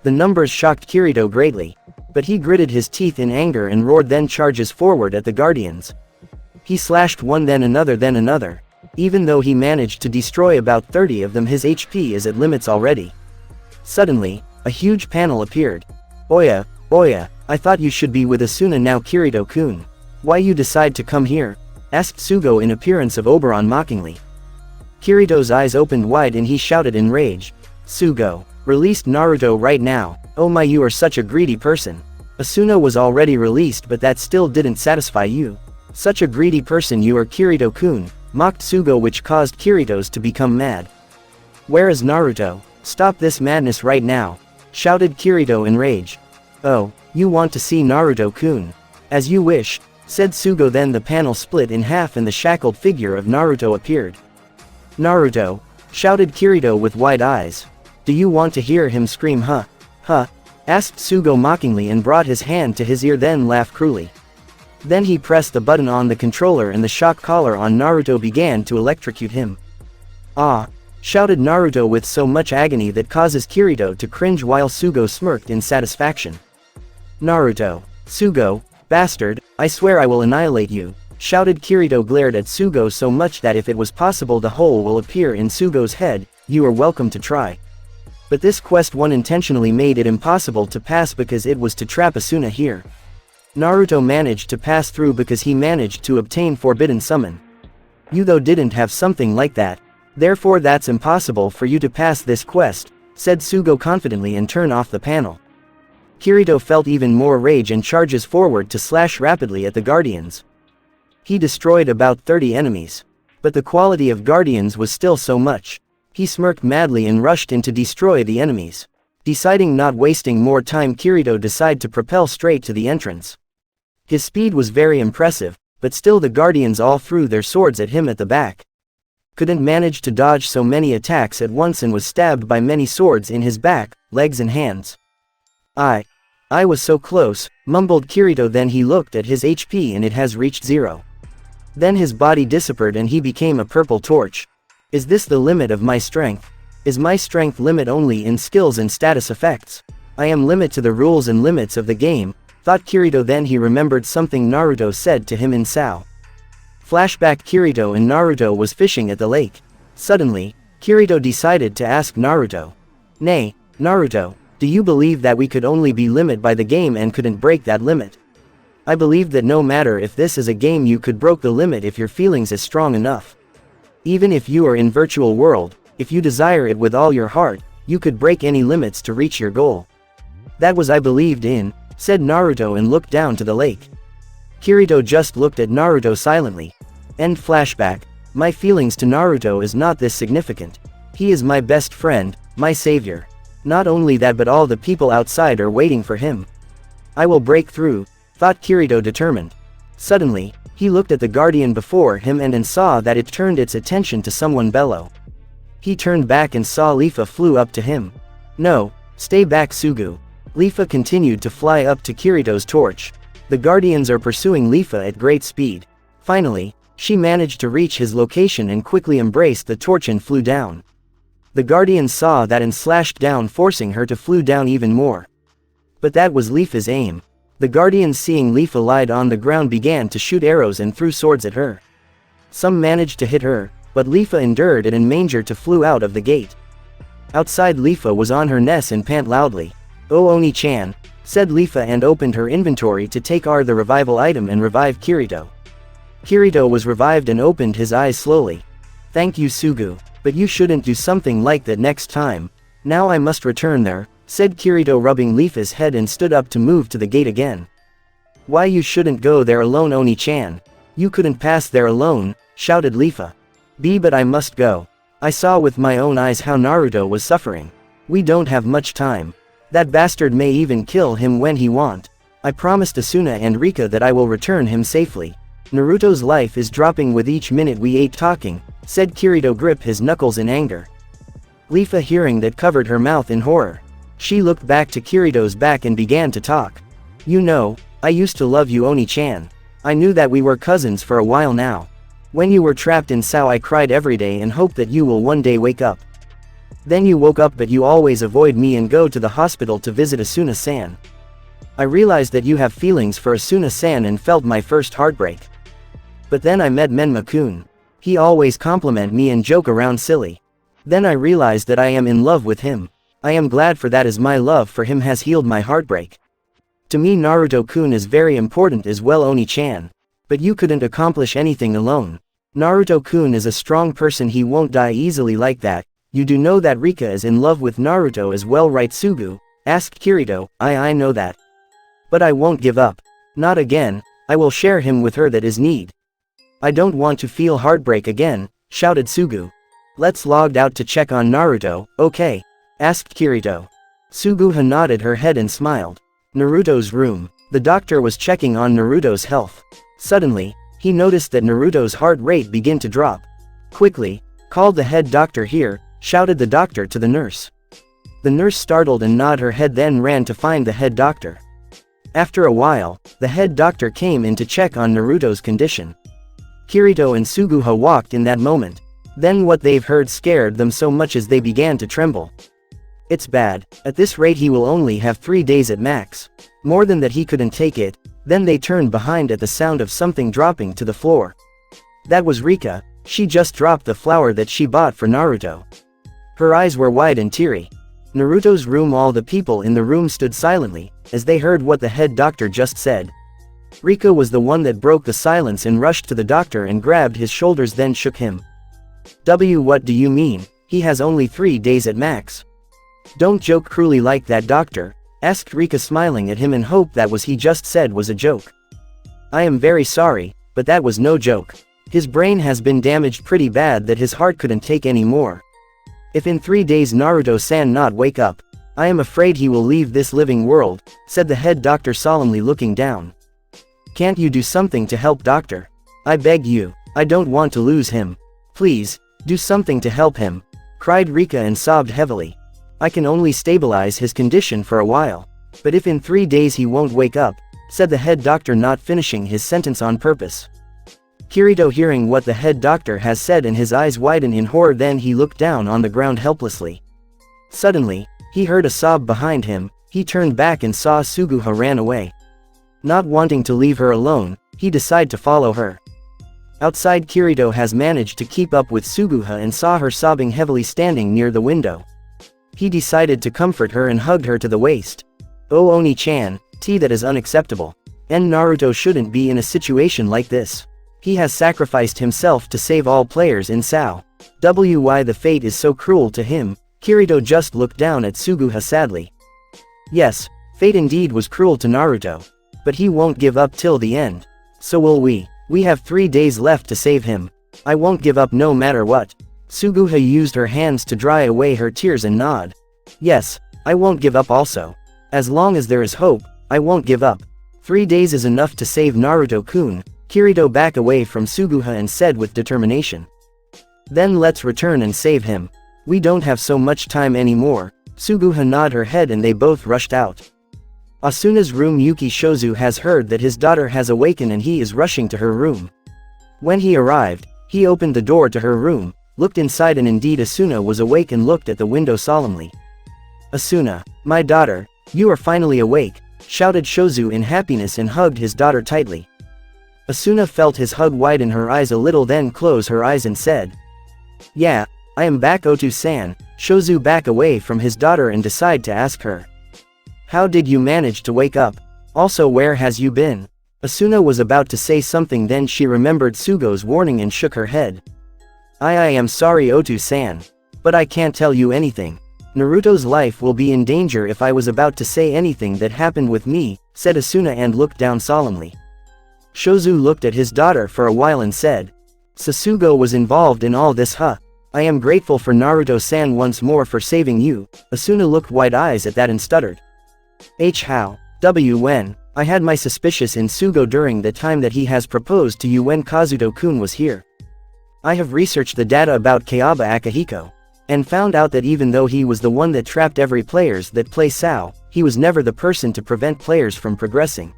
The numbers shocked Kirito greatly, but he gritted his teeth in anger and roared, then charges forward at the guardians. He slashed one then another. Even though he managed to destroy about 30 of them, his HP is at limits already. Suddenly, a huge panel appeared. Oya, I thought you should be with Asuna now, Kirito-kun. Why you decide to come here? Asked Sugo in appearance of Oberon mockingly. Kirito's eyes opened wide and he shouted in rage. Sugo, release Naruto right now. Oh my, you are such a greedy person. Asuna was already released, but that still didn't satisfy you. Such a greedy person you are, Kirito-kun, mocked Sugo, which caused Kirito's to become mad. Where is Naruto? Stop this madness right now, shouted Kirito in rage. Oh, you want to see Naruto-kun? As you wish, said Sugo. Then the panel split in half and the shackled figure of Naruto appeared. Naruto, shouted Kirito with wide eyes. Do you want to hear him scream, huh? Asked Sugo mockingly and brought his hand to his ear, then laughed cruelly. Then he pressed the button on the controller and the shock collar on Naruto began to electrocute him. Ah! Shouted Naruto with so much agony that causes Kirito to cringe while Sugo smirked in satisfaction. Naruto, Sugo, bastard, I swear I will annihilate you, shouted Kirito, glared at Sugo so much that if it was possible the hole will appear in Sugo's head. You are welcome to try. But this quest one intentionally made it impossible to pass because it was to trap Asuna here. Naruto managed to pass through because he managed to obtain Forbidden Summon. You though didn't have something like that, therefore that's impossible for you to pass this quest, said Sugo confidently and turned off the panel. Kirito felt even more rage and charges forward to slash rapidly at the guardians. He destroyed about 30 enemies. But the quality of guardians was still so much. He smirked madly and rushed in to destroy the enemies. Deciding not wasting more time, Kirito decided to propel straight to the entrance. His speed was very impressive, but still the guardians all threw their swords at him at the back. Couldn't manage to dodge so many attacks at once and was stabbed by many swords in his back, legs and hands. I was so close, mumbled Kirito. Then he looked at his HP and it has reached 0. Then his body disappeared and he became a purple torch. Is this the limit of my strength? Is my strength limit only in skills and status effects? I am limit to the rules and limits of the game, thought Kirito. Then he remembered something Naruto said to him in Sao. Flashback: Kirito and Naruto was fishing at the lake. Suddenly, Kirito decided to ask Naruto. Nay, Naruto, do you believe that we could only be limited by the game and couldn't break that limit? I believe that no matter if this is a game you could broke the limit if your feelings is strong enough. Even if you are in virtual world, if you desire it with all your heart, you could break any limits to reach your goal. That was I believed in, said Naruto and looked down to the lake. Kirito just looked at Naruto silently. End flashback. My feelings to Naruto is not this significant. He is my best friend, my savior. Not only that, but all the people outside are waiting for him. I will break through, thought Kirito determined. Suddenly, he looked at the guardian before him and saw that it turned its attention to someone below. He turned back and saw Leafa flew up to him. No, stay back, Sugu. Leafa continued to fly up to Kirito's torch. The guardians are pursuing Leafa at great speed. Finally, she managed to reach his location and quickly embraced the torch and flew down. The guardians saw that and slashed down, forcing her to flew down even more. But that was Leafa's aim. The guardians, seeing Leafa lied on the ground, began to shoot arrows and threw swords at her. Some managed to hit her, but Leafa endured it and managed to flew out of the gate. Outside, Leafa was on her nest and pant loudly. Oh Oni-chan, said Leafa and opened her inventory to take the revival item and revive Kirito. Kirito was revived and opened his eyes slowly. Thank you Sugu, but you shouldn't do something like that next time. Now I must return there, said Kirito rubbing Leafa's head and stood up to move to the gate again. Why you shouldn't go there alone Oni-chan? You couldn't pass there alone, shouted Leafa. But I must go. I saw with my own eyes how Naruto was suffering. We don't have much time. That bastard may even kill him when he want. I promised Asuna and Rika that I will return him safely. Naruto's life is dropping with each minute we ain't talking, said Kirito grip his knuckles in anger. Leafa hearing that covered her mouth in horror. She looked back to Kirito's back and began to talk. You know, I used to love you Oni-chan. I knew that we were cousins for a while now. When you were trapped in Sao I cried every day and hoped that you will one day wake up. Then you woke up but you always avoid me and go to the hospital to visit Asuna-san. I realized that you have feelings for Asuna-san and felt my first heartbreak. But then I met Menma-kun. He always compliment me and joke around silly. Then I realized that I am in love with him. I am glad for that as my love for him has healed my heartbreak. To me Naruto-kun is very important as well Oni-chan. But you couldn't accomplish anything alone. Naruto-kun is a strong person, he won't die easily like that. You do know that Rika is in love with Naruto as well right Sugu? Asked Kirito. I know that. But I won't give up. Not again, I will share him with her that is need. I don't want to feel heartbreak again, shouted Sugu. Let's logged out to check on Naruto, okay? Asked Kirito. Suguha nodded her head and smiled. Naruto's room. The doctor was checking on Naruto's health. Suddenly, he noticed that Naruto's heart rate began to drop. Quickly, called the head doctor here, shouted the doctor to the nurse. The nurse startled and nodded her head then ran to find the head doctor. After a while, the head doctor came in to check on Naruto's condition. Kirito and Suguha walked in that moment. Then what they've heard scared them so much as they began to tremble. It's bad, at this rate he will only have 3 days at max. More than that he couldn't take it. Then they turned behind at the sound of something dropping to the floor. That was Rika, she just dropped the flower that she bought for Naruto. Her eyes were wide and teary. Naruto's room, all the people in the room stood silently, as they heard what the head doctor just said. Rika was the one that broke the silence and rushed to the doctor and grabbed his shoulders then shook him. What do you mean? He has only 3 days at max. Don't joke cruelly like that doctor, asked Rika smiling at him in hope that what he just said was a joke. I am very sorry, but that was no joke. His brain has been damaged pretty bad that his heart couldn't take any more. If in 3 days Naruto-san not wake up, I am afraid he will leave this living world, said the head doctor solemnly looking down. Can't you do something to help doctor? I beg you, I don't want to lose him. Please, do something to help him, cried Rika and sobbed heavily. I can only stabilize his condition for a while. But if in 3 days he won't wake up, said the head doctor not finishing his sentence on purpose. Kirito hearing what the head doctor has said and his eyes widen in horror then he looked down on the ground helplessly. Suddenly, he heard a sob behind him, he turned back and saw Suguha ran away. Not wanting to leave her alone, he decided to follow her. Outside Kirito has managed to keep up with Suguha and saw her sobbing heavily standing near the window. He decided to comfort her and hugged her to the waist. Oh Oni-chan, that is unacceptable. And Naruto shouldn't be in a situation like this. He has sacrificed himself to save all players in Sao. Why the fate is so cruel to him? Kirito just looked down at Suguha sadly. Yes, fate indeed was cruel to Naruto. But he won't give up till the end. So will we. We have 3 days left to save him. I won't give up no matter what. Suguha used her hands to dry away her tears and nod. Yes, I won't give up also. As long as there is hope, I won't give up. 3 days is enough to save Naruto-kun. Kirito backed away from Suguha and said with determination. Then let's return and save him. We don't have so much time anymore. Suguha nodded her head and they both rushed out. Asuna's room. Yuki Shozu has heard that his daughter has awakened and he is rushing to her room. When he arrived, he opened the door to her room, looked inside and indeed Asuna was awake and looked at the window solemnly. Asuna, my daughter, you are finally awake, shouted Shozu in happiness and hugged his daughter tightly. Asuna felt his hug widen her eyes a little then close her eyes and said. Yeah, I am back Otu-san. Shozu back away from his daughter and decide to ask her. How did you manage to wake up? Also where has you been? Asuna was about to say something, then she remembered Sugo's warning and shook her head. I am sorry Otu-san. But I can't tell you anything. Naruto's life will be in danger if I was about to say anything that happened with me, said Asuna and looked down solemnly. Shozu looked at his daughter for a while and said, Sasugo was involved in all this huh? I am grateful for Naruto-san once more for saving you. Asuna looked wide eyes at that and stuttered. How? When? I had my suspicious in Sugo during the time that he has proposed to you when Kazuto-kun was here. I have researched the data about Kayaba Akihiko, and found out that even though he was the one that trapped every players that play Sao, he was never the person to prevent players from progressing.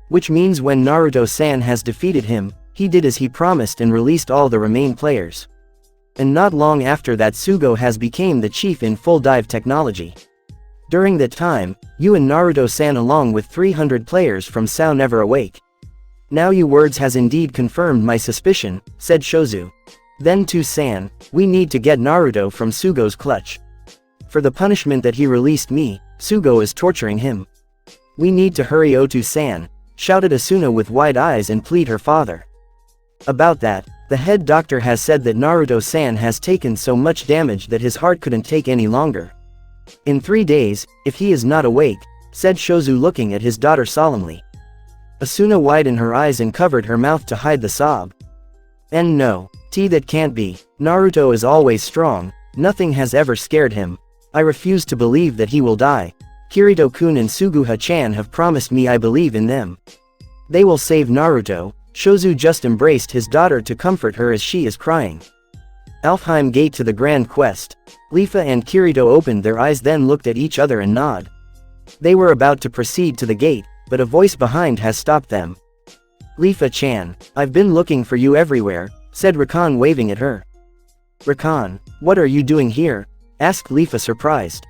Which means when Naruto-san has defeated him, he did as he promised and released all the remain players. And not long after that Sugo has became the chief in full dive technology. During that time, you and Naruto-san along with 300 players from Sao never awake. Now you words has indeed confirmed my suspicion, said Shozu. Then to-san, we need to get Naruto from Sugo's clutch. For the punishment that he released me, Sugo is torturing him. We need to hurry Otu-san, shouted Asuna with wide eyes and plead her father. About that, the head doctor has said that Naruto-san has taken so much damage that his heart couldn't take any longer. In 3 days, if he is not awake, said Shozu looking at his daughter solemnly. Asuna widened her eyes and covered her mouth to hide the sob. And no, that can't be. Naruto is always strong, nothing has ever scared him. I refuse to believe that he will die. Kirito-kun and Suguha-chan have promised me I believe in them. They will save Naruto. Shozu just embraced his daughter to comfort her as she is crying. Alfheim Gate to the Grand Quest. Leafa and Kirito opened their eyes then looked at each other and nod. They were about to proceed to the gate, but a voice behind has stopped them. Leafa-chan, I've been looking for you everywhere, said Rakan waving at her. Rakan, what are you doing here? Asked Leafa surprised.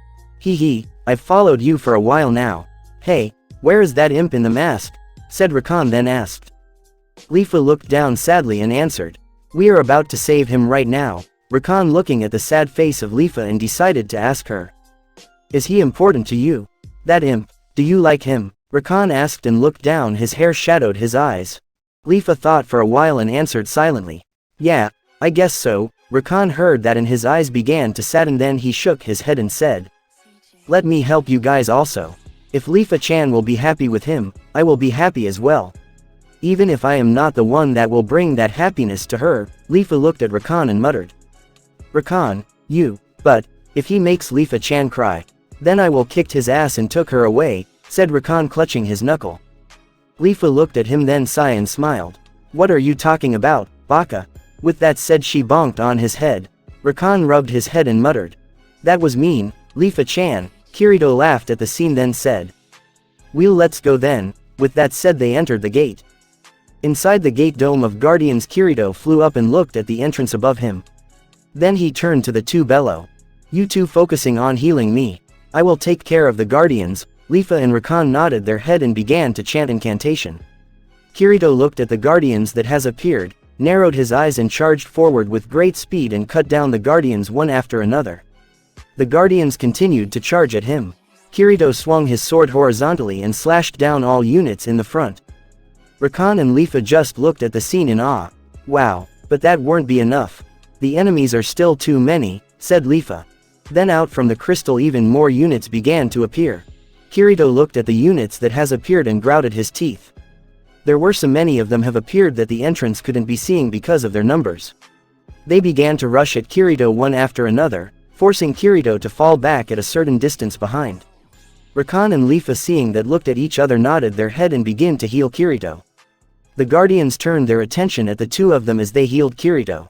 I've followed you for a while now. Hey, where is that imp in the mask? Said Rakan then asked. Leafa looked down sadly and answered. We are about to save him right now. Rakan looking at the sad face of Leafa and decided to ask her. Is he important to you? That imp, do you like him? Rakan asked and looked down, his hair shadowed his eyes. Leafa thought for a while and answered silently. Yeah, I guess so. Rakan heard that and his eyes began to sadden, then he shook his head and said. Let me help you guys also. If Leafa-chan will be happy with him, I will be happy as well. Even if I am not the one that will bring that happiness to her, Leafa looked at Rakan and muttered. Rakan, but, if he makes Leafa-chan cry, then I will kick his ass and took her away, said Rakan clutching his knuckle. Leafa looked at him then sighed and smiled. What are you talking about, baka? With that said she bonked on his head. Rakan rubbed his head and muttered. That was mean, Leafa-chan. Kirito laughed at the scene then said. Well, let's go then. With that said they entered the gate. Inside the gate dome of guardians Kirito flew up and looked at the entrance above him. Then he turned to the two bellow. You two focusing on healing me. I will take care of the guardians. Leafa and Rakan nodded their head and began to chant incantation. Kirito looked at the guardians that has appeared, narrowed his eyes and charged forward with great speed and cut down the guardians one after another. The guardians continued to charge at him. Kirito swung his sword horizontally and slashed down all units in the front. Rakan and Leafa just looked at the scene in awe. Wow, but that won't be enough. The enemies are still too many, said Leafa. Then out from the crystal even more units began to appear. Kirito looked at the units that has appeared and grouted his teeth. There were so many of them have appeared that the entrance couldn't be seen because of their numbers. They began to rush at Kirito one after another, forcing Kirito to fall back at a certain distance behind. Rakan and Leafa seeing that looked at each other nodded their head and began to heal Kirito. The guardians turned their attention at the two of them as they healed Kirito.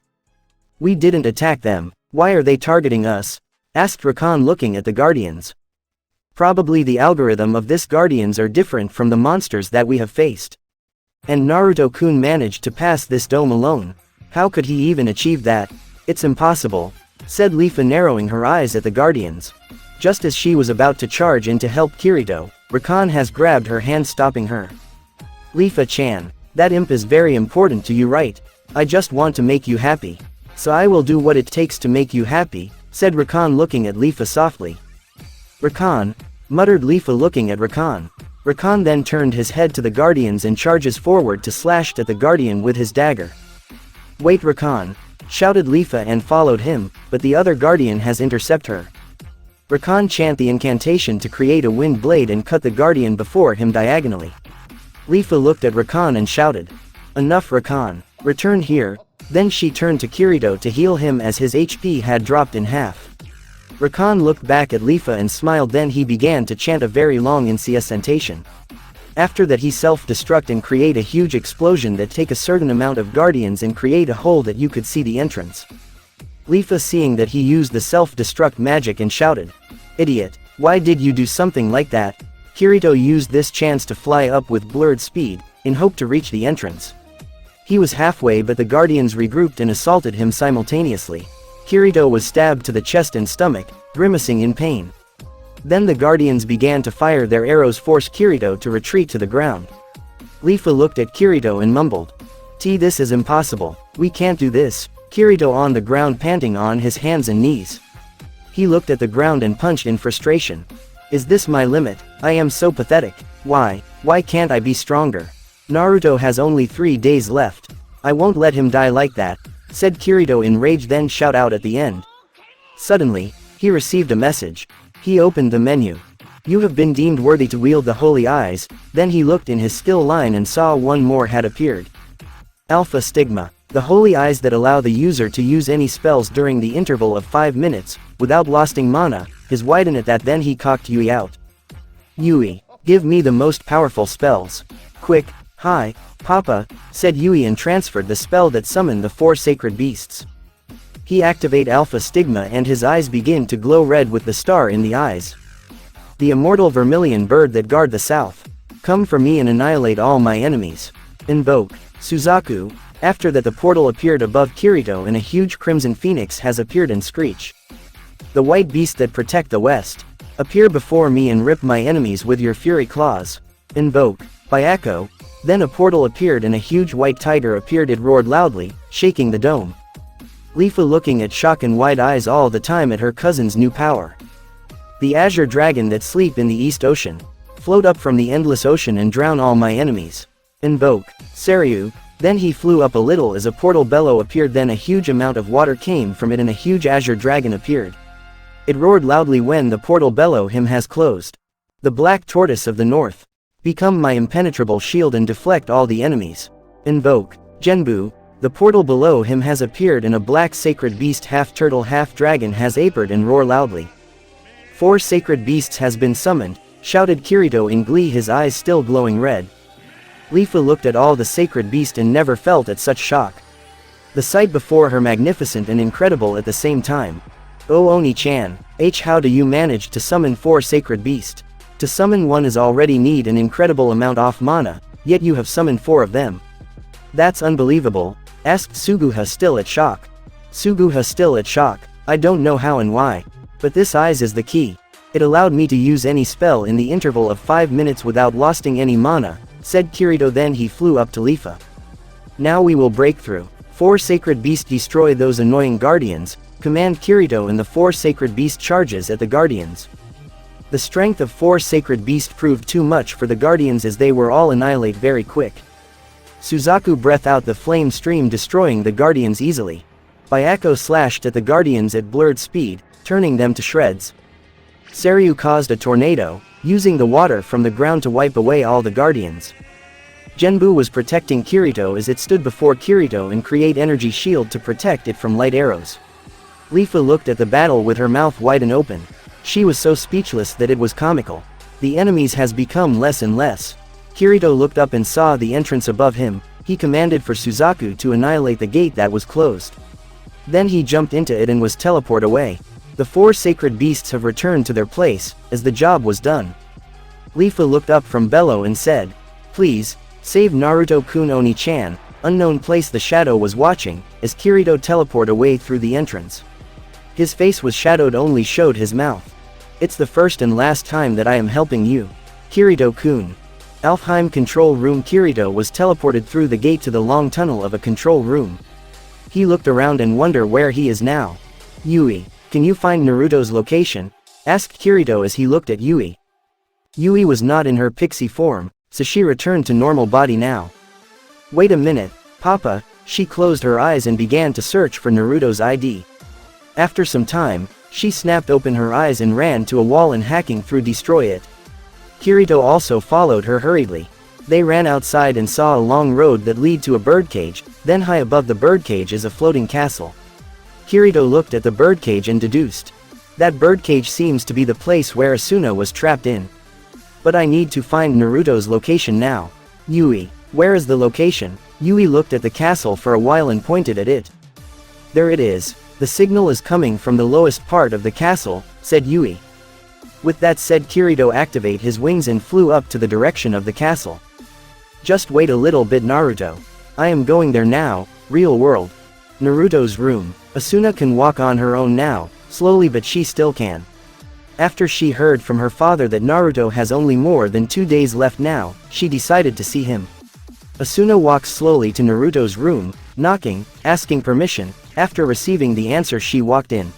We didn't attack them, why are they targeting us? Asked Rakan looking at the guardians. Probably the algorithm of this guardians are different from the monsters that we have faced. And Naruto-kun managed to pass this dome alone. How could he even achieve that? It's impossible, said Leafa narrowing her eyes at the guardians. Just as she was about to charge in to help Kirito, Rakan has grabbed her hand stopping her. Leafa-chan, that imp is very important to you, right? I just want to make you happy. So I will do what it takes to make you happy, said Rakan looking at Leafa softly. Rakan, muttered Leafa looking at Rakan. Rakan then turned his head to the guardians and charges forward to slash at the guardian with his dagger. "Wait, Rakan!" shouted Lifa and followed him, but the other guardian has intercepted her. Rakan chant the incantation to create a wind blade and cut the guardian before him diagonally. Lifa looked at Rakan and shouted, "Enough, Rakan, return here." Then she turned to Kirito to heal him as his HP had dropped in half. Rakan looked back at Lifa and smiled, then he began to chant a very long incantation. After that he self-destruct and create a huge explosion that take a certain amount of guardians and create a hole that you could see the entrance. Lifa seeing that he used the self-destruct magic and shouted, "Idiot, why did you do something like that?" Kirito used this chance to fly up with blurred speed, in hope to reach the entrance. He was halfway but the guardians regrouped and assaulted him simultaneously. Kirito was stabbed to the chest and stomach, grimacing in pain. Then the guardians began to fire their arrows, force Kirito to retreat to the ground. Lifa looked at Kirito and mumbled, This is impossible, we can't do this." Kirito on the ground panting on his hands and knees. He looked at the ground and punched in frustration. "Is this my limit? I am so pathetic. Why can't I be stronger? Naruto has only 3 days left. I won't let him die like that," said Kirito in rage, then shout out at the end. Suddenly, he received a message. He opened the menu. "You have been deemed worthy to wield the holy eyes." Then he looked in his skill line and saw one more had appeared. Alpha Stigma. The holy eyes that allow the user to use any spells during the interval of 5 minutes, without losing mana, is widen at that. Then he cocked Yui out. "Yui, give me the most powerful spells. Quick." "Hi, Papa," said Yui and transferred the spell that summoned the 4 sacred beasts. He activate Alpha Stigma and his eyes begin to glow red with the star in the eyes. "The immortal vermilion bird that guard the south. Come for me and annihilate all my enemies. Invoke Suzaku." After that the portal appeared above Kirito and a huge crimson phoenix has appeared and screech. "The white beast that protect the west. Appear before me and rip my enemies with your fury claws. Invoke Byako." Then a portal appeared and a huge white tiger appeared. It roared loudly, shaking the dome. Lifa looking at shock and wide eyes all the time at her cousin's new power. "The azure dragon that sleep in the East Ocean. Float up from the endless ocean and drown all my enemies. Invoke Seryu." Then he flew up a little as a portal bellow appeared, then a huge amount of water came from it and a huge azure dragon appeared. It roared loudly when the portal below him has closed. "The black tortoise of the north. Become my impenetrable shield and deflect all the enemies. Invoke Genbu." The portal below him has appeared and a black sacred beast half turtle half dragon has appeared and roar loudly. 4 sacred beasts has been summoned, shouted Kirito in glee, his eyes still glowing red. Lifa looked at all the sacred beast and never felt at such shock. The sight before her magnificent and incredible at the same time. "Oh Oni-chan, how do you manage to summon 4 sacred beasts? To summon one is already need an incredible amount of mana, yet you have summoned 4 of them. That's unbelievable," asked Suguha still at shock. Suguha still at shock. "I don't know how and why. But this eyes is the key. It allowed me to use any spell in the interval of 5 minutes without losing any mana," said Kirito. Then he flew up to Lifa. "Now we will break through. 4 sacred beasts destroy those annoying guardians," command Kirito, and the 4 sacred beast charges at the guardians. The strength of 4 sacred beasts proved too much for the guardians as they were all annihilate very quick. Suzaku breath out the flame stream destroying the guardians easily. Byako slashed at the guardians at blurred speed, turning them to shreds. Seryu caused a tornado, using the water from the ground to wipe away all the guardians. Genbu was protecting Kirito as it stood before Kirito and create energy shield to protect it from light arrows. Lifa looked at the battle with her mouth wide and open. She was so speechless that it was comical. The enemies has become less and less. Kirito looked up and saw the entrance above him. He commanded for Suzaku to annihilate the gate that was closed. Then he jumped into it and was teleported away. The 4 sacred beasts have returned to their place, as the job was done. Lifa looked up from below and said, "Please, save Naruto-kun Oni-chan." Unknown place the shadow was watching, as Kirito teleported away through the entrance. His face was shadowed, only showed his mouth. "It's the first and last time that I am helping you, Kirito-kun." Alfheim control room. Kirito was teleported through the gate to the long tunnel of a control room. He looked around and wondered where he is now. "Yui, can you find Naruto's location?" asked Kirito as he looked at Yui. Yui was not in her pixie form, so she returned to normal body now. Wait a minute, Papa, she closed her eyes and began to search for Naruto's ID. After some time, she snapped open her eyes and ran to a wall and hacking through destroy it. Kirito also followed her hurriedly. They ran outside and saw a long road that lead to a birdcage, then high above the birdcage is a floating castle. Kirito looked at the birdcage and deduced. That birdcage seems to be the place where Asuna was trapped in. But I need to find Naruto's location now. Yui, where is the location? Yui looked at the castle for a while and pointed at it. There it is. The signal is coming from the lowest part of the castle, said Yui. With that said, Kirito activated his wings and flew up to the direction of the castle. Just wait a little bit, Naruto. I am going there now. Real world. Naruto's room. Asuna can walk on her own now, slowly, but she still can. After she heard from her father that Naruto has only more than 2 days left now, she decided to see him. Asuna walks slowly to Naruto's room, knocking, asking permission. After receiving the answer, she walked in.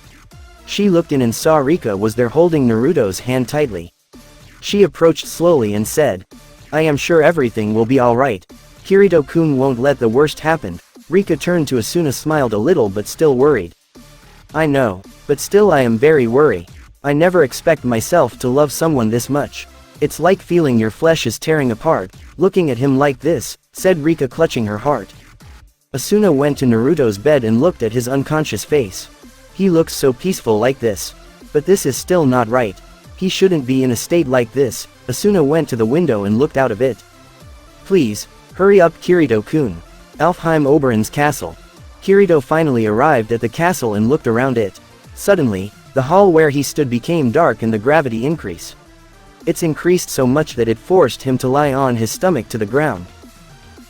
She looked in and saw Rika was there holding Naruto's hand tightly. She approached slowly and said, I am sure everything will be alright. Kirito-kun won't let the worst happen. Rika turned to Asuna, smiled a little but still worried. I know, but still I am very worried. I never expect myself to love someone this much. It's like feeling your flesh is tearing apart, looking at him like this, said Rika, clutching her heart. Asuna went to Naruto's bed and looked at his unconscious face. He looks so peaceful like this. But this is still not right. He shouldn't be in a state like this. Asuna went to the window and looked out of it. Please, hurry up, Kirito-kun. Alfheim Oberon's castle. Kirito finally arrived at the castle and looked around it. Suddenly, the hall where he stood became dark and the gravity increased. It's increased so much that it forced him to lie on his stomach to the ground.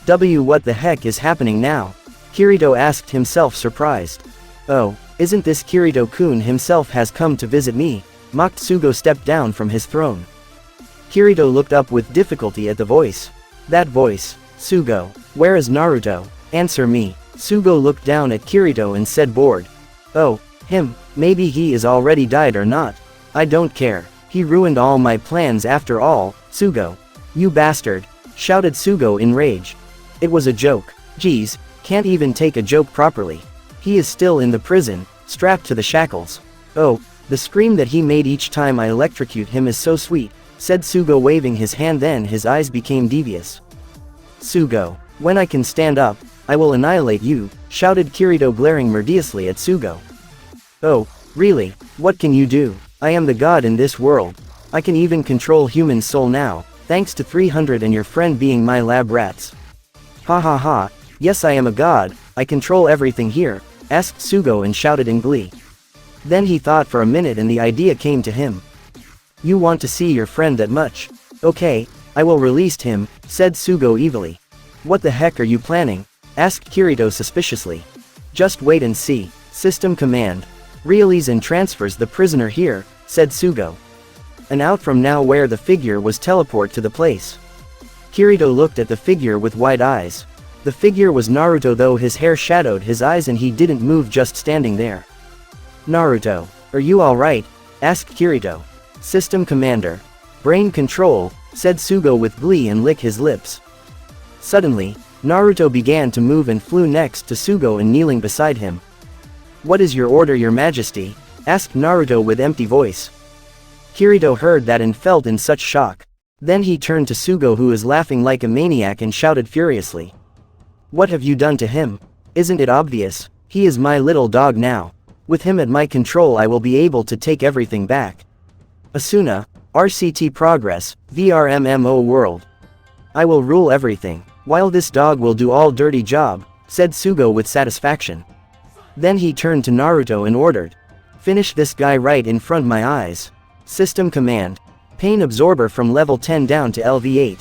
What the heck is happening now? Kirito asked himself, surprised. Oh, isn't this Kirito-kun himself has come to visit me? Mocked Sugo stepped down from his throne. Kirito looked up with difficulty at the voice. That voice. Sugo, where is Naruto? Answer me. Sugo looked down at Kirito and said, bored. Oh, him, maybe he is already died or not. I don't care. He ruined all my plans after all. Sugo. You bastard, shouted Sugo in rage. It was a joke. Geez, can't even take a joke properly. He is still in the prison, strapped to the shackles. Oh, the scream that he made each time I electrocute him is so sweet, said Sugo, waving his hand. Then his eyes became devious. Sugo, when I can stand up, I will annihilate you, shouted Kirito, glaring murderously at Sugo. Oh, really? What can you do? I am the god in this world. I can even control human soul now, thanks to 300 and your friend being my lab rats. Ha ha ha, yes, I am a god, I control everything here, asked Sugo and shouted in glee. Then he thought for a minute and the idea came to him. You want to see your friend that much? Okay, I will release him, said Sugo evilly. What the heck are you planning? Asked Kirito suspiciously. Just wait and see. System command. Release and transfers the prisoner here, said Sugo. And out from now where the figure was, teleport to the place. Kirito looked at the figure with wide eyes. The figure was Naruto, though his hair shadowed his eyes and he didn't move, just standing there. Naruto, are you alright? Asked Kirito. System commander. Brain control, said Sugo with glee and licked his lips. Suddenly, Naruto began to move and flew next to Sugo and kneeling beside him. What is your order, your majesty? Asked Naruto with empty voice. Kirito heard that and felt in such shock. Then he turned to Sugo, who was laughing like a maniac, and shouted furiously. What have you done to him? Isn't it obvious? He is my little dog now. With him at my control I will be able to take everything back. Asuna, RCT progress, VRMMO world. I will rule everything, while this dog will do all dirty job, said Sugo with satisfaction. Then he turned to Naruto and ordered. Finish this guy right in front of my eyes. System command. Pain absorber from level 10 down to LV8.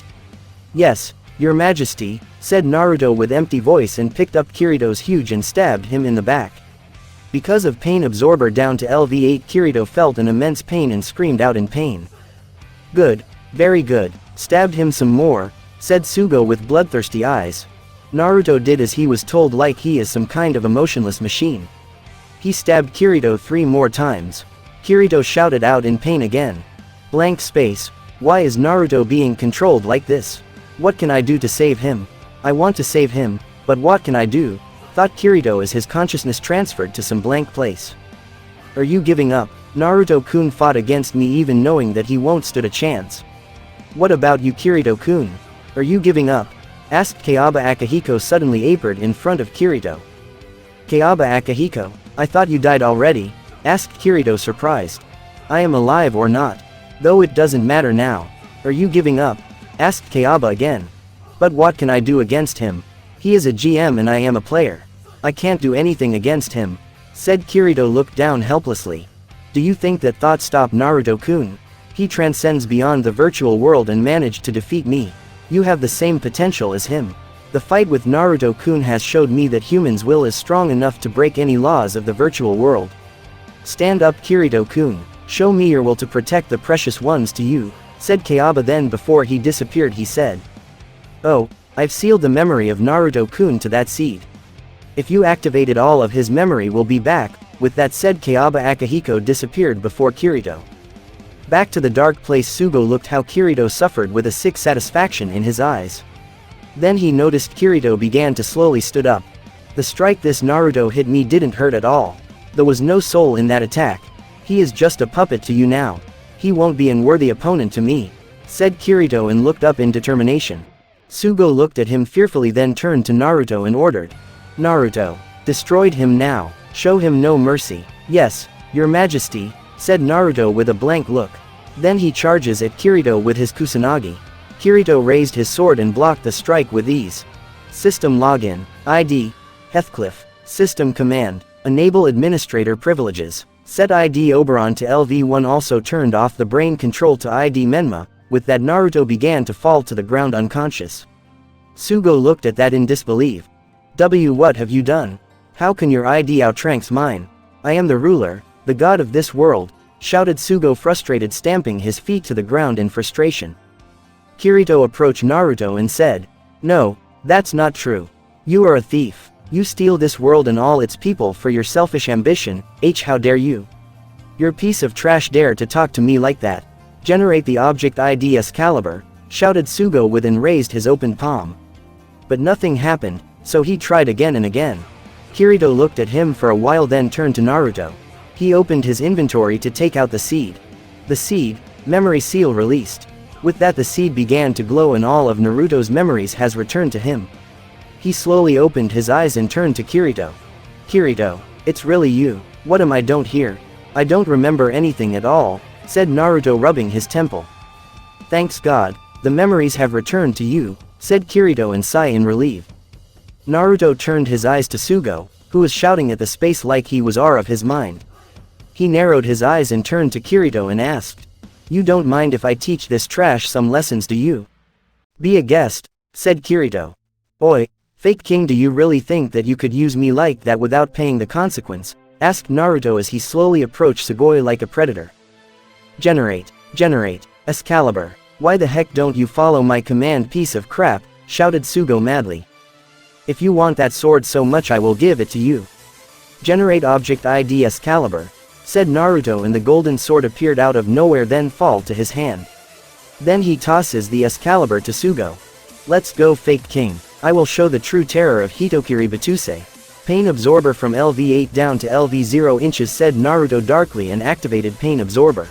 Yes, your majesty, said Naruto with empty voice and picked up Kirito's huge and stabbed him in the back. Because of pain absorber down to LV8, Kirito felt an immense pain and screamed out in pain. Good, very good, stabbed him some more, said Sugo with bloodthirsty eyes. Naruto did as he was told, like he is some kind of emotionless machine. He stabbed Kirito 3 more times. Kirito shouted out in pain again. Blank space. Why is Naruto being controlled like this? What can I do to save him? I want to save him, but what can I do? Thought Kirito as his consciousness transferred to some blank place. Are you giving up? Naruto-kun fought against me even knowing that he won't stood a chance. What about you, Kirito-kun? Are you giving up? Asked Kayaba Akihiko suddenly appeared in front of Kirito. Kayaba Akihiko, I thought you died already, asked Kirito surprised. I am alive or not? Though it doesn't matter now. Are you giving up? Asked Kayaba again. But what can I do against him? He is a GM and I am a player. I can't do anything against him, said Kirito looked down helplessly. Do you think that thought stopped Naruto-kun? He transcends beyond the virtual world and managed to defeat me. You have the same potential as him. The fight with Naruto-kun has showed me that humans' will is strong enough to break any laws of the virtual world. Stand up, Kirito-kun. Show me your will to protect the precious ones to you, said Kayaba. Then before he disappeared he said, Oh, I've sealed the memory of Naruto-kun to that seed. If you activated all of his memory will be back. With that said, Kayaba Akihiko disappeared before Kirito. Back to the dark place, Sugo looked how Kirito suffered with a sick satisfaction in his eyes. Then he noticed Kirito began to slowly stood up. The strike this Naruto hit me didn't hurt at all. There was no soul in that attack. He is just a puppet to you now. He won't be an worthy opponent to me, said Kirito and looked up in determination. Sugo looked at him fearfully, then turned to Naruto and ordered, Naruto, destroyed him now. Show him no mercy. Yes, your majesty, said Naruto with a blank look. Then he charges at Kirito with his Kusanagi. Kirito raised his sword and blocked the strike with ease. System login. ID. Heathcliff. System command. Enable administrator privileges. Set ID Oberon to LV1. Also turned off the brain control to ID Menma. With that, Naruto began to fall to the ground unconscious. Sugo looked at that in disbelief. What have you done? How can your ID outranks mine? I am the ruler, the god of this world, shouted Sugo, frustrated, stamping his feet to the ground in frustration. Kirito approached Naruto and said, No, that's not true. You are a thief. You steal this world and all its people for your selfish ambition. How dare you? Your piece of trash dare to talk to me like that. Generate the object ID Excalibur, shouted Sugo with and raised his open palm. But nothing happened, so he tried again and again. Kirito looked at him for a while, then turned to Naruto. He opened his inventory to take out the seed. The seed, memory seal released. With that, the seed began to glow and all of Naruto's memories has returned to him. He slowly opened his eyes and turned to Kirito. Kirito, it's really you. What am I don't hear? I don't remember anything at all, said Naruto, rubbing his temple. Thanks God, the memories have returned to you, said Kirito and sigh in relief. Naruto turned his eyes to Sugo, who was shouting at the space like he was out of his mind. He narrowed his eyes and turned to Kirito and asked, You don't mind if I teach this trash some lessons, do you? Be a guest, said Kirito. Oi, fake king, do you really think that you could use me like that without paying the consequence? Asked Naruto as he slowly approached Sugoi like a predator. Generate, Excalibur. Why the heck don't you follow my command, piece of crap? Shouted Sugo madly. If you want that sword so much, I will give it to you. Generate object ID Excalibur, said Naruto, and the golden sword appeared out of nowhere, then fall to his hand. Then he tosses the Excalibur to Sugo. Let's go, fake king. I will show the true terror of Hitokiri Battousai. Pain absorber from LV8 down to LV0 inches, said Naruto darkly, and activated pain absorber.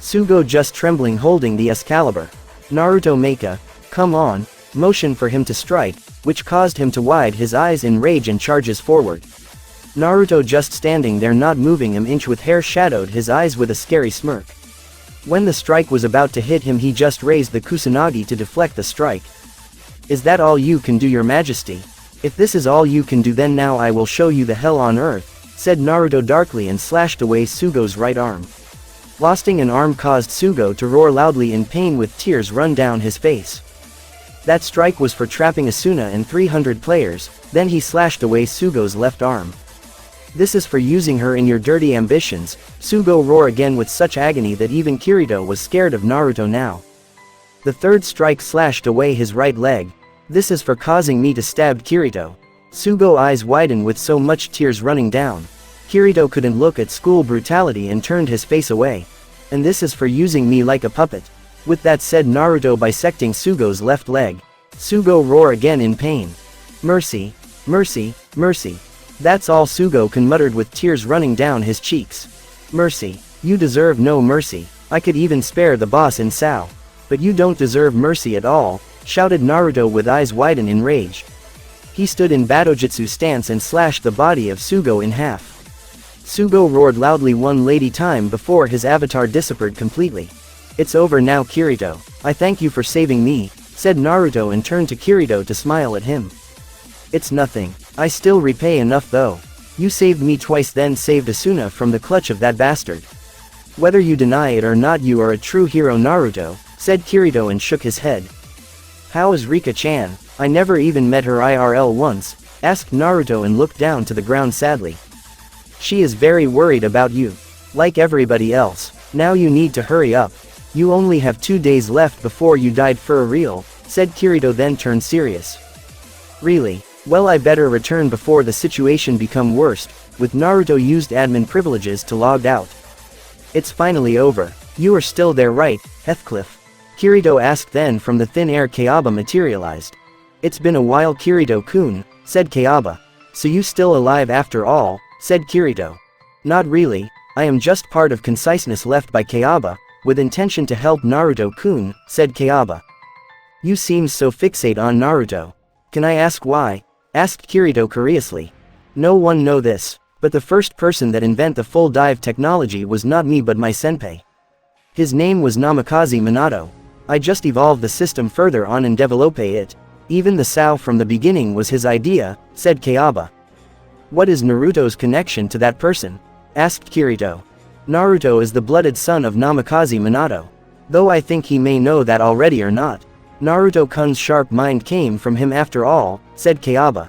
Sugo just trembling, holding the Excalibur. Naruto Meika, come on, motion for him to strike, which caused him to wide his eyes in rage and charges forward. Naruto just standing there, not moving an inch, with hair shadowed his eyes with a scary smirk. When the strike was about to hit him, he just raised the Kusanagi to deflect the strike. Is that all you can do, your majesty? If this is all you can do, then now I will show you the hell on earth, said Naruto darkly, and slashed away Sugo's right arm. Losing an arm caused Sugo to roar loudly in pain, with tears run down his face. That strike was for trapping Asuna and 300 players, then he slashed away Sugo's left arm. This is for using her in your dirty ambitions, Sugo roared again with such agony that even Kirito was scared of Naruto now. The third strike slashed away his right leg. This is for causing me to stab Kirito. Sugo eyes widened with so much tears running down. Kirito couldn't look at school brutality and turned his face away. And this is for using me like a puppet. With that said, Naruto bisecting Sugo's left leg. Sugo roar again in pain. Mercy, mercy, mercy. That's all Sugo can muttered with tears running down his cheeks. Mercy, you deserve no mercy. I could even spare the boss in Sao. But you don't deserve mercy at all, shouted Naruto with eyes widen in rage. He stood in battousai stance and slashed the body of Sugo in half. Sugo roared loudly one lady time before his avatar disappeared completely. It's over now, Kirito. I thank you for saving me, said Naruto and turned to Kirito to smile at him. It's nothing. I still repay enough though. You saved me twice, then saved Asuna from the clutch of that bastard. Whether you deny it or not, you are a true hero, Naruto, said Kirito and shook his head. How is Rika-chan? I never even met her IRL once, asked Naruto and looked down to the ground sadly. She is very worried about you. Like everybody else. Now you need to hurry up. You only have 2 days left before you died for real, said Kirito, then turned serious. Really? Well, I better return before the situation become worse. With Naruto used admin privileges to logged out. It's finally over. You are still there, right, Heathcliff? Kirito asked, then from the thin air Kayaba materialized. It's been a while, Kirito-kun, said Kayaba. So you still alive after all, said Kirito. Not really, I am just part of conciseness left by Kayaba, with intention to help Naruto-kun, said Kayaba. You seem so fixate on Naruto. Can I ask why? Asked Kirito curiously. No one know this, but the first person that invent the full dive technology was not me but my senpai. His name was Namikaze Minato. I just evolved the system further on and developed it. Even the Sao from the beginning was his idea, said Kayaba. What is Naruto's connection to that person? Asked Kirito. Naruto is the blooded son of Namikaze Minato. Though I think he may know that already or not. Naruto-kun's sharp mind came from him after all, said Kayaba.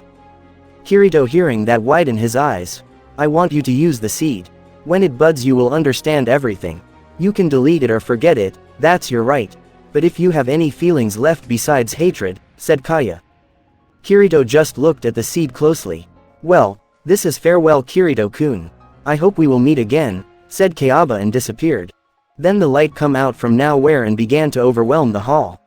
Kirito hearing that widened his eyes. I want you to use the seed. When it buds you will understand everything. You can delete it or forget it, that's your right. But if you have any feelings left besides hatred, said Kaya. Kirito just looked at the seed closely. Well, this is farewell, Kirito-kun. I hope we will meet again, said Kayaba and disappeared. Then the light come out from nowhere and began to overwhelm the hall.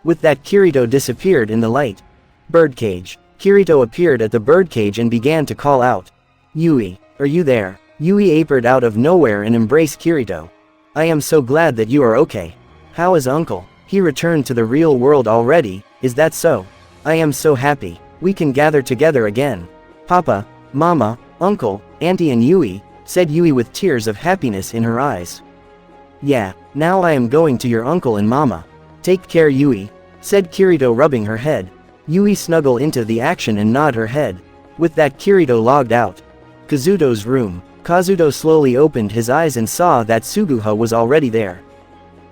With that, Kirito disappeared in the light. Birdcage. Kirito appeared at the birdcage and began to call out. Yui, are you there? Yui appeared out of nowhere and embraced Kirito. I am so glad that you are okay. How is uncle? He returned to the real world already, is that so? I am so happy. We can gather together again. Papa, Mama, Uncle, Auntie and Yui, said Yui with tears of happiness in her eyes. Yeah, now I am going to your uncle and mama. Take care, Yui, said Kirito rubbing her head. Yui snuggled into the action and nod her head. With that, Kirito logged out. Kazuto's room. Kazuto slowly opened his eyes and saw that Suguha was already there.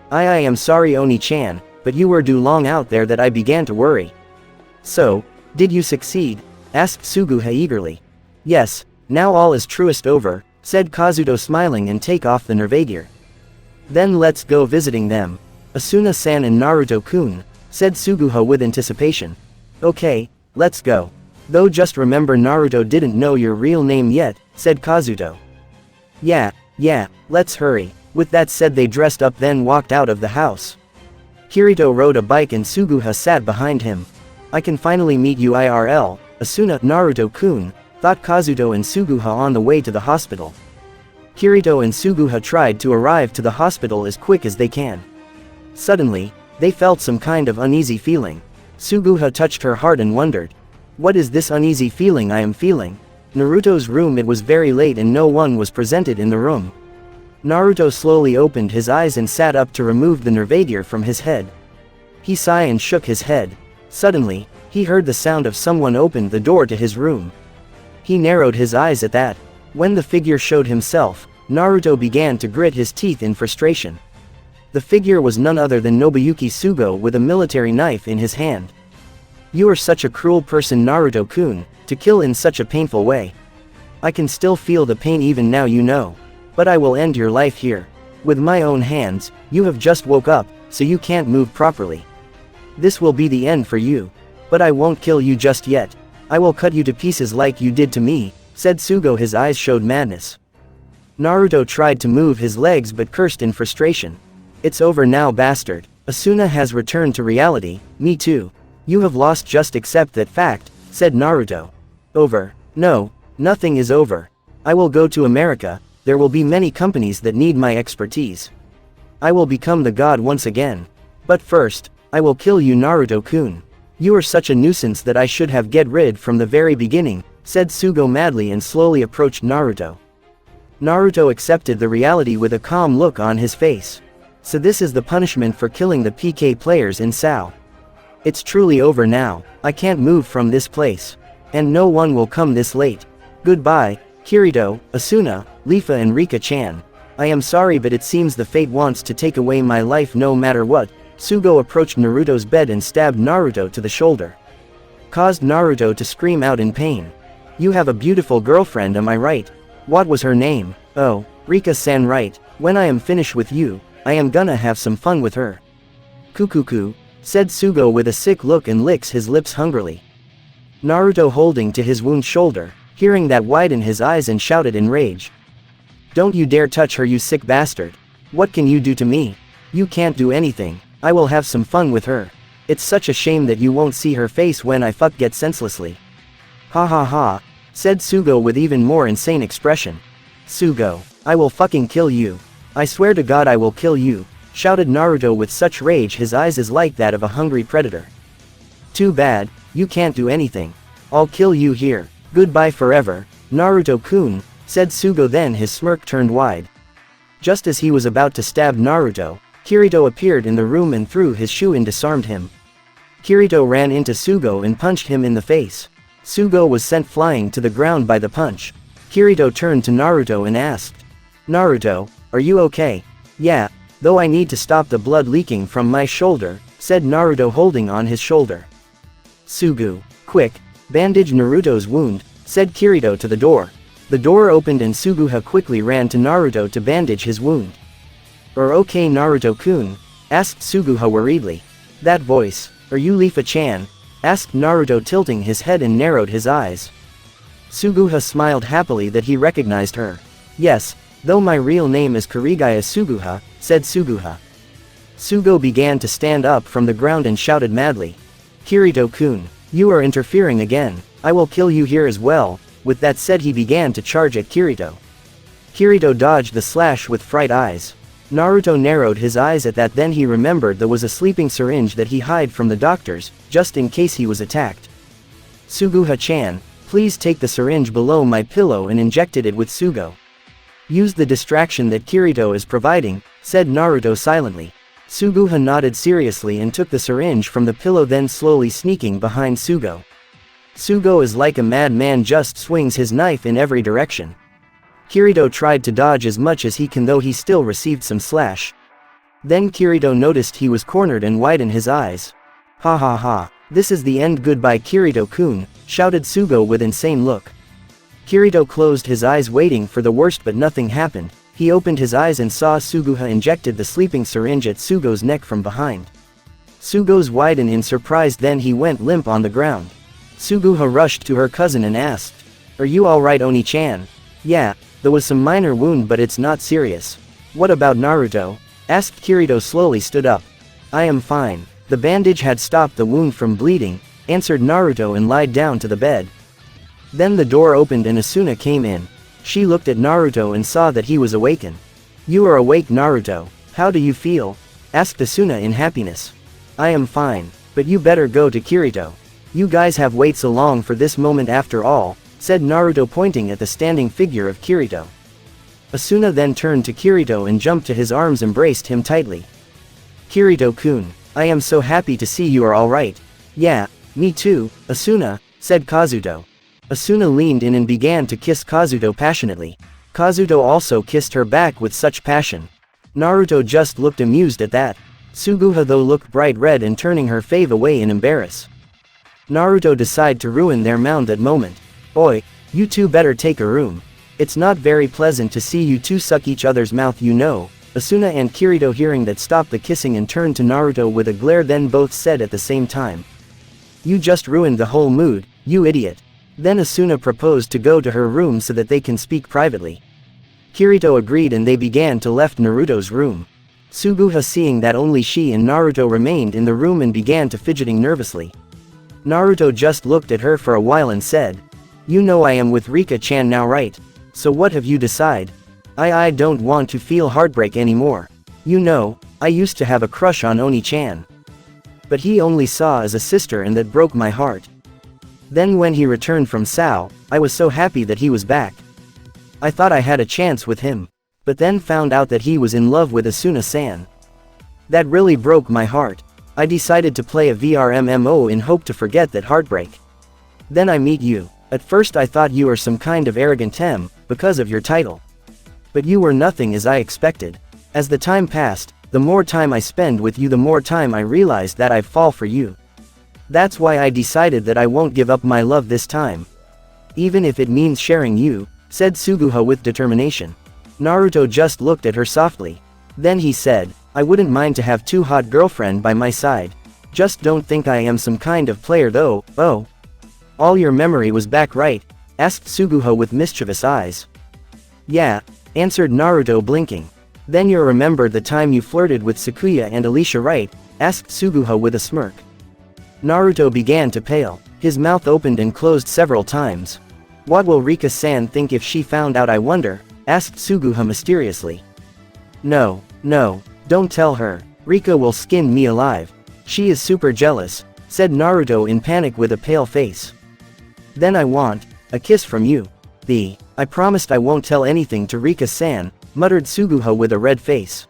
I am sorry, Oni-chan, but you were too long out there that I began to worry. So, did you succeed? Asked Suguha eagerly. Yes, now all is truest over, said Kazuto smiling and take off the Nervagear. Then let's go visiting them. Asuna-san and Naruto-kun, said Suguha with anticipation. Okay, let's go. Though just remember Naruto didn't know your real name yet, said Kazuto. Yeah, let's hurry. With that said, they dressed up then walked out of the house. Kirito rode a bike and Suguha sat behind him. I can finally meet you IRL, Asuna, Naruto-kun, thought Kazuto and Suguha on the way to the hospital. Kirito and Suguha tried to arrive to the hospital as quick as they can. Suddenly, they felt some kind of uneasy feeling. Suguha touched her heart and wondered. What is this uneasy feeling I am feeling? Naruto's room. It was very late and no one was presented in the room. Naruto slowly opened his eyes and sat up to remove the Nervagear from his head. He sighed and shook his head. Suddenly, he heard the sound of someone opened the door to his room. He narrowed his eyes at that. When the figure showed himself, Naruto began to grit his teeth in frustration. The figure was none other than Nobuyuki Sugo with a military knife in his hand. You are such a cruel person, Naruto-kun, to kill in such a painful way. I can still feel the pain even now, you know. But I will end your life here. With my own hands. You have just woke up, so you can't move properly. This will be the end for you. But I won't kill you just yet. I will cut you to pieces like you did to me, said Sugo. His eyes showed madness. Naruto tried to move his legs but cursed in frustration. It's over now, bastard. Asuna has returned to reality, me too. You have lost, just accept that fact, said Naruto. Over. No, nothing is over. I will go to America, there will be many companies that need my expertise. I will become the god once again. But first, I will kill you, Naruto-kun. You are such a nuisance that I should have get rid from the very beginning, said Sugo madly and slowly approached Naruto. Naruto accepted the reality with a calm look on his face. So this is the punishment for killing the PK players in Sao. It's truly over now, I can't move from this place. And no one will come this late. Goodbye, Kirito, Asuna, Leafa and Rika-chan. I am sorry, but it seems the fate wants to take away my life no matter what. Sugo approached Naruto's bed and stabbed Naruto to the shoulder. Caused Naruto to scream out in pain. You have a beautiful girlfriend, am I right? What was her name? Oh, Rika-san, right. When I am finished with you, I am gonna have some fun with her. Kukuku, said Sugo with a sick look and licks his lips hungrily. Naruto, holding to his wound shoulder, hearing that, widened his eyes and shouted in rage. Don't you dare touch her, you sick bastard. What can you do to me? You can't do anything. I will have some fun with her. It's such a shame that you won't see her face when I get senselessly. Ha ha ha, said Sugo with even more insane expression. Sugo, I will fucking kill you. I swear to God I will kill you, shouted Naruto with such rage his eyes is like that of a hungry predator. Too bad, you can't do anything. I'll kill you here. Goodbye forever, Naruto-kun, said Sugo, then his smirk turned wide. Just as he was about to stab Naruto, Kirito appeared in the room and threw his shoe and disarmed him. Kirito ran into Sugo and punched him in the face. Sugo was sent flying to the ground by the punch. Kirito turned to Naruto and asked, Naruto, are you okay? Yeah, though I need to stop the blood leaking from my shoulder, said Naruto holding on his shoulder. Sugu, quick, bandage Naruto's wound, said Kirito to the door. The door opened and Suguha quickly ran to Naruto to bandage his wound. Okay, Naruto-kun? Asked Suguha worriedly. That voice, are you Leafa-chan? Asked Naruto, tilting his head and narrowed his eyes. Suguha smiled happily that he recognized her. Yes, though my real name is Kurigaya Suguha, said Suguha. Sugo began to stand up from the ground and shouted madly. Kirito-kun, you are interfering again. I will kill you here as well. With that said, he began to charge at Kirito. Kirito dodged the slash with fright eyes. Naruto narrowed his eyes at that, then he remembered there was a sleeping syringe that he hid from the doctors, just in case he was attacked. Suguha-chan, please take the syringe below my pillow and injected it with Sugo. Use the distraction that Kirito is providing, said Naruto silently. Suguha nodded seriously and took the syringe from the pillow, then slowly sneaking behind Sugo. Sugo is like a madman, just swings his knife in every direction. Kirito tried to dodge as much as he can, though he still received some slash. Then Kirito noticed he was cornered and widened his eyes. Ha ha ha, this is the end. Goodbye, Kirito-kun, shouted Sugo with insane look. Kirito closed his eyes waiting for the worst, but nothing happened. He opened his eyes and saw Suguha injected the sleeping syringe at Sugo's neck from behind. Sugo's widened in surprise, then he went limp on the ground. Suguha rushed to her cousin and asked, Are you alright, Oni-chan? Yeah, there was some minor wound, but it's not serious. What about Naruto? Asked Kirito, slowly stood up. I am fine. The bandage had stopped the wound from bleeding, answered Naruto and lied down to the bed. Then the door opened and Asuna came in. She looked at Naruto and saw that he was awakened. You are awake, Naruto. How do you feel? Asked Asuna in happiness. I am fine, but you better go to Kirito. You guys have waited so long for this moment after all, said Naruto, pointing at the standing figure of Kirito. Asuna then turned to Kirito and jumped to his arms, embraced him tightly. Kirito-kun, I am so happy to see you are alright. Yeah, me too, Asuna, said Kazuto. Asuna leaned in and began to kiss Kazuto passionately. Kazuto also kissed her back with such passion. Naruto just looked amused at that. Suguha though looked bright red and turning her face away in embarrass. Naruto decided to ruin their mound that moment. Oi, you two better take a room. It's not very pleasant to see you two suck each other's mouth, you know. Asuna and Kirito, hearing that, stopped the kissing and turned to Naruto with a glare, then both said at the same time. You just ruined the whole mood, you idiot. Then Asuna proposed to go to her room so that they can speak privately. Kirito agreed and they began to left Naruto's room. Suguha, seeing that only she and Naruto remained in the room, and began to fidgeting nervously. Naruto just looked at her for a while and said, "You know I am with Rika-chan now, right? So what have you decided? I don't want to feel heartbreak anymore. You know, I used to have a crush on Oni-chan. But he only saw as a sister, and that broke my heart. Then when he returned from Sao, I was so happy that he was back. I thought I had a chance with him. But then found out that he was in love with Asuna-san. That really broke my heart. I decided to play a VR MMO in hope to forget that heartbreak. Then I meet you. At first I thought you were some kind of arrogant tem, because of your title. But you were nothing as I expected. As the time passed, the more time I spend with you, the more time I realized that I fall for you. That's why I decided that I won't give up my love this time. Even if it means sharing you," said Suguha with determination. Naruto just looked at her softly. Then he said, "I wouldn't mind to have two hot girlfriend by my side. Just don't think I am some kind of player though." "Oh. All your memory was back, right?" asked Suguha with mischievous eyes. "Yeah," answered Naruto blinking. "Then you remembered the time you flirted with Sakuya and Alicia, right?" asked Suguha with a smirk. Naruto began to pale. His mouth opened and closed several times. "What will Rika-san think if she found out, I wonder?" asked Suguha mysteriously. No, don't tell her. Rika will skin me alive. She is super jealous," said Naruto in panic with a pale face. "Then I want a kiss from you." I promised I won't tell anything to Rika-san," muttered Suguha with a red face.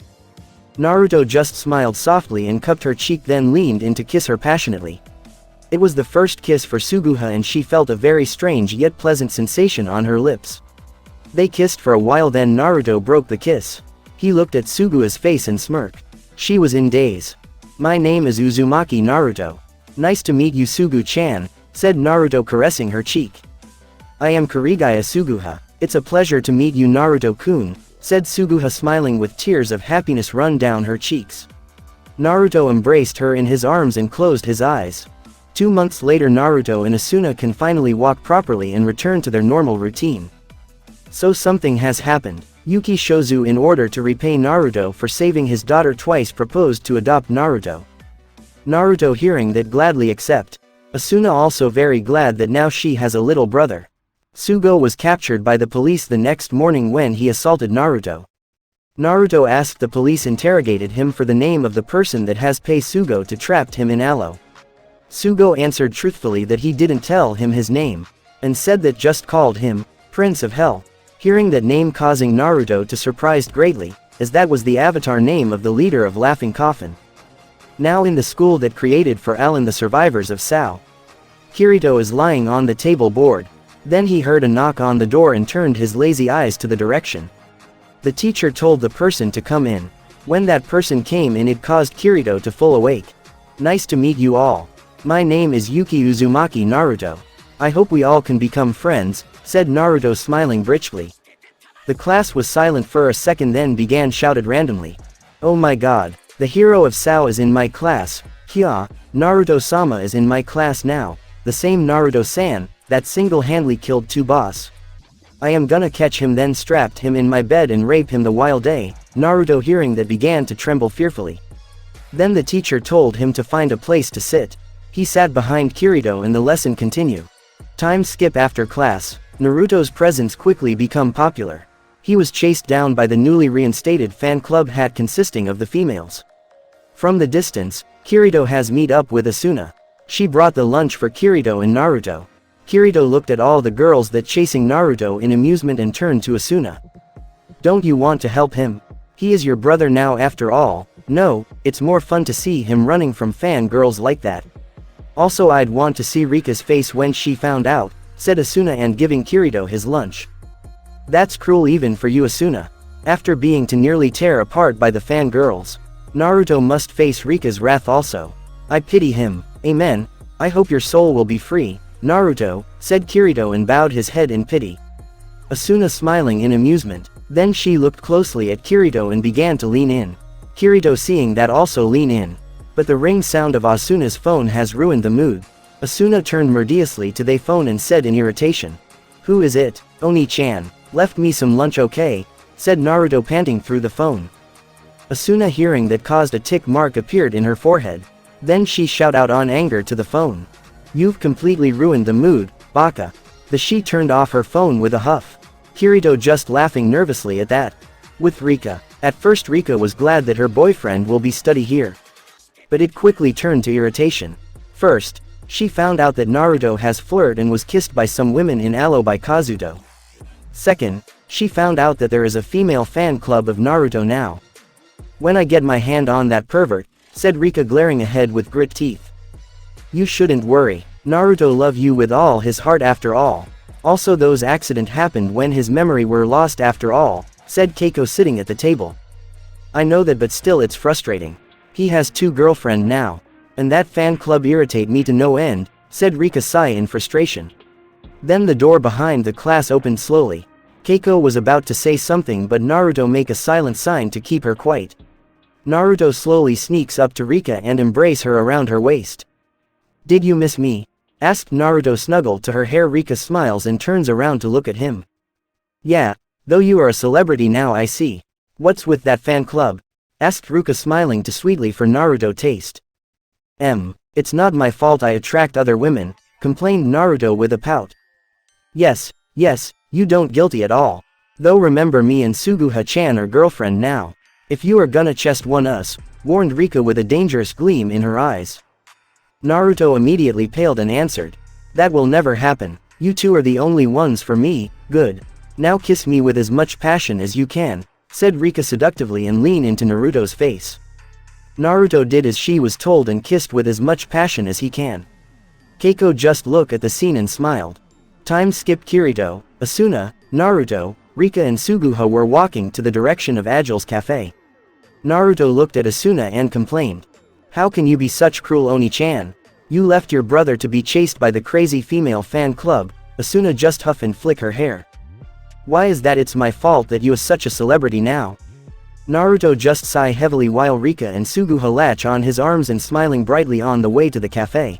Naruto just smiled softly and cupped her cheek, then leaned in to kiss her passionately. It was the first kiss for Suguha, and she felt a very strange yet pleasant sensation on her lips. They kissed for a while, then Naruto broke the kiss. He looked at Suguha's face and smirked. She was in daze. "My name is Uzumaki Naruto. Nice to meet you, Sugu-chan," said Naruto, caressing her cheek. "I am Kurigaya Suguha. It's a pleasure to meet you, Naruto-kun," said Suguha, smiling with tears of happiness run down her cheeks. Naruto embraced her in his arms and closed his eyes. 2 months later, Naruto and Asuna can finally walk properly and return to their normal routine. So something has happened. Yuki Shozu, in order to repay Naruto for saving his daughter twice, proposed to adopt Naruto. Naruto, hearing that, gladly accept. Asuna also very glad that now she has a little brother. Sugo was captured by the police the next morning when he assaulted Naruto. Naruto asked the police interrogated him for the name of the person that has paid Sugo to trapped him in aloe. Sugo answered truthfully that he didn't tell him his name, and said that just called him Prince of Hell. Hearing that name, causing Naruto to surprised greatly, as that was the avatar name of the leader of Laughing Coffin. Now in the school that created for Alan the survivors of Sao. Kirito is lying on the table bored. Then he heard a knock on the door and turned his lazy eyes to the direction. The teacher told the person to come in. When that person came in, it caused Kirito to full awake. "Nice to meet you all. My name is Yuki Uzumaki Naruto. I hope we all can become friends," said Naruto, smiling briskly. The class was silent for a second, then began shouted randomly. "Oh my god, the hero of Sao is in my class. Hya, Naruto-sama is in my class now. The same Naruto-san, that single-handedly killed 2 boss. I am gonna catch him, then strapped him in my bed and rape him the while day." Naruto, hearing that, began to tremble fearfully. Then the teacher told him to find a place to sit. He sat behind Kirito and the lesson continued. Time skip after class. Naruto's presence quickly become popular. He was chased down by the newly reinstated fan club hat consisting of the females. From the distance, Kirito has meet up with Asuna. She brought the lunch for Kirito and Naruto. Kirito looked at all the girls that chasing Naruto in amusement and turned to Asuna. "Don't you want to help him? He is your brother now after all." "No, it's more fun to see him running from fan girls like that. Also, I'd want to see Rika's face when she found out," said Asuna, and giving Kirito his lunch. "That's cruel even for you, Asuna. After being to nearly tear apart by the fan girls. Naruto must face Rika's wrath also. I pity him. Amen. I hope your soul will be free, Naruto," said Kirito, and bowed his head in pity. Asuna smiling in amusement. Then she looked closely at Kirito and began to lean in. Kirito seeing that also lean in. But the ring sound of Asuna's phone has ruined the mood. Asuna turned murdeously to the phone and said in irritation. "Who is it? Oni-chan. Left me some lunch, okay?" said Naruto, panting through the phone. Asuna hearing that caused a tick mark appeared in her forehead. Then she shout out on anger to the phone. You've completely ruined the mood, Baka. The she turned off her phone with a huff. Kirito just laughing nervously at that. With Rika. At first Rika was glad that her boyfriend will be study here. But it quickly turned to irritation. First, she found out that Naruto has flirt and was kissed by some women in Alo by Kazuto. Second, she found out that there is a female fan club of Naruto now. When I get my hand on that pervert, said Rika glaring ahead with grit teeth. You shouldn't worry, Naruto love you with all his heart after all. Also those accident happened when his memory were lost after all, said Keiko sitting at the table. I know that but still it's frustrating. He has 2 girlfriend now. And that fan club irritate me to no end, said Rika sigh in frustration. Then the door behind the class opened slowly. Keiko was about to say something but Naruto make a silent sign to keep her quiet. Naruto slowly sneaks up to Rika and embrace her around her waist. Did you miss me? Asked Naruto snuggled to her hair. Rika smiles and turns around to look at him. Yeah, though you are a celebrity now I see. What's with that fan club? Asked Ruka smiling too sweetly for Naruto taste. It's not my fault I attract other women, complained Naruto with a pout. Yes, you don't guilty at all. Though remember me and Suguha-chan are girlfriend now. If you are gonna chest one us, warned Rika with a dangerous gleam in her eyes. Naruto immediately paled and answered. That will never happen, you two are the only ones for me, good. Now kiss me with as much passion as you can, said Rika seductively and leaned into Naruto's face. Naruto did as she was told and kissed with as much passion as he can. Keiko just looked at the scene and smiled. Time skipped. Kirito, Asuna, Naruto, Rika and Suguha were walking to the direction of Agil's cafe. Naruto looked at Asuna and complained. How can you be such cruel Oni-chan? You left your brother to be chased by the crazy female fan club. Asuna just huff and flick her hair. Why is that? It's my fault that you are such a celebrity now. Naruto just sigh heavily while Rika and Suguha latch on his arms and smiling brightly on the way to the cafe.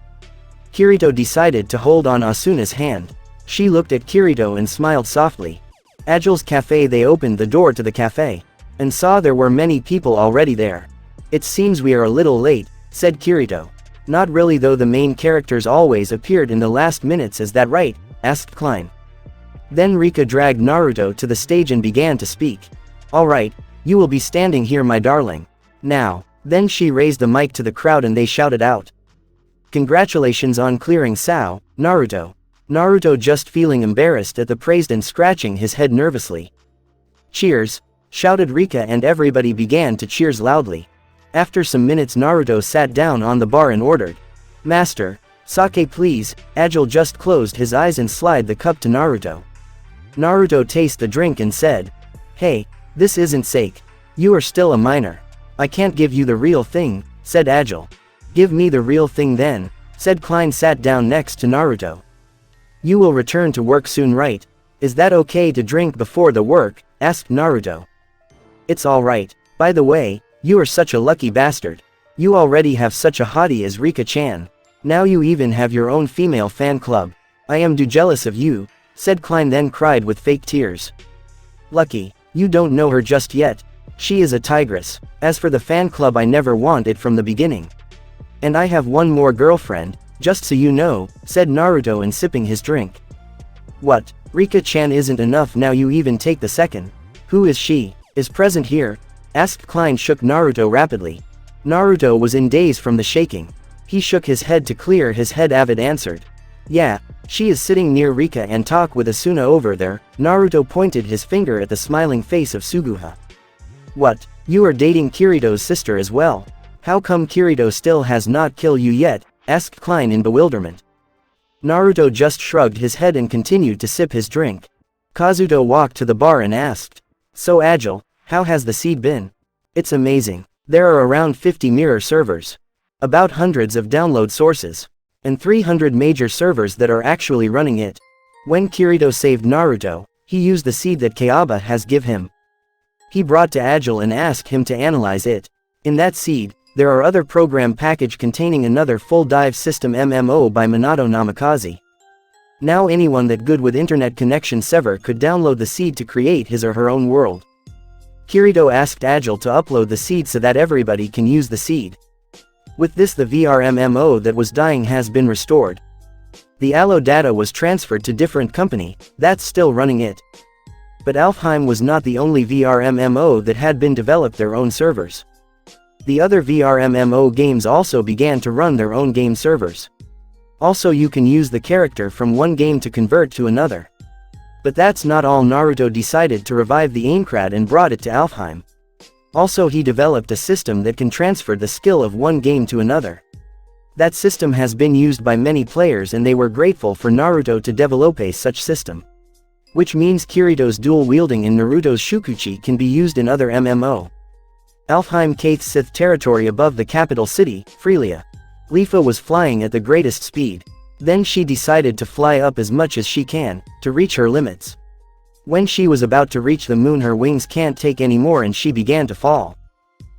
Kirito decided to hold on Asuna's hand. She looked at Kirito and smiled softly. Agil's cafe. They opened the door to the cafe. And saw there were many people already there. It seems we are a little late, said Kirito. Not really though the main characters always appeared in the last minutes. Is that right? Asked Klein. Then Rika dragged Naruto to the stage and began to speak. Alright, you will be standing here my darling. Now. Then she raised the mic to the crowd and they shouted out. Congratulations on clearing Sao, Naruto. Naruto just feeling embarrassed at the praise and scratching his head nervously. Cheers, shouted Rika and everybody began to cheers loudly. After some minutes Naruto sat down on the bar and ordered. Master, sake please. Agil just closed his eyes and slid the cup to Naruto. Naruto tasted the drink and said. Hey, this isn't sake. You are still a minor. I can't give you the real thing, said Agil. Give me the real thing then, said Klein sat down next to Naruto. You will return to work soon right? Is that okay to drink before the work? Asked Naruto. It's alright. By the way, you are such a lucky bastard. You already have such a hottie as Rika-chan. Now you even have your own female fan club. I am too jealous of you, said Klein then cried with fake tears. Lucky, you don't know her just yet. She is a tigress. As for the fan club I never wanted from the beginning. And I have one more girlfriend, just so you know, said Naruto and sipping his drink. What, Rika-chan isn't enough now you even take the second? Who is she? Is present here? Asked Klein shook Naruto rapidly. Naruto was in daze from the shaking. He shook his head to clear his head. Avid answered. Yeah, she is sitting near Rika and talk with Asuna over there. Naruto pointed his finger at the smiling face of Suguha. What, you are dating Kirito's sister as well? How come Kirito still has not killed you yet? Asked Klein in bewilderment. Naruto just shrugged his head and continued to sip his drink. Kazuto walked to the bar and asked. So Agil, how has the seed been? It's amazing. There are around 50 mirror servers. About hundreds of download sources. And 300 major servers that are actually running it. When Kirito saved Naruto, he used the seed that Kayaba has give him. He brought to Agil and asked him to analyze it. In that seed, there are other program package containing another full dive system MMO by Minato Namikaze. Now anyone that good with internet connection server could download the seed to create his or her own world. Kirito asked Agile to upload the seed so that everybody can use the seed. With this, the VRMMO that was dying has been restored. The Allo data was transferred to different company that's still running it. But Alfheim was not the only VRMMO that had been developed their own servers. The other VRMMO games also began to run their own game servers. Also, you can use the character from one game to convert to another. But that's not all. Naruto decided to revive the Aincrad and brought it to Alfheim. Also, he developed a system that can transfer the skill of one game to another. That system has been used by many players and they were grateful for Naruto to develop such system. Which means Kirito's dual wielding in Naruto's Shukuchi can be used in other MMO. Alfheim Kaith's Sith territory above the capital city, Freelia. Leafa was flying at the greatest speed. Then she decided to fly up as much as she can, to reach her limits. When she was about to reach the moon, her wings can't take anymore and she began to fall.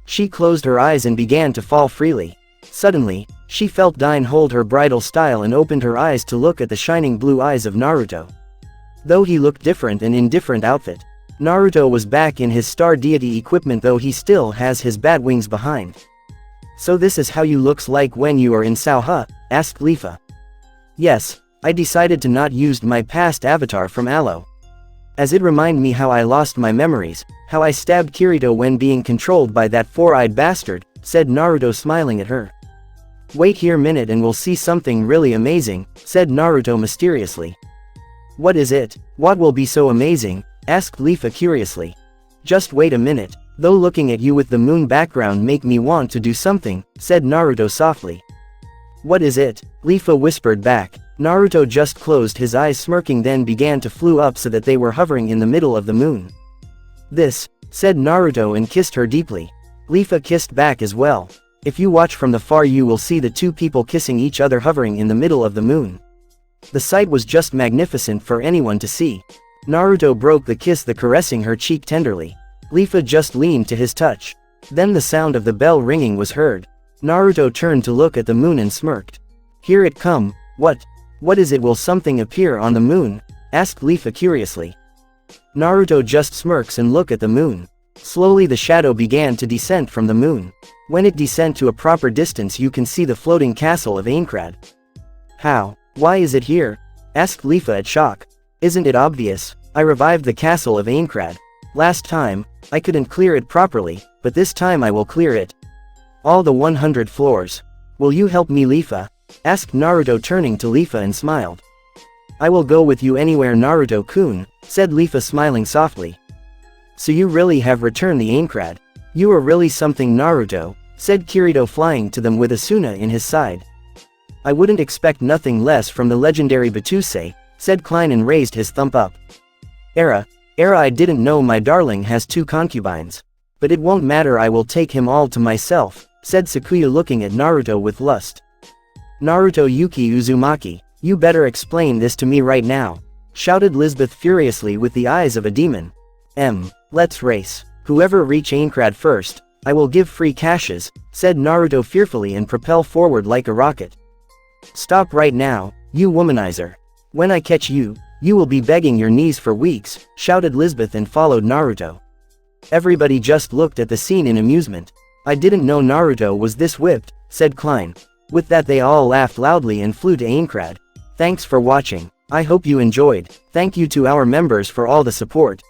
She closed her eyes and began to fall freely. Suddenly, she felt Dine hold her bridal style and opened her eyes to look at the shining blue eyes of Naruto. Though he looked different and in different outfit, Naruto was back in his star deity equipment, though he still has his bat wings behind. So this is how you looks like when you are in Sauha? Asked Leafa. Yes, I decided to not use my past avatar from Allo. As it remind me how I lost my memories, how I stabbed Kirito when being controlled by that four-eyed bastard, said Naruto smiling at her. Wait here a minute and we'll see something really amazing, said Naruto mysteriously. What is it? What will be so amazing? Asked Leafa curiously. Just wait a minute, though looking at you with the moon background make me want to do something, said Naruto softly. What is it? Leafa whispered back. Naruto just closed his eyes smirking, then began to flew up so that they were hovering in the middle of the moon. This, said Naruto and kissed her deeply. Leafa kissed back as well. If you watch from the far you will see the two people kissing each other hovering in the middle of the moon. The sight was just magnificent for anyone to see. Naruto broke the kiss, the caressing her cheek tenderly. Leafa just leaned to his touch. Then the sound of the bell ringing was heard. Naruto turned to look at the moon and smirked. Here it come. What is it? Will something appear on the moon? Asked Leafa curiously. Naruto just smirks and look at the moon. Slowly the shadow began to descend from the moon. When it descend to a proper distance you can see the floating castle of Aincrad. How? Why is it here? Asked Leafa at shock. Isn't it obvious? I revived the castle of Aincrad. Last time, I couldn't clear it properly, but this time I will clear it. All the 100 floors. Will you help me, Leafa? Asked Naruto turning to Leafa and smiled. I will go with you anywhere, Naruto-kun, said Leafa smiling softly. So you really have returned the Aincrad. You are really something, Naruto, said Kirito flying to them with Asuna in his side. I wouldn't expect nothing less from the legendary battousai, said Klein and raised his thumb up. Era, I didn't know my darling has 2 concubines. But it won't matter, I will take him all to myself, said Sakuya looking at Naruto with lust. Naruto Yuki Uzumaki, you better explain this to me right now, shouted Lisbeth furiously with the eyes of a demon. Let's race. Whoever reach Aincrad first, I will give free cashes, said Naruto fearfully and propel forward like a rocket. Stop right now, you womanizer. When I catch you, you will be begging your knees for weeks, shouted Lisbeth and followed Naruto. Everybody just looked at the scene in amusement. I didn't know Naruto was this whipped, said Klein. With that they all laughed loudly and flew to Aincrad. Thanks for watching. I hope you enjoyed. Thank you to our members for all the support.